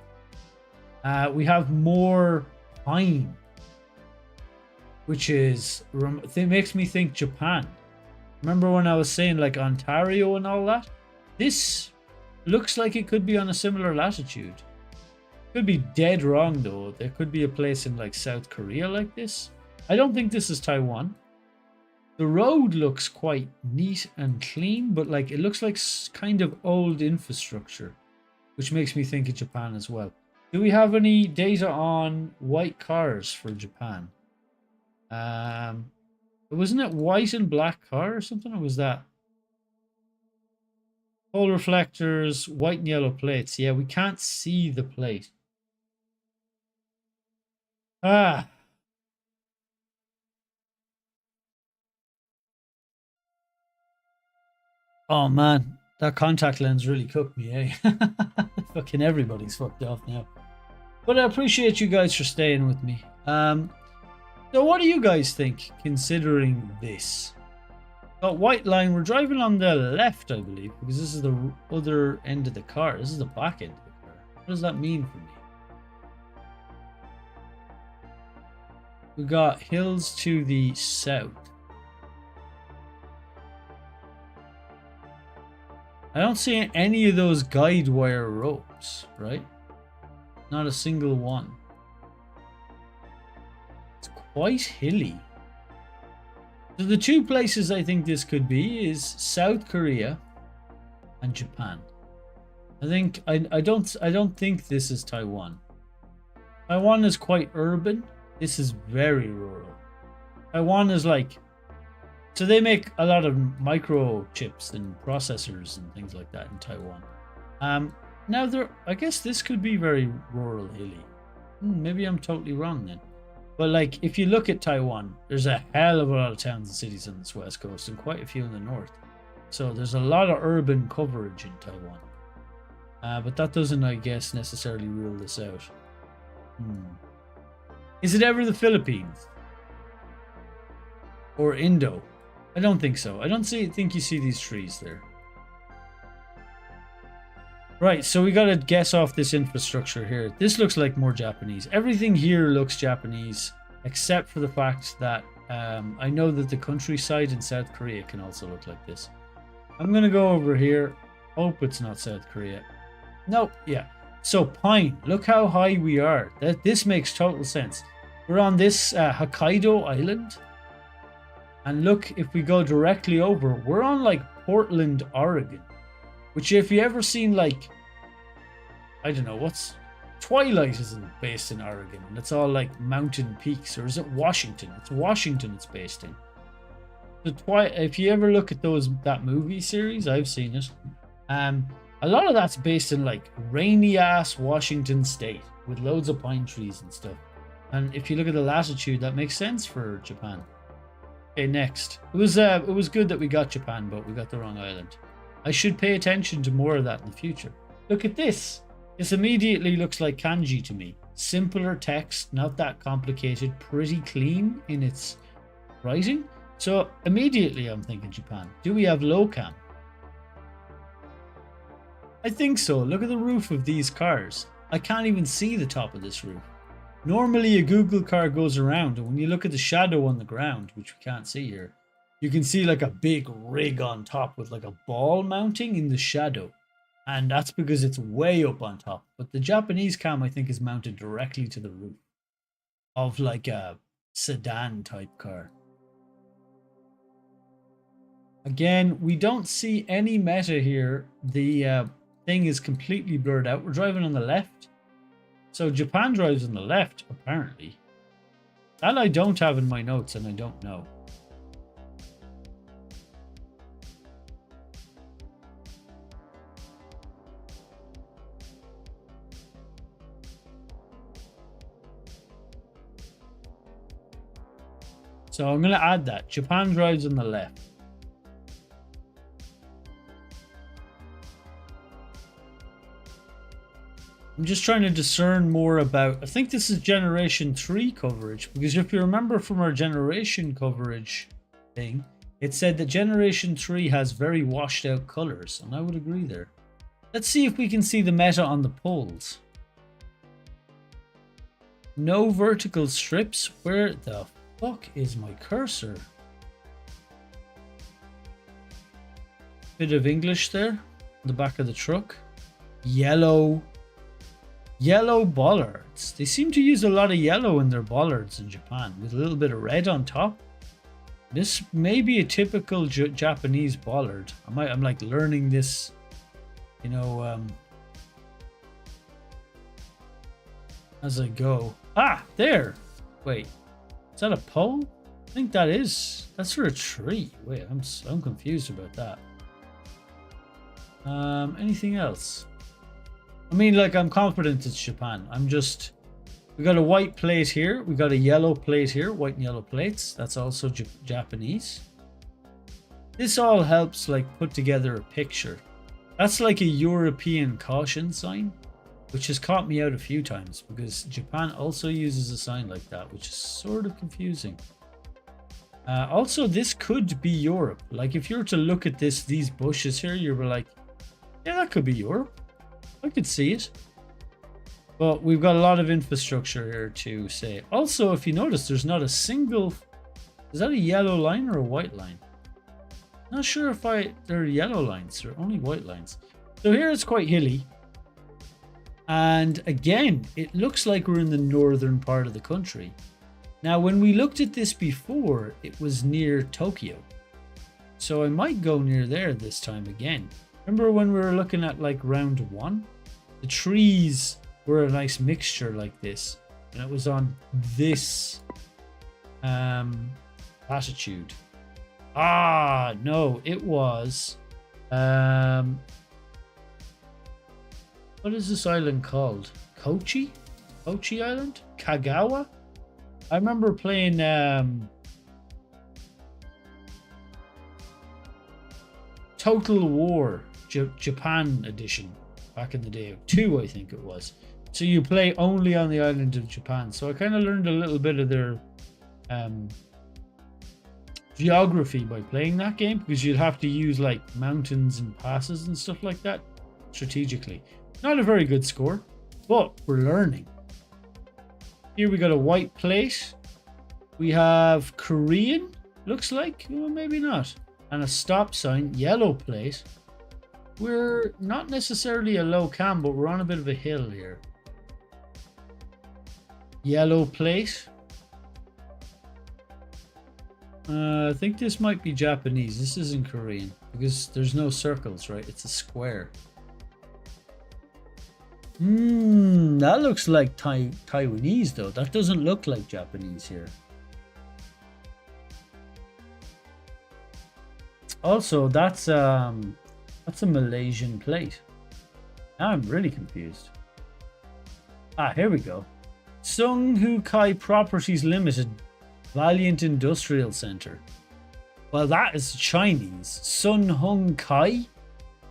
We have more pine, which is it makes me think Japan. Remember when I was saying like Ontario and all that? This looks like it could be on a similar latitude. Could be dead wrong though. There could be a place in like South Korea like this. I don't think this is Taiwan. The road looks quite neat and clean, but like it looks like kind of old infrastructure, which makes me think of Japan as well. Do we have any data on white cars for Japan? Wasn't it white and black car or something? Or was that pole reflectors, white and yellow plates? Yeah, we can't see the plate. Ah. Oh man, that contact lens really cooked me, eh? Fucking everybody's fucked off now. But I appreciate you guys for staying with me. So what do you guys think, considering this? Got white line, we're driving on the left, I believe, because this is the other end of the car. This is the back end of the car. What does that mean for me? We got hills to the south. I don't see any of those guide wire ropes, right? Not a single one. It's quite hilly. So the two places I think this could be is South Korea and Japan. I don't think this is Taiwan. Taiwan is quite urban. This is very rural. Taiwan is like, so they make a lot of microchips and processors and things like that in Taiwan. Now I guess this could be very rural, hilly. Maybe I'm totally wrong then. But like, if you look at Taiwan, there's a hell of a lot of towns and cities on this west coast and quite a few in the north. So there's a lot of urban coverage in Taiwan. But that doesn't, I guess, necessarily rule this out. Is it ever the Philippines? Or Indo? I don't think so. I don't think you see these trees there. Right, so we gotta guess off this infrastructure here. This looks like more Japanese. Everything here looks Japanese, except for the fact that I know that the countryside in South Korea can also look like this. I'm gonna go over here. Hope it's not South Korea. Nope, yeah. So pine, look how high we are. This makes total sense. We're on this Hokkaido island. And look, if we go directly over, we're on like Portland, Oregon. Which if you ever seen like, I don't know, what's Twilight isn't based in Oregon and it's all like mountain peaks, or is it Washington? It's Washington it's based in. If you ever look at that movie series, I've seen it. A lot of that's based in like rainy ass Washington state with loads of pine trees and stuff. And if you look at the latitude, that makes sense for Japan. Okay, next. It was good that we got Japan, but we got the wrong island. I should pay attention to more of that in the future. Look at this. This immediately looks like kanji to me. Simpler text, not that complicated, pretty clean in its writing. So immediately I'm thinking Japan. Do we have low cam? I think so. Look at the roof of these cars. I can't even see the top of this roof. Normally a Google car goes around, and when you look at the shadow on the ground, which we can't see here, you can see like a big rig on top with like a ball mounting in the shadow. And that's because it's way up on top. But the Japanese cam, I think, is mounted directly to the roof of like a sedan type car. Again, we don't see any meta here. The thing is completely blurred out. We're driving on the left. So Japan drives on the left, apparently. That I don't have in my notes, and I don't know. So I'm going to add that. Japan drives on the left. I'm just trying to discern more about... I think this is Generation 3 coverage. Because if you remember from our Generation coverage thing, it said that Generation 3 has very washed out colors. And I would agree there. Let's see if we can see the meta on the poles. No vertical strips. Where the fuck is my cursor? Bit of English there. On the back of the truck. Yellow bollards. They seem to use a lot of yellow in their bollards in Japan with a little bit of red on top. This may be a typical Japanese bollard. I'm like learning this, you know, as I go. Ah, there. Wait, is that a pole? I think that is. That's for a tree. Wait, I'm confused about that. Anything else? I mean, like, I'm confident it's Japan. We got a white plate here. We got a yellow plate here. White and yellow plates. That's also Japanese. This all helps, like, put together a picture. That's like a European caution sign, which has caught me out a few times because Japan also uses a sign like that, which is sort of confusing. Also, this could be Europe. Like, if you were to look at these bushes here, you'd be like, yeah, that could be Europe. I could see it. But we've got a lot of infrastructure here to say. Also, if you notice, there's not a single... Is that a yellow line or a white line? Not sure if they're yellow lines. They're only white lines. So here it's quite hilly. And again, it looks like we're in the northern part of the country. Now, when we looked at this before, it was near Tokyo. So I might go near there this time again. Remember when we were looking at like round 1? The trees were a nice mixture like this. And it was on this latitude. Ah, no, it was... what is this island called? Kochi? Kochi Island? Kagawa? I remember playing Total War Japan edition back in the day. 2, I think it was. So you play only on the island of Japan. So I kind of learned a little bit of their geography by playing that game, because you'd have to use like mountains and passes and stuff like that strategically. Not a very good score, but we're learning. Here we got a white plate. We have Korean, looks like. Well, maybe not. And a stop sign, yellow plate. We're not necessarily a low cam, but we're on a bit of a hill here. Yellow plate. I think this might be Japanese. This isn't Korean. Because there's no circles, right? It's a square. That looks like Taiwanese though. That doesn't look like Japanese here. Also, that's a Malaysian plate. Now I'm really confused. Here we go. Sung Hu Kai Properties Limited, Valiant Industrial Center. Well, that is Chinese. Sun Hung Kai?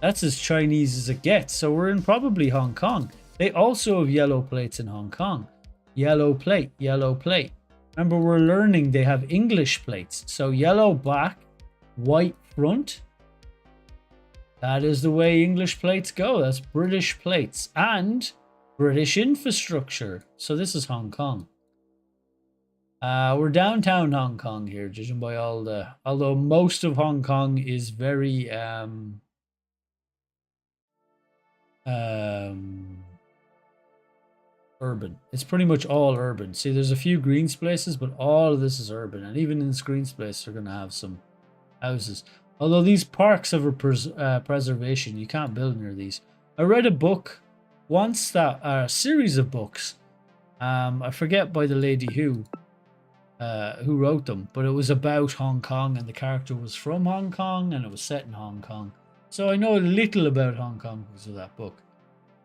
That's as Chinese as it gets. So we're in probably Hong Kong. They also have yellow plates in Hong Kong. Yellow plate, yellow plate. Remember, we're learning they have English plates. So yellow back, white front. That is the way English plates go. That's British plates and British infrastructure. So this is Hong Kong. We're downtown Hong Kong here, judging by all the... Although most of Hong Kong is very... urban. It's pretty much all urban. See, there's a few green spaces, but all of this is urban. And even in this green space, they're going to have some houses. Although these parks have a preservation. You can't build near these. I read a book once, that a series of books. I forget by the lady who wrote them, but it was about Hong Kong, and the character was from Hong Kong, and it was set in Hong Kong. So I know a little about Hong Kong because of that book.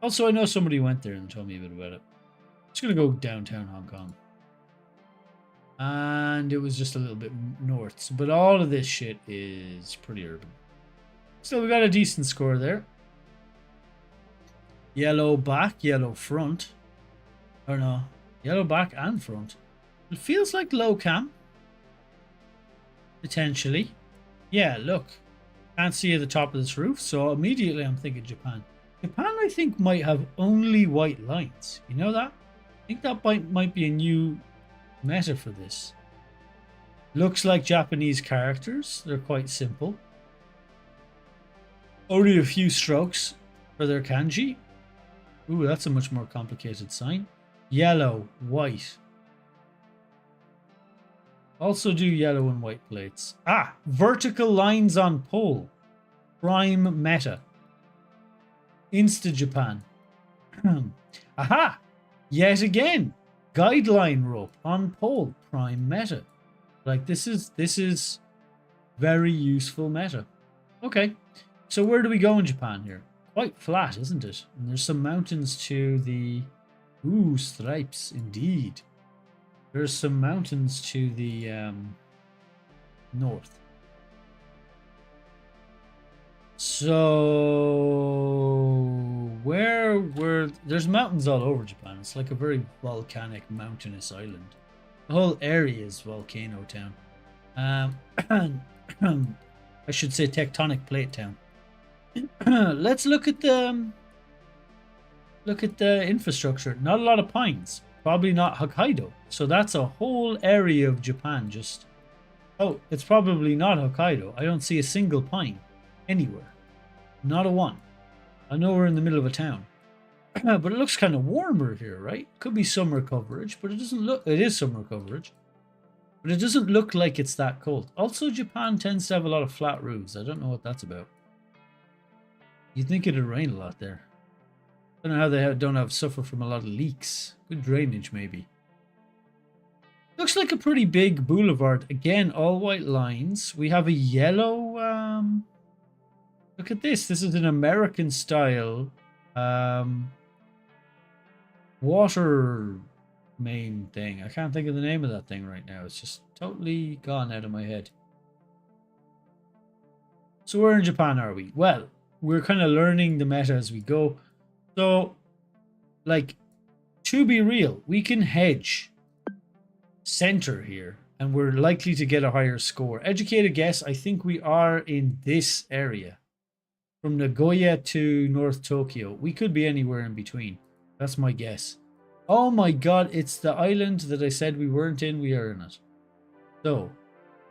Also, I know somebody went there and told me a bit about it. I'm just going to go downtown Hong Kong. And it was just a little bit north. So, but all of this shit is pretty urban. Still, we got a decent score there. Yellow back, yellow front. Or no, yellow back and front. It feels like low cam. Potentially. Yeah, look. Can't see at the top of this roof, so immediately I'm thinking Japan. Japan, I think, might have only white lines. You know that? I think that might be a new meta for this. Looks like Japanese characters. They're quite simple. Only a few strokes for their kanji. Ooh, that's a much more complicated sign. Yellow, white. Also do yellow and white plates. Vertical lines on pole. Prime meta. Insta Japan. Aha! Yet again. Guideline rope on pole. Prime meta. Like this is very useful meta. Okay. So where do we go in Japan here? Quite flat, isn't it? And there's some mountains to the... Ooh, stripes, indeed. There's some mountains to the north. So there's mountains all over Japan. It's like a very volcanic, mountainous island. The whole area is volcano town. I should say tectonic plate town. Let's look at the infrastructure. Not a lot of pines. Probably not Hokkaido. So that's a whole area of Japan just... Oh, it's probably not Hokkaido. I don't see a single pine anywhere. Not a one. I know we're in the middle of a town. But it looks kind of warmer here, right? Could be summer coverage, but it doesn't look... It is summer coverage. But it doesn't look like it's that cold. Also, Japan tends to have a lot of flat roofs. I don't know what that's about. You'd think it'd rain a lot there. I don't know how they don't suffer from a lot of leaks. Good drainage, maybe. Looks like a pretty big boulevard. Again, all white lines. We have a yellow... Look at this. This is an American style water main thing. I can't think of the name of that thing right now. It's just totally gone out of my head. So where in Japan are we? Well, we're kind of learning the meta as we go. So, like, to be real, we can hedge center here, and we're likely to get a higher score. Educated guess, I think we are in this area. From Nagoya to North Tokyo. We could be anywhere in between. That's my guess. Oh my god, it's the island that I said we weren't in. We are in it. So,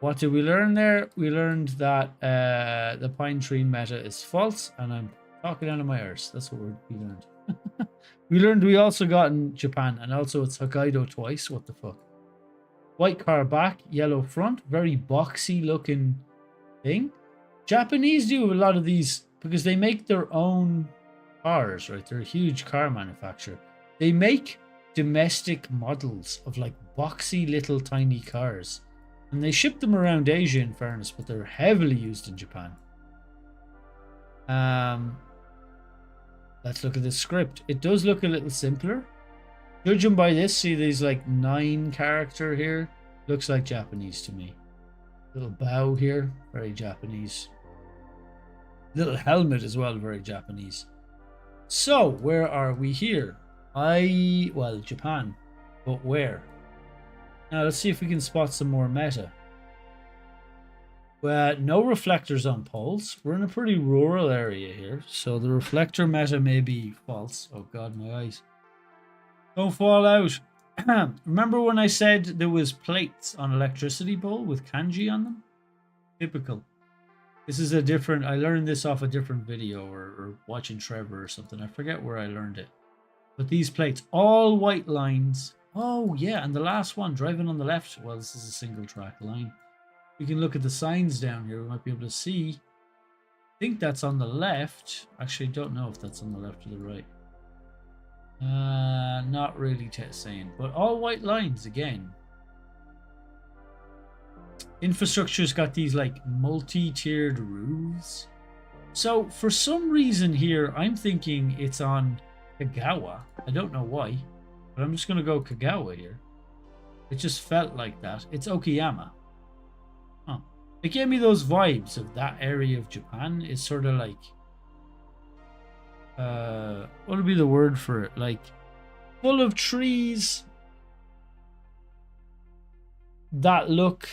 what did we learn there? We learned that the pine tree meta is false, and I'm talking out of my arse. That's what we learned. We learned we also got in Japan, and also it's Hokkaido twice. What the fuck? White car back, yellow front, very boxy looking thing. Japanese do a lot of these because they make their own cars, right? They're a huge car manufacturer. They make domestic models of like boxy little tiny cars. And they ship them around Asia in fairness, but they're heavily used in Japan. Let's look at the script. It does look a little simpler. Judging by this, see these like 9 character here? Looks like Japanese to me. Little bow here, very Japanese. Little helmet as well, very Japanese. So, where are we here? Well, Japan. But where? Now, let's see if we can spot some more meta. No reflectors on poles. We're in a pretty rural area here, so the reflector meta may be false. Oh god, my eyes. Don't fall out. Remember when I said there was plates on electricity pole with kanji on them? Typical. This is a different... I learned this off a different video or watching Trevor or something. I forget where I learned it. But these plates, all white lines. Oh, yeah, and the last one, driving on the left. Well, this is a single track line. We can look at the signs down here. We might be able to see. I think that's on the left. Actually, I don't know if that's on the left or the right. Not really saying. But all white lines again. Infrastructure's got these like multi-tiered roofs. So for some reason here, I'm thinking it's on Kagawa. I don't know why, but I'm just going to go Kagawa here. It just felt like that. It's Okayama. Huh. It gave me those vibes of that area of Japan. It's sort of like, what would be the word for it? Like, full of trees that look,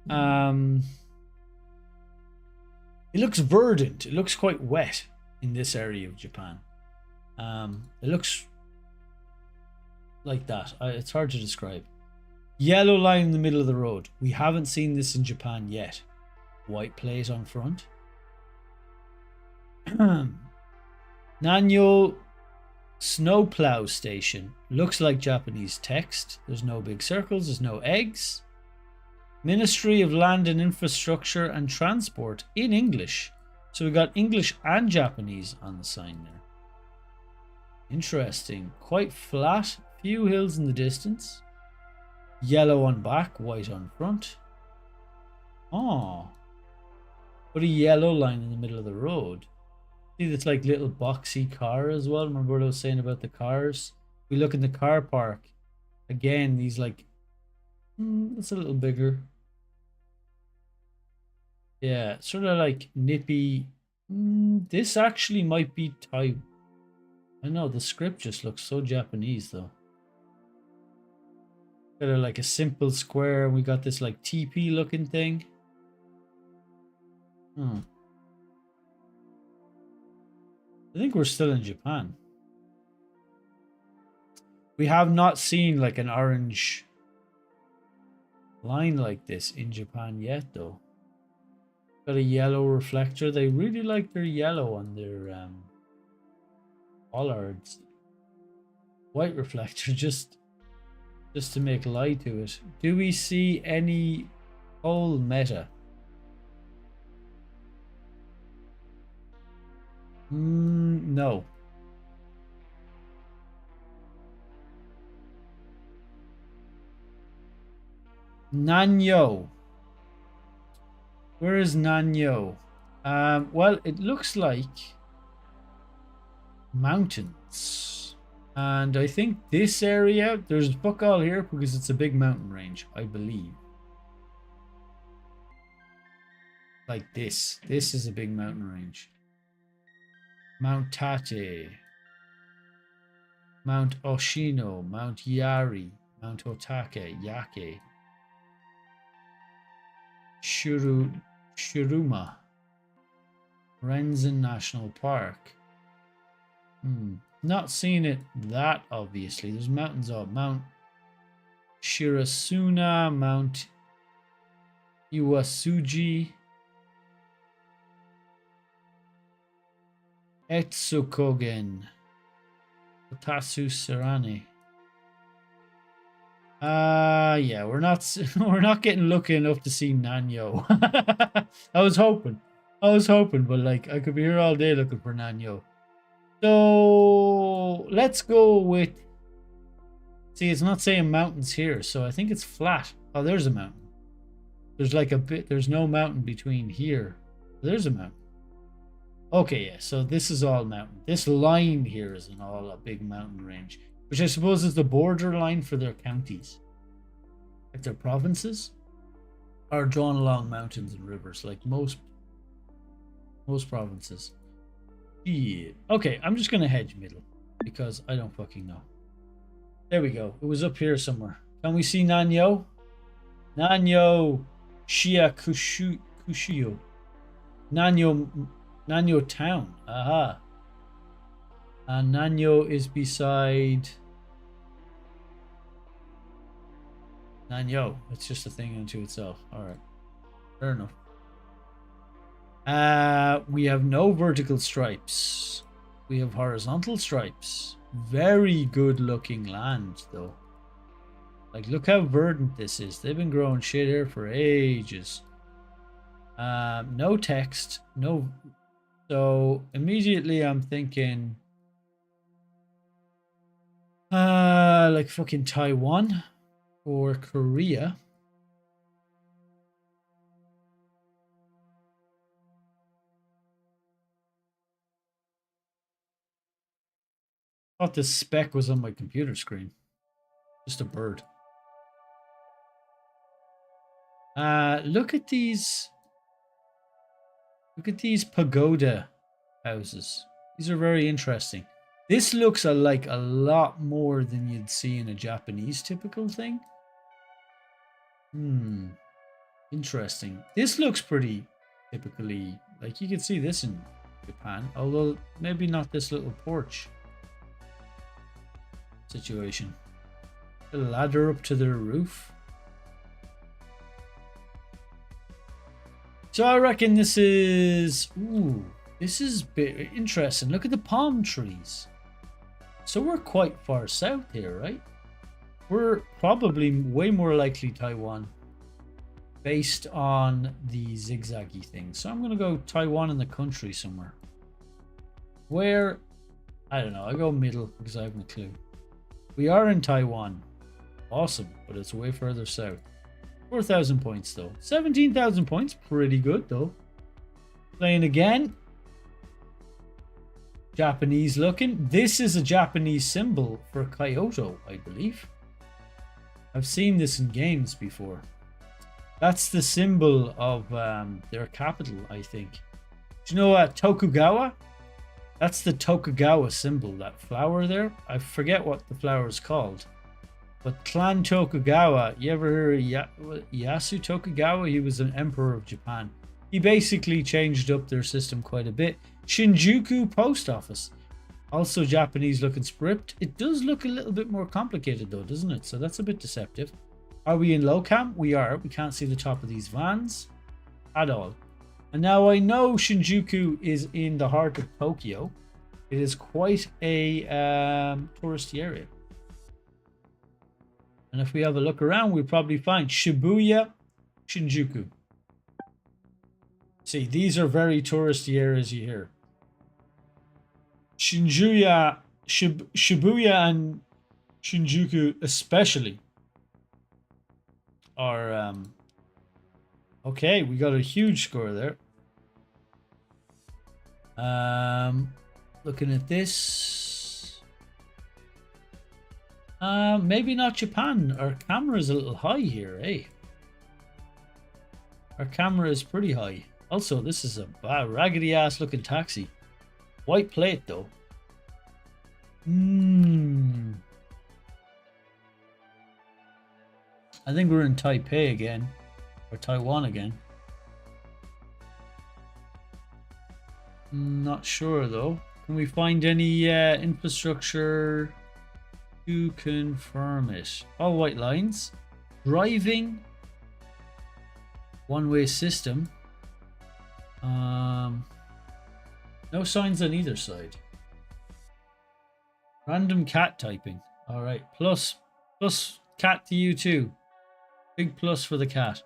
it looks verdant. It looks quite wet in this area of Japan. It looks like that. It's hard to describe. Yellow line in the middle of the road. We haven't seen this in Japan yet. White plate on front. Nanyo snowplow station. Looks like Japanese text. There's no big circles. There's no eggs. Ministry of Land and Infrastructure and Transport in English. So we got English and Japanese on the sign there. Interesting. Quite flat. Few hills in the distance. Yellow on back, white on front. Oh. Put a yellow line in the middle of the road. See this like little boxy car as well. Remember what I was saying about the cars? We look in the car park. Again, these like... it's a little bigger. Yeah, sort of like nippy. This actually might be Thai. I know, the script just looks so Japanese though. Got like a simple square. We got this like TP looking thing. I think we're still in Japan. We have not seen like an orange line like this in Japan yet though. Got a yellow reflector. They really like their yellow on their bollards. White reflector just to make light to it. Do we see any pole meta? No. Nanyo. Where is Nanyo? Well, it looks like mountains. And I think this area, there's fuck all here because it's a big mountain range, I believe. Like this. This is a big mountain range. Mount Tate. Mount Oshino. Mount Yari. Mount Otake. Yake. Shiruma. Renzen National Park. Not seeing it that obviously. There's mountains up. Mount Shirasuna, Mount Iwasuji, Etsukogen, Otasu Serane. Yeah, we're not getting lucky enough to see Nanyo. I was hoping. I was hoping, but like I could be here all day looking for Nanyo. So let's go with. See, it's not saying mountains here, so I think it's flat. Oh, there's a mountain. There's like a bit. There's no mountain between here. There's a mountain. Okay, yeah. So this is all mountain. This line here is all a big mountain range, which I suppose is the border line for their counties, like their provinces, are drawn along mountains and rivers, like most provinces. Yeah. Okay, I'm just gonna hedge middle because I don't fucking know. There we go. It was up here somewhere. Can we see Nanyo? Nanyo Shia Kushio. Nanyo town. Aha. And Nanyo is beside Nanyo. It's just a thing unto itself. Alright. Fair enough. We have no vertical stripes. We have horizontal stripes. Very good looking land though. Like look how verdant this is. They've been growing shit here for ages. No text. No. So immediately I'm thinking like fucking Taiwan or Korea. I thought this spec was on my computer screen. Just a bird. Look at these. Look at these pagoda houses. These are very interesting. This looks like a lot more than you'd see in a Japanese typical thing. Interesting. This looks pretty typically, like you can see this in Japan, although maybe not this little porch situation. A ladder up to their roof. So I reckon this is, this is a bit interesting. Look at the palm trees. So we're quite far south here, right? We're probably way more likely Taiwan based on the zigzaggy thing. So I'm going to go Taiwan in the country somewhere. Where, I don't know, I go middle because I have no clue. We are in Taiwan. Awesome, but it's way further south. 4,000 points though. 17,000 points, pretty good though. Playing again. Japanese looking. This is a Japanese symbol for Kyoto, I believe. I've seen this in games before. That's the symbol of their capital, I think. Do you know Tokugawa? That's the Tokugawa symbol, that flower there. I forget what the flower is called. But Clan Tokugawa, you ever hear of Yasu Tokugawa? He was an emperor of Japan. He basically changed up their system quite a bit. Shinjuku Post Office. Also Japanese looking script. It does look a little bit more complicated though, doesn't it? So that's a bit deceptive. Are we in low cam? We are. We can't see the top of these vans at all. And now I know Shinjuku is in the heart of Tokyo. It is quite a touristy area. And if we have a look around, we'll probably find Shibuya, Shinjuku. See, these are very touristy areas you hear. Shibuya and Shinjuku especially are okay, we got a huge score there. Looking at this, maybe not Japan. Our camera is a little high here, eh? Our camera is pretty high. Also, this is a raggedy ass looking taxi. White plate though. I think we're in Taipei again. Or Taiwan again. Not sure though. Can we find any infrastructure to confirm it? All white lines. Driving. One-way system. No signs on either side. Random cat typing. Alright. Plus cat to you too. Big plus for the cat.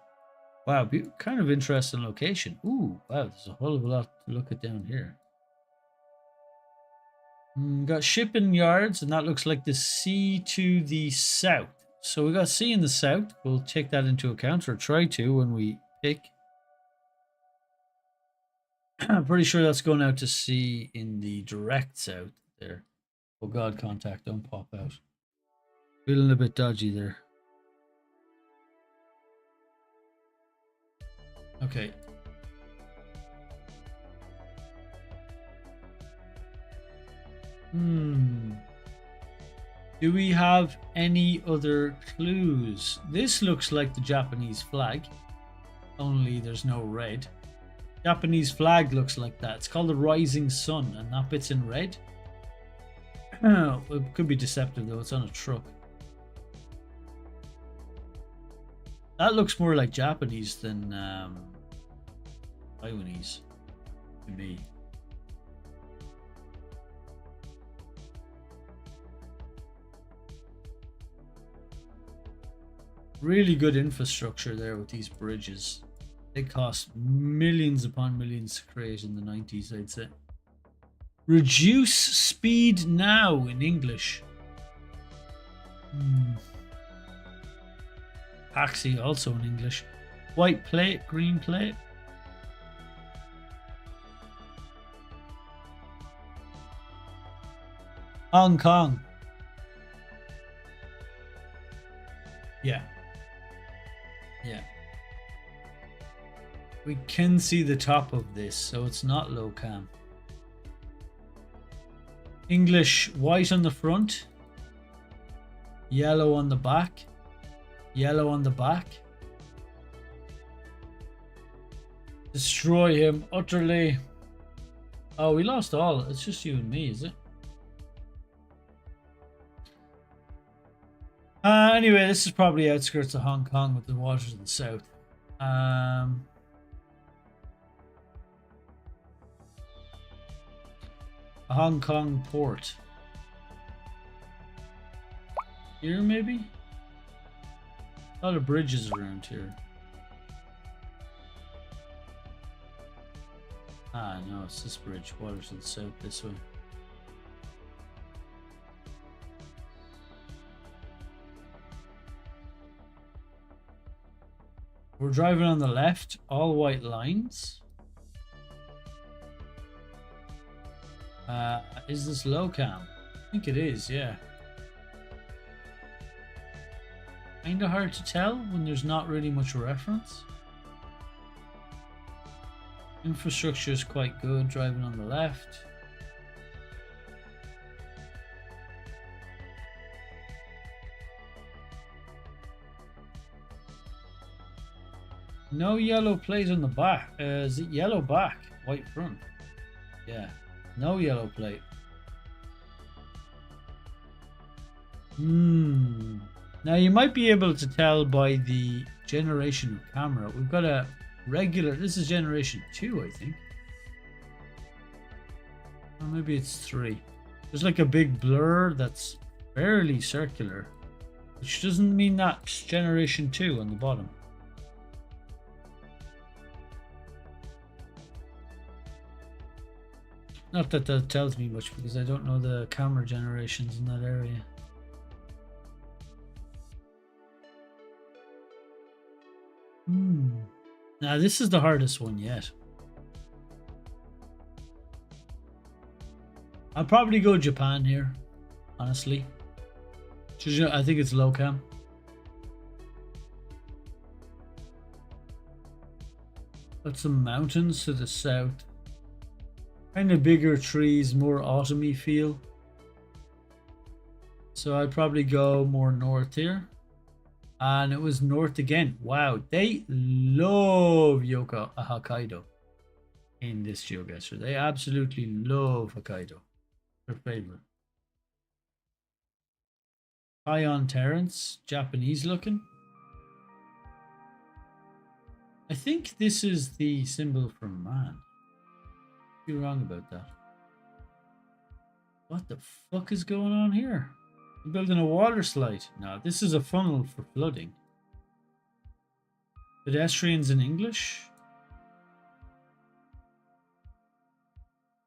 Wow, kind of interesting location. Ooh, wow, there's a whole lot to look at down here. Got shipping yards, and that looks like the sea to the south. So we got sea in the south. We'll take that into account, or try to when we pick. I'm pretty sure that's going out to sea in the direct south there. Oh God, contact, don't pop out. Feeling a bit dodgy there. Okay. Do we have any other clues? This looks like the Japanese flag, only there's no red. Japanese flag looks like that. It's called the Rising Sun, and that bit's in red. It could be deceptive though, it's on a truck. That looks more like Japanese than Taiwanese to me. Really good infrastructure there with these bridges. They cost millions upon millions to create in the 90s, I'd say. Reduce speed now in English. Taxi also in English. White plate, green plate. Hong Kong. Yeah. Yeah. We can see the top of this, so it's not low cam. English, white on the front, yellow on the back, yellow on the back. Destroy him utterly. Oh, we lost all. It's just you and me, is it? Anyway, this is probably outskirts of Hong Kong with the waters of the south. A Hong Kong port. Here, maybe? A lot of bridges around here. Ah, no, it's this bridge. Waters of the south this way. We're driving on the left, all white lines. Is this low cam? I think it is, yeah. Kinda hard to tell when there's not really much reference. Infrastructure is quite good, driving on the left. No yellow plate on the back. Is it yellow back, white front? Yeah, no yellow plate. Now you might be able to tell by the generation of camera. We've got a regular, this is generation 2, I think. Or maybe it's 3. There's like a big blur that's fairly circular, which doesn't mean that's generation 2 on the bottom. Not that that tells me much because I don't know the camera generations in that area. Now this is the hardest one yet. I'll probably go Japan here, honestly. I think it's low cam. Got some mountains to the south. Kind of bigger trees, more autumny feel. So I'd probably go more north here. And it was north again. Wow, they love Hokkaido in this GeoGuessr. They absolutely love Hokkaido. Their favorite. Ion Terrace, Japanese looking. I think this is the symbol for man. You're wrong about that. What the fuck is going on here? I'm building a water slide. No, this is a funnel for flooding. Pedestrians in English?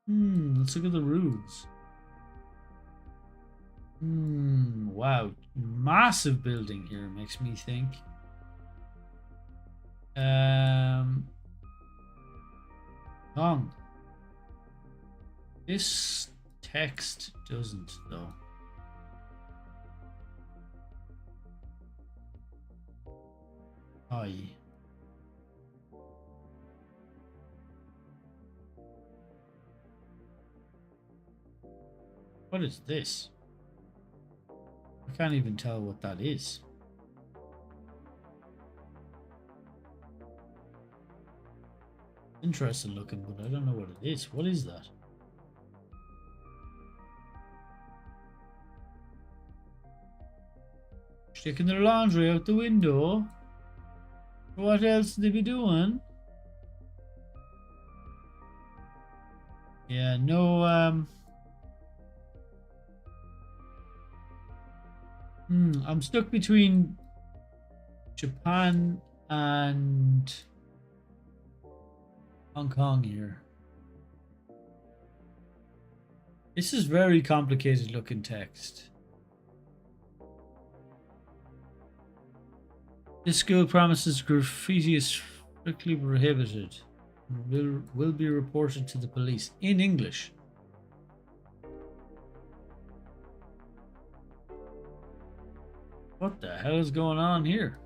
Let's look at the rules. Wow. Massive building here makes me think. Wrong. This text doesn't though. Aye. What is this? I can't even tell what that is. Interesting looking, but I don't know what it is. What is that? Sticking their laundry out the window? What else would they be doing? Yeah, no, I'm stuck between Japan and Hong Kong here. This is very complicated looking text. This school promises graffiti is strictly prohibited. Will be reported to the police in English. What the hell is going on here?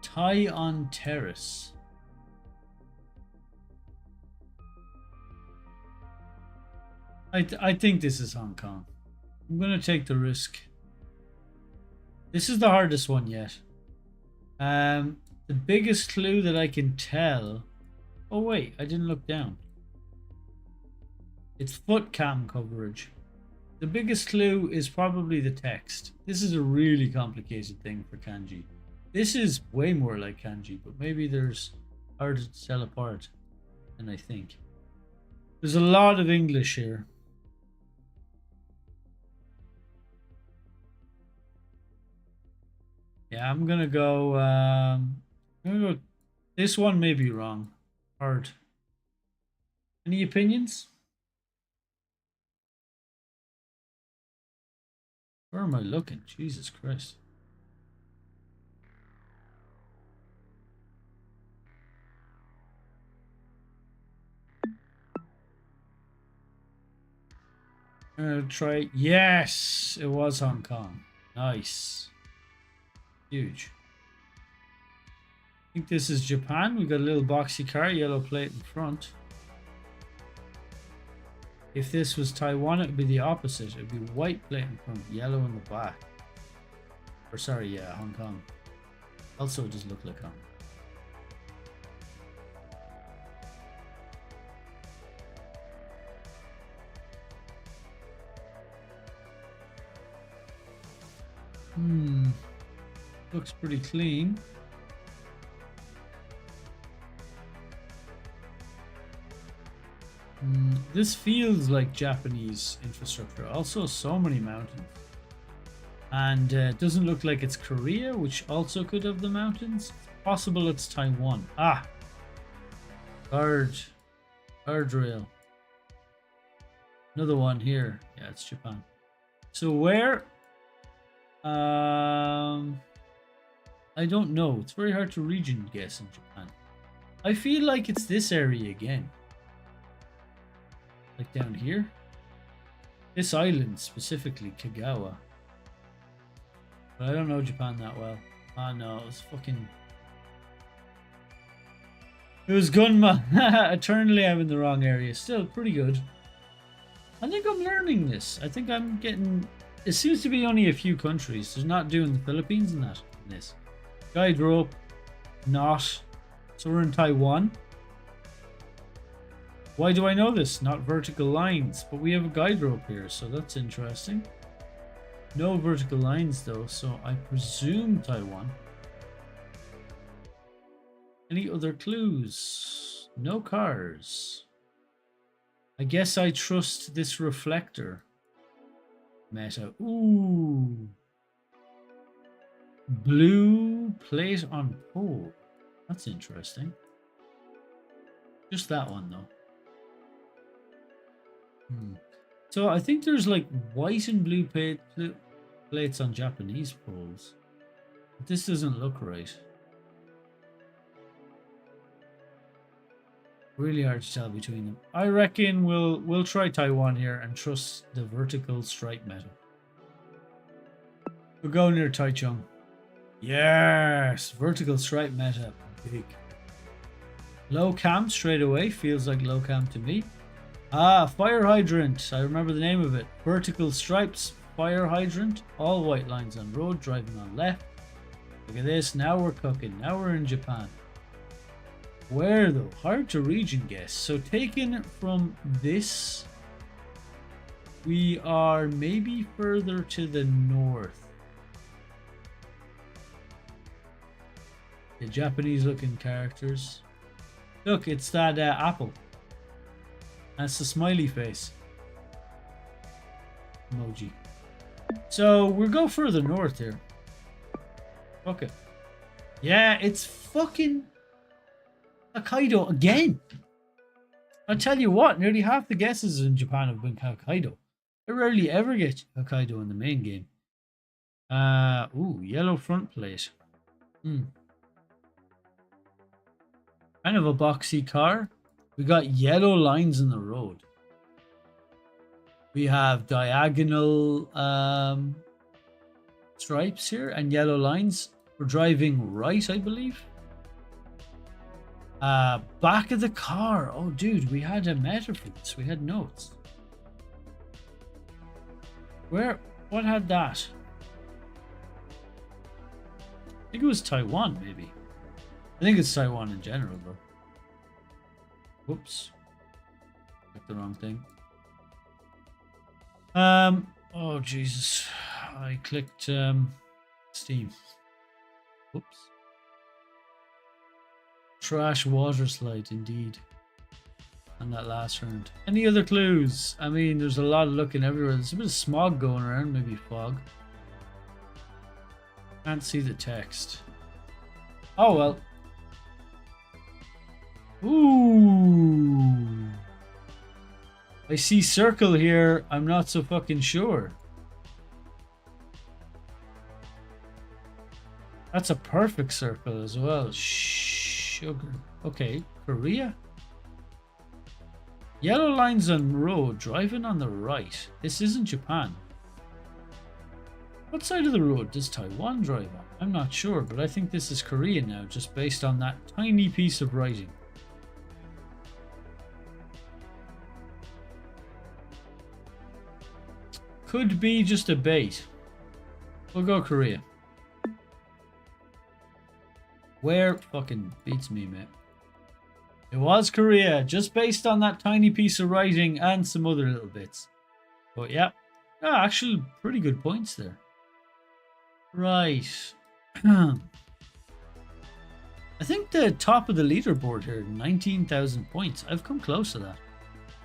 Thai on Terrace. I think this is Hong Kong. I'm gonna take the risk. This is the hardest one yet. The biggest clue that I can tell. Oh wait, I didn't look down. It's foot cam coverage. The biggest clue is probably the text. This is a really complicated thing for kanji. This is way more like kanji, but maybe there's harder to tell apart than I think. There's a lot of English here. Yeah, I'm gonna go. This one may be wrong. Hard. Any opinions? Where am I looking? Jesus Christ. I'm gonna try. Yes, it was Hong Kong. Nice. Huge. I think this is Japan. We got a little boxy car, yellow plate in front. If this was Taiwan, it would be the opposite. It would be white plate in front, yellow in the back. Or sorry, yeah, Hong Kong. Also, it does look like Hong Kong. Looks pretty clean. This feels like Japanese infrastructure. Also, so many mountains. And it doesn't look like it's Korea, which also could have the mountains. It's possible it's Taiwan. Ah! Guardrail. Another one here. Yeah, it's Japan. So where? I don't know. It's very hard to region guess in Japan. I feel like it's this area again. Like down here. This island specifically, Kagawa. But I don't know Japan that well. Ah no, it was fucking... It was Gunma. Eternally I'm in the wrong area. Still pretty good. I think I'm learning this. I think I'm getting... It seems to be only a few countries. There's not doing the Philippines and that in this. Guide rope. Not. So we're in Taiwan. Why do I know this? Not vertical lines, but we have a guide rope here, so that's interesting. No vertical lines though, so I presume Taiwan. Any other clues? No cars. I guess I trust this reflector. Meta. Ooh. Blue plate on pole. That's interesting. Just that one though. So I think there's like white and blue plates on Japanese poles. But this doesn't look right. Really hard to tell between them. I reckon we'll try Taiwan here and trust the vertical stripe meta. We'll go near Taichung. Yes, vertical stripe meta. Big. Low cam straight away. Feels like low cam to me. Ah, fire hydrant. I remember the name of it. Vertical stripes, fire hydrant. All white lines on road, driving on left. Look at this. Now we're cooking. Now we're in Japan. Where though? Hard to region guess. So taken from this, we are maybe further to the north. The Japanese looking characters. Look, it's that apple. That's the smiley face emoji. So we'll go further north here. Okay. Yeah, it's fucking Hokkaido again. I tell you what, nearly half the guesses in Japan have been Hokkaido. I rarely ever get Hokkaido in the main game. Ooh, yellow front plate. Kind of a boxy car. We got yellow lines in the road. We have diagonal stripes here and yellow lines. We're driving right, I believe. Back of the car. Oh, dude, we had a meta for this. We had notes. What had that? I think it was Taiwan, maybe. I think it's Taiwan in general, though. Whoops. Clicked the wrong thing. Oh, Jesus. I clicked Steam. Whoops. Trash water slide, indeed. On that last round. Any other clues? I mean, there's a lot of looking everywhere. There's a bit of smog going around, maybe fog. Can't see the text. Oh, well. Ooh. I see circle here. I'm not so fucking sure. That's a perfect circle as well. Sugar. Okay, Korea. Yellow lines on road, driving on the right. This isn't Japan. What side of the road does Taiwan drive on? I'm not sure, but I think this is Korea now, just based on that tiny piece of writing. Could be just a bait. We'll go Korea. Where fucking beats me, mate. It was Korea, just based on that tiny piece of writing and some other little bits. But yeah, actually pretty good points there. Right. I think the top of the leaderboard here, 19,000 points. I've come close to that.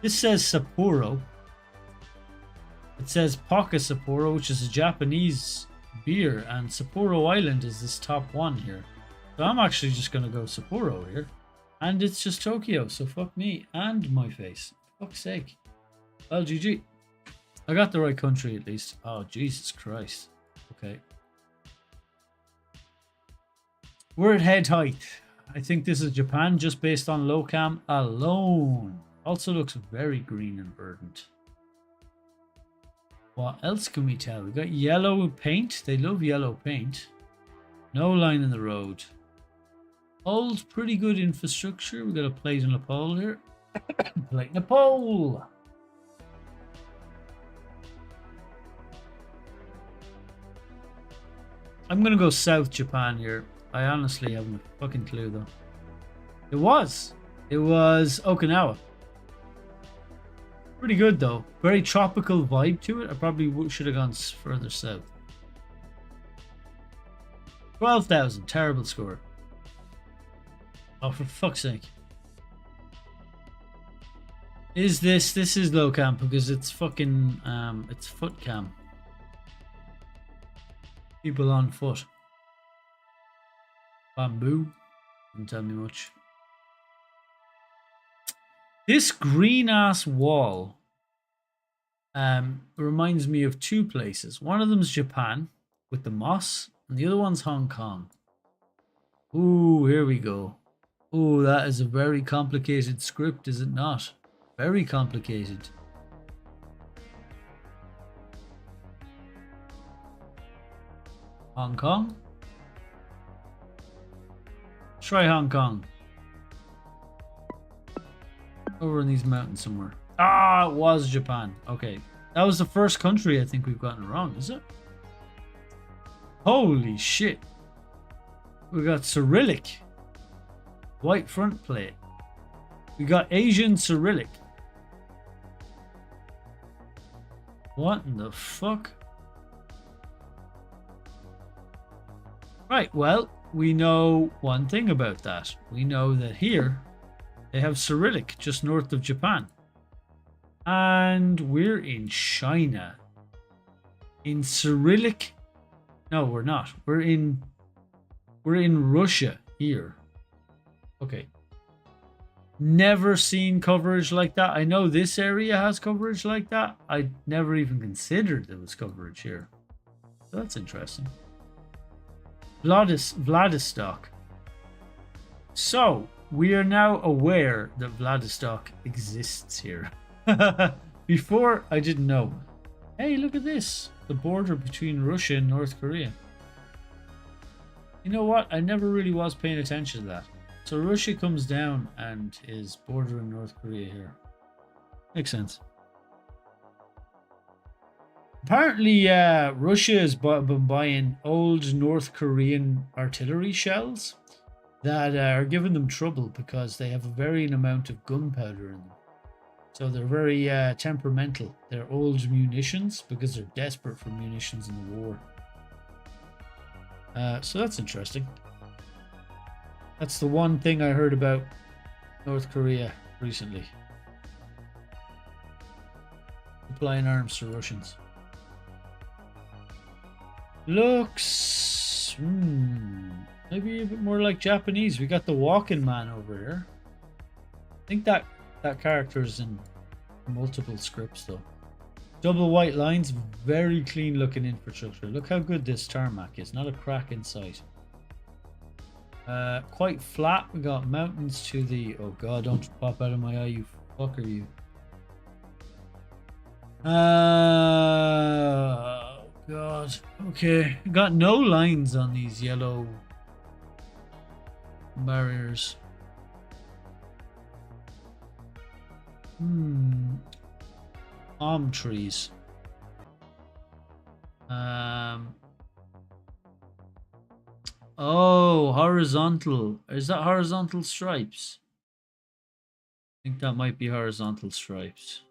This says Sapporo. It says Poca Sapporo, which is a Japanese beer, and Sapporo Island is this top one here. So I'm actually just going to go Sapporo here. And it's just Tokyo, so fuck me and my face. Fuck's sake. Well, GG. I got the right country at least. Oh, Jesus Christ. Okay. We're at head height. I think this is Japan just based on low cam alone. Also looks very green and verdant. What else can we tell? We got yellow paint. They love yellow paint. No line in the road. Old, pretty good infrastructure. We got a plate and a pole here. Plate and a pole. I'm gonna go South Japan here. I honestly haven't a fucking clue though. It was Okinawa. Pretty good though. Very tropical vibe to it. I probably should have gone further south. 12,000. Terrible score. Oh, for fuck's sake. This is low cam because it's fucking, it's foot cam. People on foot. Bamboo. Didn't tell me much. This green ass wall reminds me of two places. One of them is Japan with the moss, and the other one's Hong Kong. Ooh, here we go. Ooh, that is a very complicated script, is it not? Very complicated. Hong Kong? Try Hong Kong. Over in these mountains somewhere. Ah, it was Japan. Okay. That was the first country I think we've gotten wrong, is it? Holy shit. We got Cyrillic. White front plate. We got Asian Cyrillic. What in the fuck? Right, well, we know one thing about that. We know that here they have Cyrillic just north of Japan. And we're in China. In Cyrillic. No, we're not. We're in Russia here. Okay. Never seen coverage like that. I know this area has coverage like that. I never even considered there was coverage here. So that's interesting. Vladivostok. So, we are now aware that Vladivostok exists here. Before, I didn't know. Hey, look at this. The border between Russia and North Korea. You know what? I never really was paying attention to that. So Russia comes down and is bordering North Korea here. Makes sense. Apparently, Russia has been buying old North Korean artillery shells that are giving them trouble because they have a varying amount of gunpowder in them. So they're very temperamental. They're old munitions because they're desperate for munitions in the war. So that's interesting. That's the one thing I heard about North Korea recently. Supplying arms to Russians. Looks maybe a bit more like Japanese. We got the walking man over here. I think that character is in multiple scripts though. Double white lines, very clean looking infrastructure. Look how good this tarmac is. Not a crack in sight. Quite flat. We got mountains to the... Oh god, don't pop out of my eye, you fucker, you. Oh god. Okay. We got no lines on these yellow barriers. Palm trees. Oh, horizontal. Is that horizontal stripes? I think that might be horizontal stripes.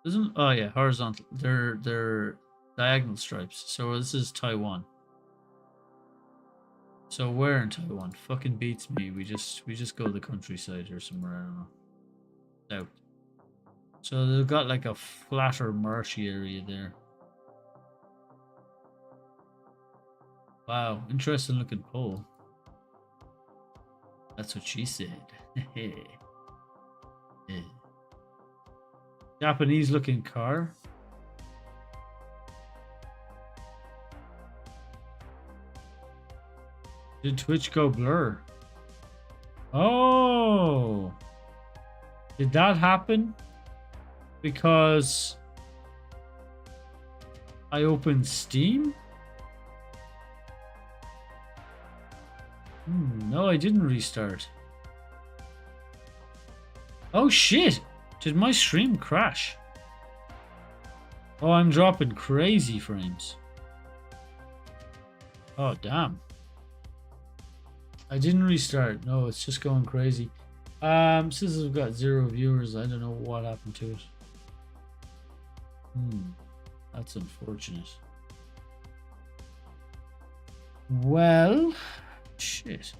Isn't? Oh yeah, horizontal. They're diagonal stripes. So this is Taiwan. So where in Taiwan? Fucking beats me. We just go to the countryside or somewhere. I don't know. South. So they've got like a flatter marshy area there. Wow, interesting looking pole. That's what she said. Japanese looking car. Did Twitch go blur? Oh, did that happen? Because I opened Steam? No, I didn't restart. Oh shit! Did my stream crash? Oh, I'm dropping crazy frames. Oh, damn. I didn't restart. No, it's just going crazy. Since we've got 0 viewers, I don't know what happened to it. That's unfortunate. Well, shit.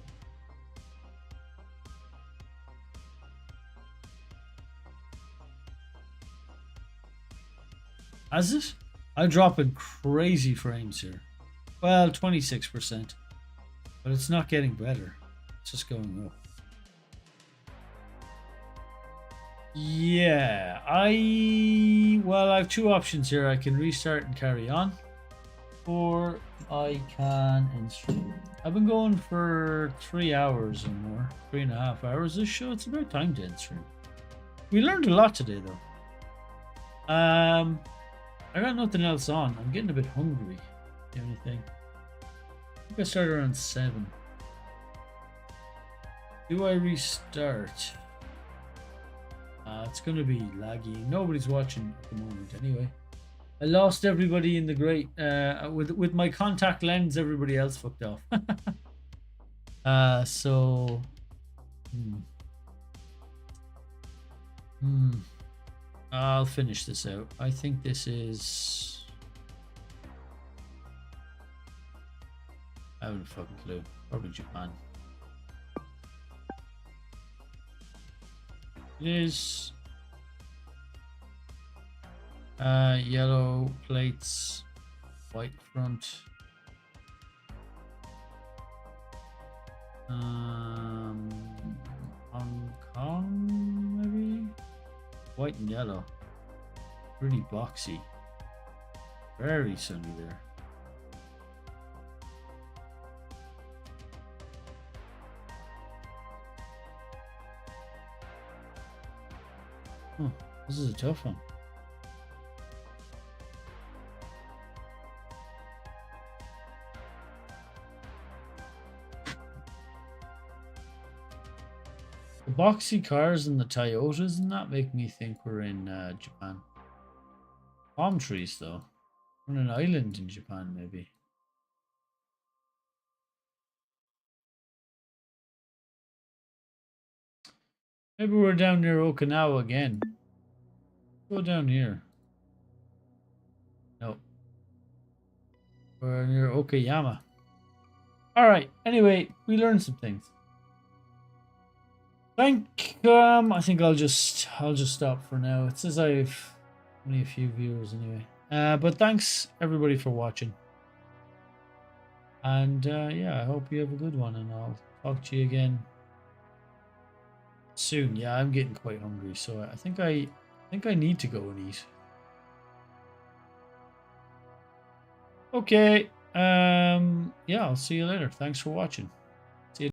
Has it? I'm dropping crazy frames here. Well, 26%. But it's not getting better. It's just going up. Yeah, I have 2 options here. I can restart and carry on, or I can end stream. I've been going for 3 hours or more, 3.5 hours this show. It's about time to end stream. We learned a lot today, though. I got nothing else on. I'm getting a bit hungry. The only thing. I think I started around 7. Do I restart? It's gonna be laggy. Nobody's watching at the moment anyway. I lost everybody in the great with my contact lens. Everybody else fucked off. So I'll finish this out. I think this is, I haven't a fucking clue. Probably Japan. It is yellow plates, white front. Hong Kong, maybe? White and yellow. Pretty boxy. Very sunny there. This is a tough one. The boxy cars and the Toyotas and that make me think we're in Japan. Palm trees though. We're on an island in Japan maybe. Maybe we're down near Okinawa again. Go down here. No. We're near Okayama. Alright, anyway, we learned some things. I think I'll just stop for now. It says I've only a few viewers anyway. But thanks everybody for watching. And yeah, I hope you have a good one, and I'll talk to you again soon. Yeah, I'm getting quite hungry, so I think I need to go and eat. Okay. Yeah, I'll see you later. Thanks for watching.